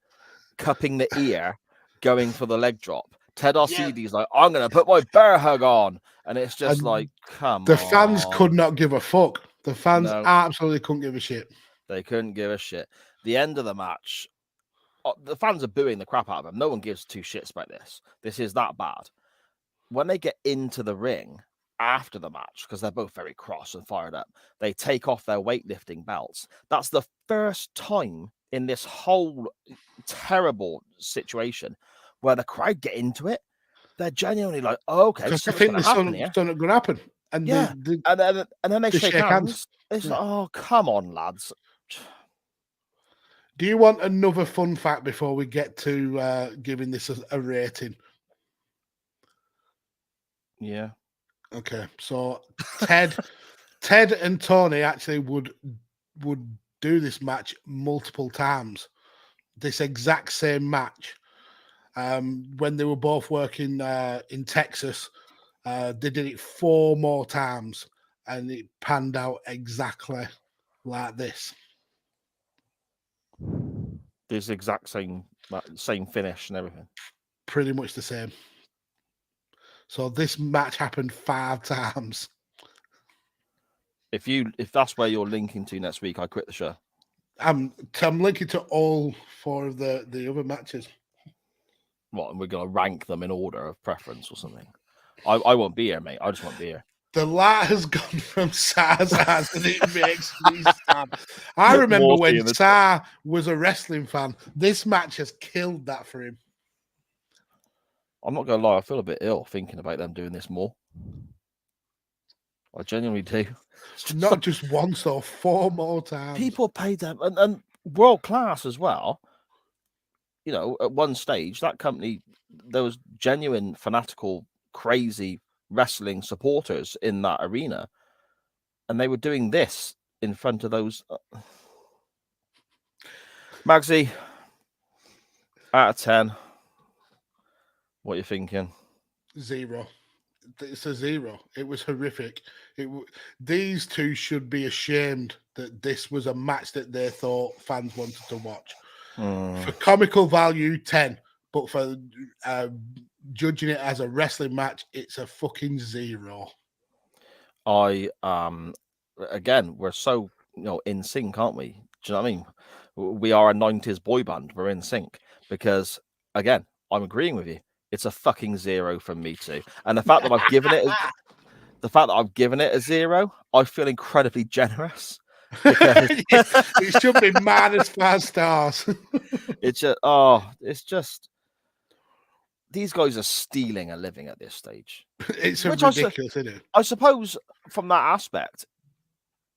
cupping the ear, going for the leg drop. Ted Arcidi's like, I'm going to put my bear hug on. And it's just like, come on. The fans could not give a fuck. The fans absolutely couldn't give a shit. They couldn't give a shit. The end of the match, the fans are booing the crap out of him. No one gives two shits about this. This is that bad. When they get into the ring after the match, because they're both very cross and fired up, they take off their weightlifting belts. That's the first time in this whole terrible situation where the crowd get into it. They're genuinely like, oh, okay, because I think there's something going to happen. And yeah, and then they shake hands. It's like, oh, come on, lads. Do you want another fun fact before we get to giving this a rating? Yeah. Okay, so Ted and Tony actually would do this match multiple times. This exact same match. When they were both working in Texas, they did it 4 more times, and it panned out exactly like this. This exact same finish and everything. Pretty much the same. So this match happened 5 times. If that's where you're linking to next week, I quit the show. I'm linking to all 4 of the other matches. What, and we're going to rank them in order of preference or something? I won't be here, mate. I just won't be here. The light has gone from Sar's ass and it makes me sad. I remember when Sar was a wrestling fan. This match has killed that for him. I'm not going to lie. I feel a bit ill thinking about them doing this more. I genuinely do. Not just once, though. 4 more times. People paid them. And world class as well. You know, at one stage, that company, there was genuine, fanatical, crazy wrestling supporters in that arena. And they were doing this in front of those. Magsy, out of 10, what are you thinking? 0. It's a 0. It was horrific. These two should be ashamed that this was a match that they thought fans wanted to watch. For comical value, 10. But for judging it as a wrestling match, it's a fucking 0. Again, we're so in sync, aren't we? Do you know what I mean? We are a 90s boy band. We're in sync because, again, I'm agreeing with you. It's a fucking 0 from me too. And the fact that I've given it a 0, I feel incredibly generous. Because it should be -5 stars. it's just these guys are stealing a living at this stage. It's ridiculous, isn't it? I suppose from that aspect,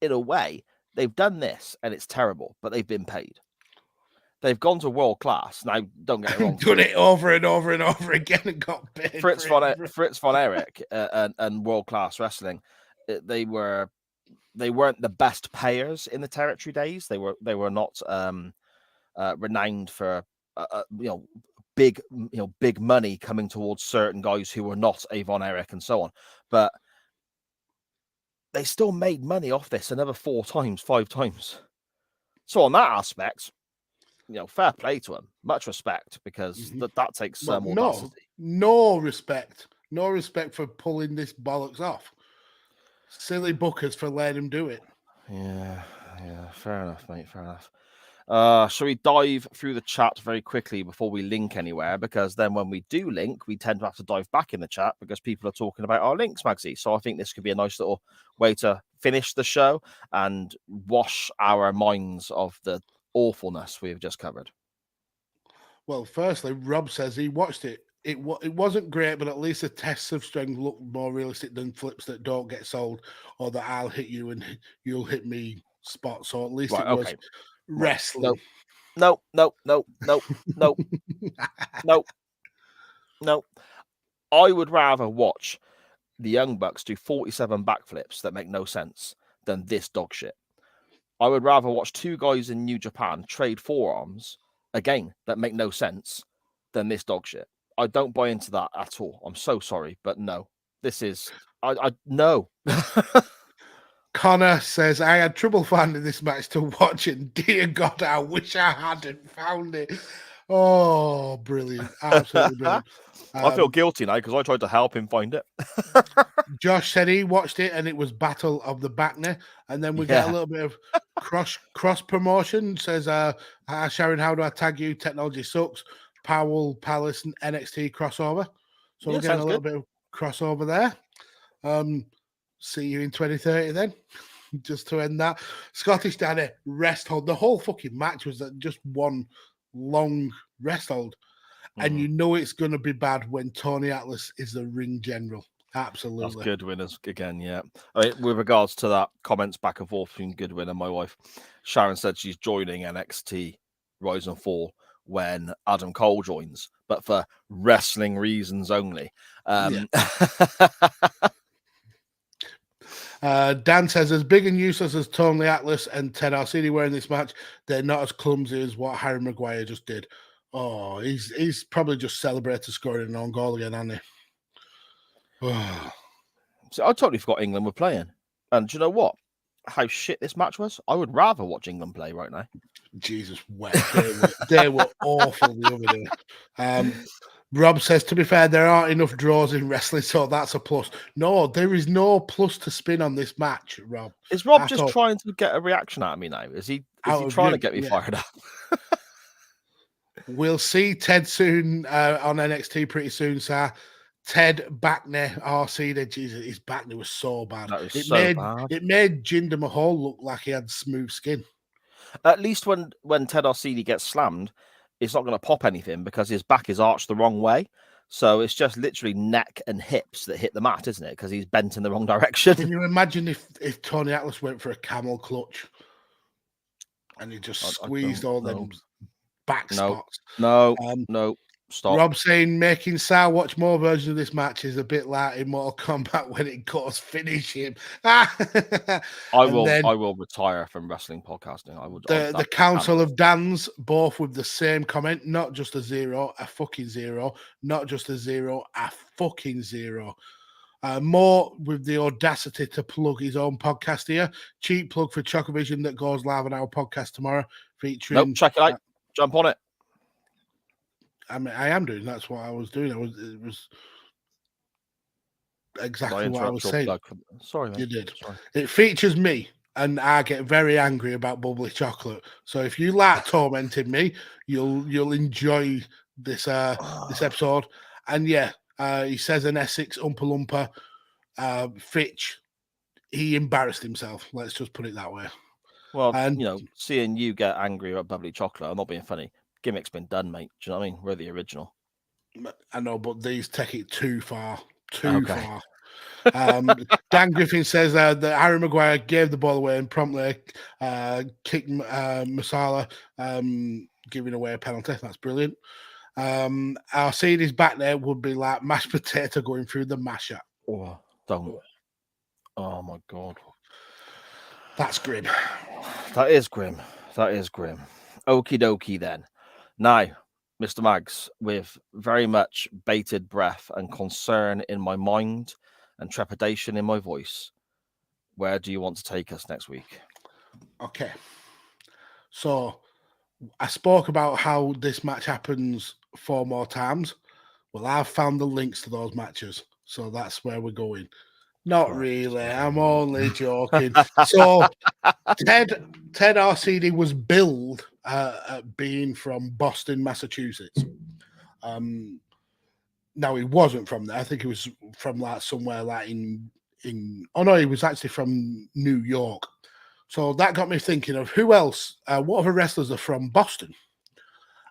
in a way, they've done this and it's terrible, but they've been paid. They've gone to world class. Now, don't get me wrong. Done it over and over and over again and got paid. Fritz von Erich and world class wrestling, they weren't the best payers in the territory days. They were not renowned for big money coming towards certain guys who were not a Von Erich and so on. But they still made money off this another 4 times, 5 times. So on that aspect, fair play to them. Much respect, because that takes some audacity. No respect for pulling this bollocks off. Silly bookers for letting him do it. Yeah, fair enough, mate. Fair enough. Shall we dive through the chat very quickly before we link anywhere? Because then when we do link, we tend to have to dive back in the chat because people are talking about our links, Magsy. So I think this could be a nice little way to finish the show and wash our minds of the awfulness we've just covered. Well, firstly, Rob says he watched it. It wasn't great, but at least the tests of strength look more realistic than flips that don't get sold or that I'll hit you and you'll hit me spot. So at least it was wrestling. No. I would rather watch the Young Bucks do 47 backflips that make no sense than this dog shit. I would rather watch 2 guys in New Japan trade forearms, again, that make no sense than this dog shit. I don't buy into that at all. I'm so sorry, but no. This is... no. Connor says, I had trouble finding this match to watch, and dear God, I wish I hadn't found it. Oh, brilliant. Absolutely brilliant. I feel guilty now because I tried to help him find it. Josh said he watched it and it was Battle of the Backner. And then we get a little bit of cross promotion. Says, hi, Sharon, how do I tag you? Technology sucks. Powell Palace and NXT crossover. So we're getting a little bit of crossover there. See you in 2030 then. Just to end that. Scottish Danny rest hold. The whole fucking match was just one long rest hold. And you know it's going to be bad when Tony Atlas is the ring general. Absolutely. That's Goodwin again, yeah. I mean, with regards to that comments back and forth between Goodwin and my wife, Sharon said she's joining NXT Rise and Fall when Adam Cole joins, but for wrestling reasons only. Dan says, as big and useless as Tony Atlas and Ted Arcidi were in this match, they're not as clumsy as what Harry Maguire just did. Oh, he's probably just celebrated scoring an own goal again, hasn't he? So I totally forgot England were playing. And do you know what? How shit this match was? I would rather watch England play right now. Jesus, they were awful the other day. Rob says, to be fair, there aren't enough draws in wrestling, so that's a plus. No, there is no plus to spin on this match, Rob. Is Rob just trying to get a reaction out of me now? Is he trying to get me fired up? We'll see Ted soon on NXT pretty soon, sir. Ted Backner, Arcidi, Jesus, his Backner was so bad. It made Jinder Mahal look like he had smooth skin. At least when Ted Arcidi gets slammed, it's not going to pop anything because his back is arched the wrong way. So it's just literally neck and hips that hit the mat, isn't it? Because he's bent in the wrong direction. Can you imagine if Tony Atlas went for a camel clutch and he just squeezed all them back spots? No, stop. Rob saying making Sal watch more versions of this match is a bit like in Mortal Kombat when it goes finish him. I will retire from wrestling podcasting. I would. The Council of Dans both with the same comment, not just a 0, a fucking 0, not just a 0, a fucking 0. More with the audacity to plug his own podcast here. Cheap plug for Chocovision that goes live on our podcast tomorrow, featuring. Nope, check it out. Jump on it. I mean, I am doing. That's what I was doing. It was exactly what I was saying. Sorry, mate. You did. Sorry. It features me, and I get very angry about bubbly chocolate. So if you like tormenting me, you'll enjoy this episode. And yeah, he says an Essex Oompa Loompa, Fitch. He embarrassed himself. Let's just put it that way. Well, seeing you get angry about bubbly chocolate, I'm not being funny. Gimmick's been done, mate. Do you know what I mean? We're the original. I know, but these take it too far. Too far. Dan Griffin says that Harry Maguire gave the ball away and promptly kicked Masala, giving away a penalty. That's brilliant. Arcidi's back there would be like mashed potato going through the masher. Oh, don't. Oh, my God. That's grim. That is grim. That is grim. Okie dokie then. Now, Mr. Mags, with very much bated breath and concern in my mind and trepidation in my voice, where do you want to take us next week? Okay. So I spoke about how this match happens 4 more times. Well, I've found the links to those matches. So that's where we're going. Not really. I'm only joking. So Ted Arcidi was billed at being from Boston, Massachusetts. Now he wasn't from there. I think he was from like somewhere like in oh no, he was actually from New York. So that got me thinking of who else, what other wrestlers are from Boston?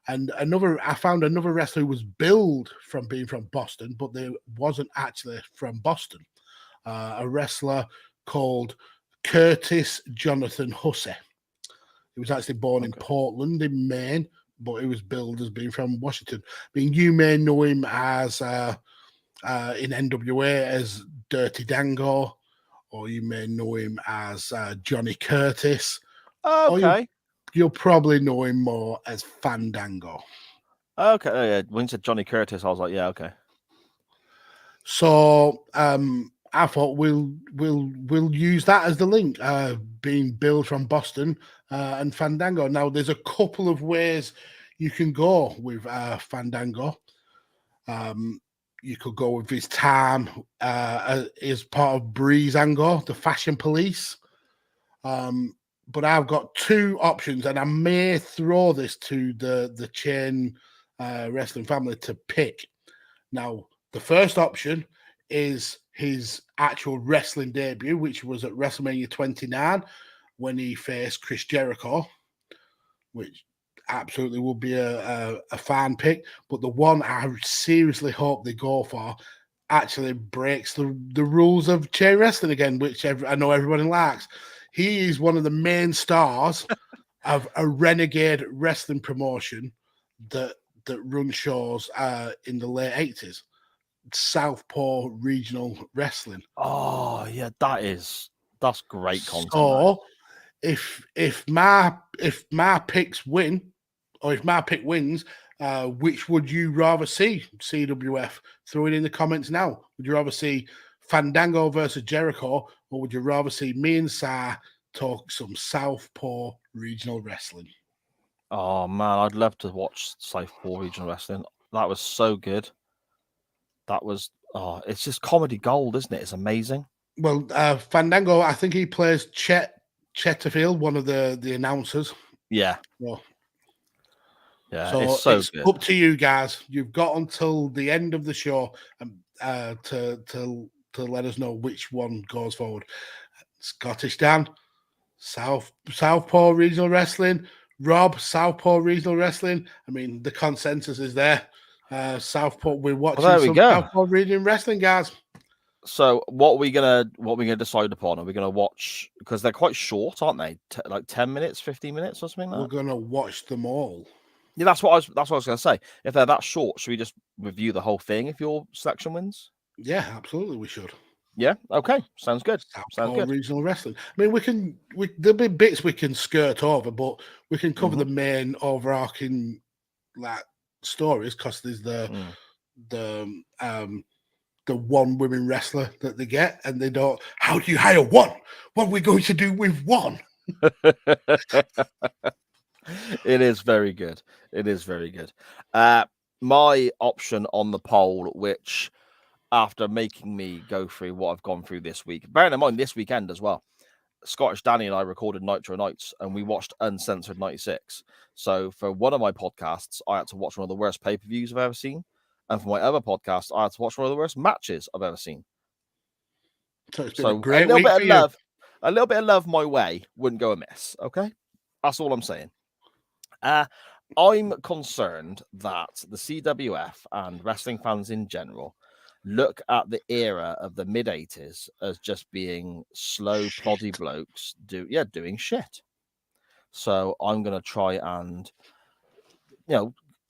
And I found another wrestler who was billed from being from Boston, but they wasn't actually from Boston. A wrestler called Curtis Jonathan Hussey. He was actually born in Portland, in Maine, but he was billed as being from Washington. I mean, you may know him as in NWA as Dirty Dango, or you may know him as Johnny Curtis. Okay. You'll probably know him more as Fandango. Okay. Oh, yeah. When you said Johnny Curtis, I was like, yeah, okay. So I thought we'll use that as the link, being billed from Boston and Fandango. Now, there's a couple of ways you can go with Fandango. You could go with his time as part of Breezango, the Fashion Police. But I've got 2 options, and I may throw this to the chain wrestling family to pick. Now, the first option is his actual wrestling debut, which was at WrestleMania 29 when he faced Chris Jericho, which absolutely will be a fan pick. But the one I seriously hope they go for actually breaks the rules of chain wrestling again, which I know everybody likes. He is one of the main stars of a renegade wrestling promotion that run shows in the late 80s. Southpaw Regional Wrestling. Oh yeah, that's great content. So if my picks win, or if my pick wins, which would you rather see? CWF, throw it in the comments now. Would you rather see Fandango versus Jericho, or would you rather see me and Sa talk some Southpaw Regional Wrestling? Oh man, I'd love to watch Southpaw Regional Wrestling. That was so good. That was it's just comedy gold, isn't it? It's amazing. Well, Fandango, I think he plays Chet Chetterfield, one of the announcers. Yeah. Well, yeah, so it's good. Up to you guys. You've got until the end of the show to let us know which one goes forward. Scottish Dan, Southpaw Regional Wrestling. Rob, Southpaw Regional Wrestling. I mean, the consensus is there. Southpaw, we're watching Southpaw Regional Wrestling, guys. So what are we gonna decide upon? Are we gonna watch, because they're quite short, aren't they? Like 10 minutes, 15 minutes or something like that? We're gonna watch them all. Yeah, that's what I was gonna say. If they're that short, should we just review the whole thing if your selection wins? Yeah, absolutely, we should. Yeah, okay. Sounds good. Sounds good. Regional Wrestling. I mean, there'll be bits we can skirt over, but we can cover the main overarching like stories, because there's the the one women wrestler that they get, and they don't. How do you hire one? What are we going to do with one? It is very good. It is very good. My option on the poll, which after making me go through what I've gone through this week, bearing in mind this weekend as well, Scottish Danny and I recorded Nitro Nights and we watched Uncensored 96. So for one of my podcasts, I had to watch one of the worst pay-per-views I've ever seen. And for my other podcast, I had to watch one of the worst matches I've ever seen. So it's been a great little week bit for of you. love, a little bit of love my way wouldn't go amiss. Okay, that's all I'm saying. I'm concerned that the CWF and wrestling fans in general look at the era of the mid 80s as just being slow, ploddy blokes doing shit. So I'm gonna try and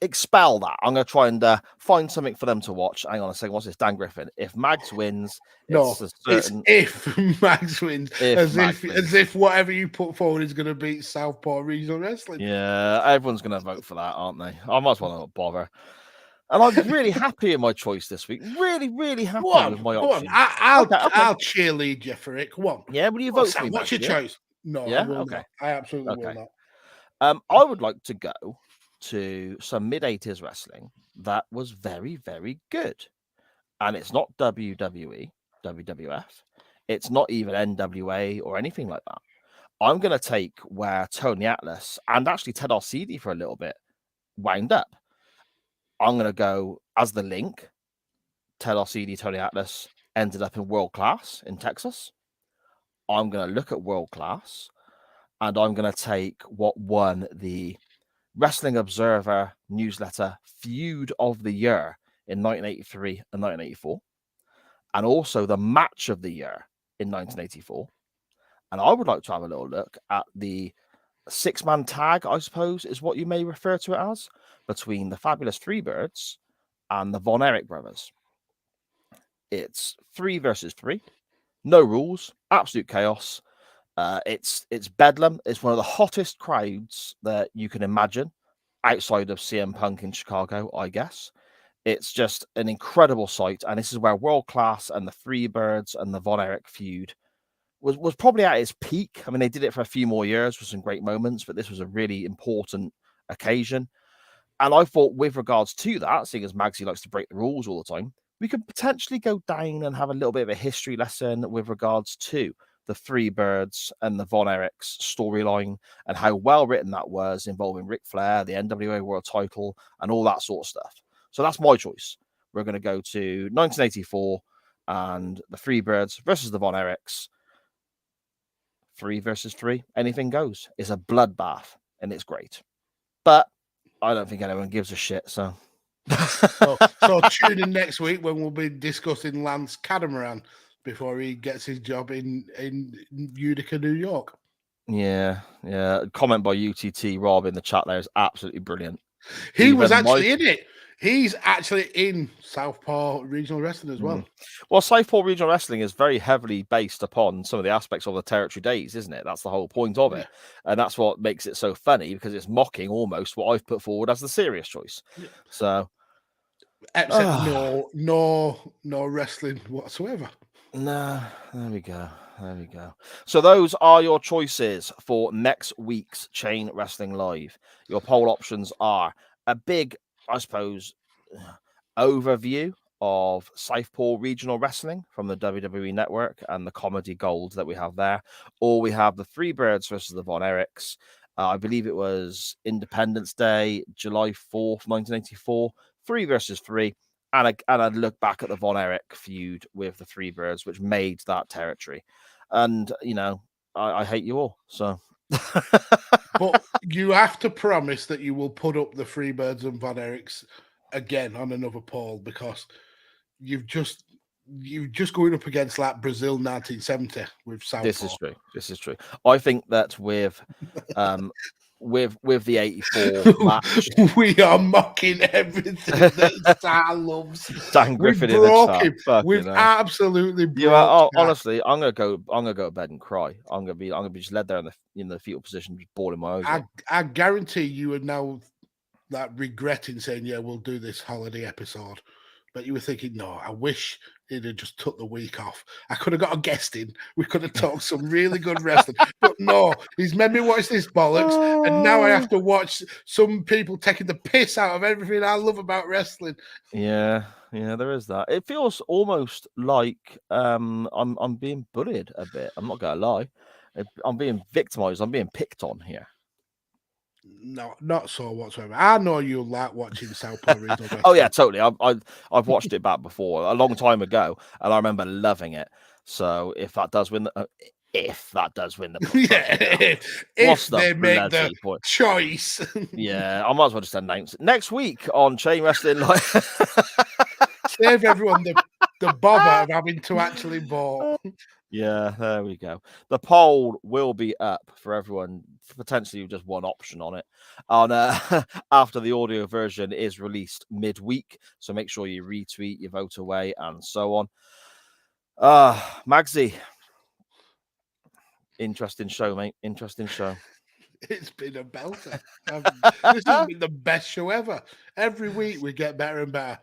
expel that. I'm going to try and find something for them to watch. Hang on a second. What's this? Dan Griffin. If Mags wins, No, it's if Mags wins, as if whatever you put forward is going to beat Southpaw Regional Wrestling. Yeah, everyone's going to vote for that, aren't they? I might as well not bother. And I'm really happy in my choice this week. Really, really happy with my option. I'll cheerlead you for it. Come on. Yeah, will you vote for me? What's your choice? No, yeah? I will not. I absolutely will not. I would like to go to some mid-80s wrestling that was very, very good. And it's not WWE, WWF. It's not even NWA or anything like that. I'm going to take where Tony Atlas and actually Ted Arcidi for a little bit wound up. I'm going to go as the link. Ted Arcidi, Tony Atlas ended up in World Class in Texas. I'm going to look at World Class and I'm going to take what won the Wrestling Observer newsletter feud of the year in 1983 and 1984, and also the match of the year in 1984. And I would like to have a little look at the six-man tag, I suppose, is what you may refer to it as, between the Fabulous Freebirds and the Von Erich brothers. It's 3 versus 3, no rules, absolute chaos. It's bedlam. It's one of the hottest crowds that you can imagine outside of CM Punk in Chicago, I guess. It's just an incredible sight, and this is where World Class and the Freebirds and the Von Erich feud was probably at its peak. I mean, they did it for a few more years with some great moments, but this was a really important occasion. And I thought, with regards to that, seeing as Magsy likes to break the rules all the time, we could potentially go down and have a little bit of a history lesson with regards to the Freebirds and the Von Erichs storyline and how well written that was, involving Ric Flair, the NWA World Title, and all that sort of stuff. So that's my choice. We're going to go to 1984 and the Freebirds versus the Von Erichs. 3 versus 3, anything goes. It's a bloodbath and it's great. But I don't think anyone gives a shit. So tune in next week when we'll be discussing Lance Catamaran before he gets his job in Utica, New York. Yeah. Comment by UTT Rob in the chat there is absolutely brilliant. He was actually in it. He's actually in Southpaw Regional Wrestling as well. Well, Southpaw Regional Wrestling is very heavily based upon some of the aspects of the territory days, isn't it? That's the whole point of it. And that's what makes it so funny, because it's mocking almost what I've put forward as the serious choice. Yeah. So, except no wrestling whatsoever. No, there we go. So those are your choices for next week's Chain Wrestling Live. Your poll options are a big, I suppose, overview of Southpaw Regional Wrestling from the WWE Network and the comedy gold that we have there. Or we have the Freebirds versus the Von Erichs. I believe it was Independence Day, July 4th, 1984. 3 versus 3. And I look back at the Von Erich feud with the Freebirds, which made that territory. And, I hate you all. So, but you have to promise that you will put up the Freebirds and Von Erichs again on another poll, because you've just going up against like Brazil 1970 with Southpaw. This is true. I think that with the 84 match, we are mocking everything that Star loves. Dan Griffin in the chat. We've absolutely broke. Honestly, I'm gonna go to bed and cry. I'm gonna be just led there in the fetal position, just bawling my eyes out. I guarantee you are now regretting saying, "Yeah, we'll do this holiday episode," But you were thinking, no, I wish he'd have just took the week off. I could have got a guest in. We could have talked some really good wrestling. But no, he's made me watch this bollocks. And now I have to watch some people taking the piss out of everything I love about wrestling. Yeah, there is that. It feels almost like I'm being bullied a bit. I'm not gonna lie. I'm being victimized. I'm being picked on here. No, not so whatsoever. I know you like watching Southpaw Regional Wrestling. Oh yeah, totally. I've watched it back before a long time ago, and I remember loving it. So if that does win the yeah, what's if the they make the bloody point? choice. Yeah, I might as well just announce it next week on Chain Wrestling Live. Save everyone the bother of having to actually vote. Yeah, there we go. The poll will be up for everyone, potentially with just one option on it, on after the audio version is released midweek. So make sure you retweet, you vote away, and so on. Magsy, interesting show, mate. Interesting show. It's been a belter. This has been the best show ever. Every week we get better and better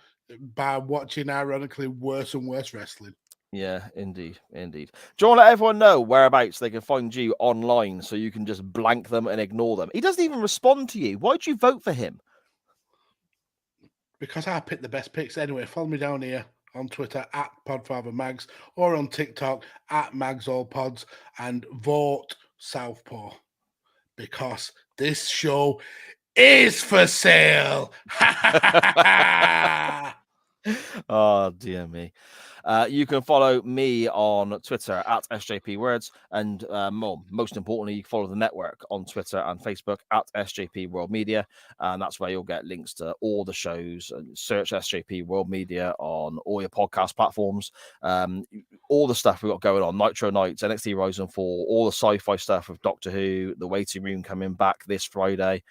by watching, ironically, worse and worse wrestling. Yeah, indeed. Do you want to let everyone know whereabouts they can find you online so you can just blank them and ignore them? He doesn't even respond to you. Why'd you vote for him? Because I picked the best picks. Anyway, follow me down here on Twitter at PodfatherMags or on TikTok at MagsAllPods and vote Southpaw because this show is for sale. Oh, dear me. You can follow me on Twitter at SJP Words, and most importantly, you can follow the network on Twitter and Facebook at SJP World Media, and that's where you'll get links to all the shows. And search SJP World Media on all your podcast platforms. All the stuff we've got going on: Nitro Nights, NXT Rise and Fall, all the sci-fi stuff with Doctor Who, The Waiting Room coming back this Friday.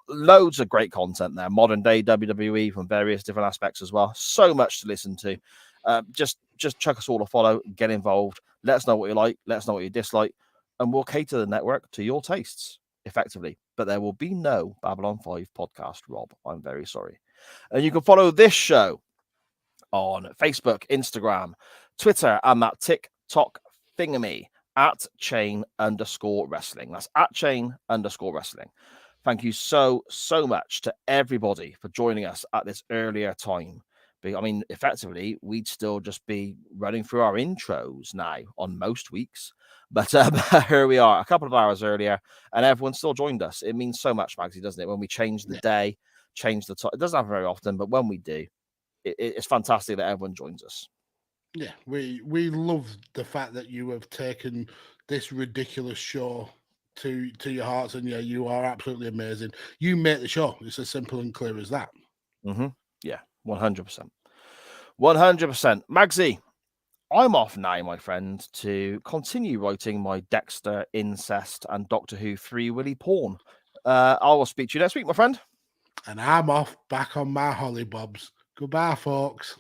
Loads of great content there. Modern day WWE from various different aspects as well. So much to listen to. Just chuck us all a follow, get involved, let us know what you like, let us know what you dislike, and we'll cater the network to your tastes effectively. But there will be no Babylon 5 podcast, Rob. I'm very sorry. And you can follow this show on Facebook, Instagram, Twitter, and that TikTok thingamy at chain_wrestling. That's at chain_wrestling. Thank you so much to everybody for joining us at this earlier time. I mean, effectively, we'd still just be running through our intros now on most weeks. But here we are, a couple of hours earlier, and everyone still joined us. It means so much, Magsy, doesn't it? When we change the day, change the time. It doesn't happen very often, but when we do, it's fantastic that everyone joins us. Yeah, we love the fact that you have taken this ridiculous show to your hearts, and yeah, you are absolutely amazing. You make the show. It's as simple and clear as that. Mm-hmm. Yeah, 100%. 100%. Magsy, I'm off now, my friend, to continue writing my Dexter, Incest, and Doctor Who 3 Willy porn. I will speak to you next week, my friend. And I'm off back on my hollybobs. Goodbye, folks.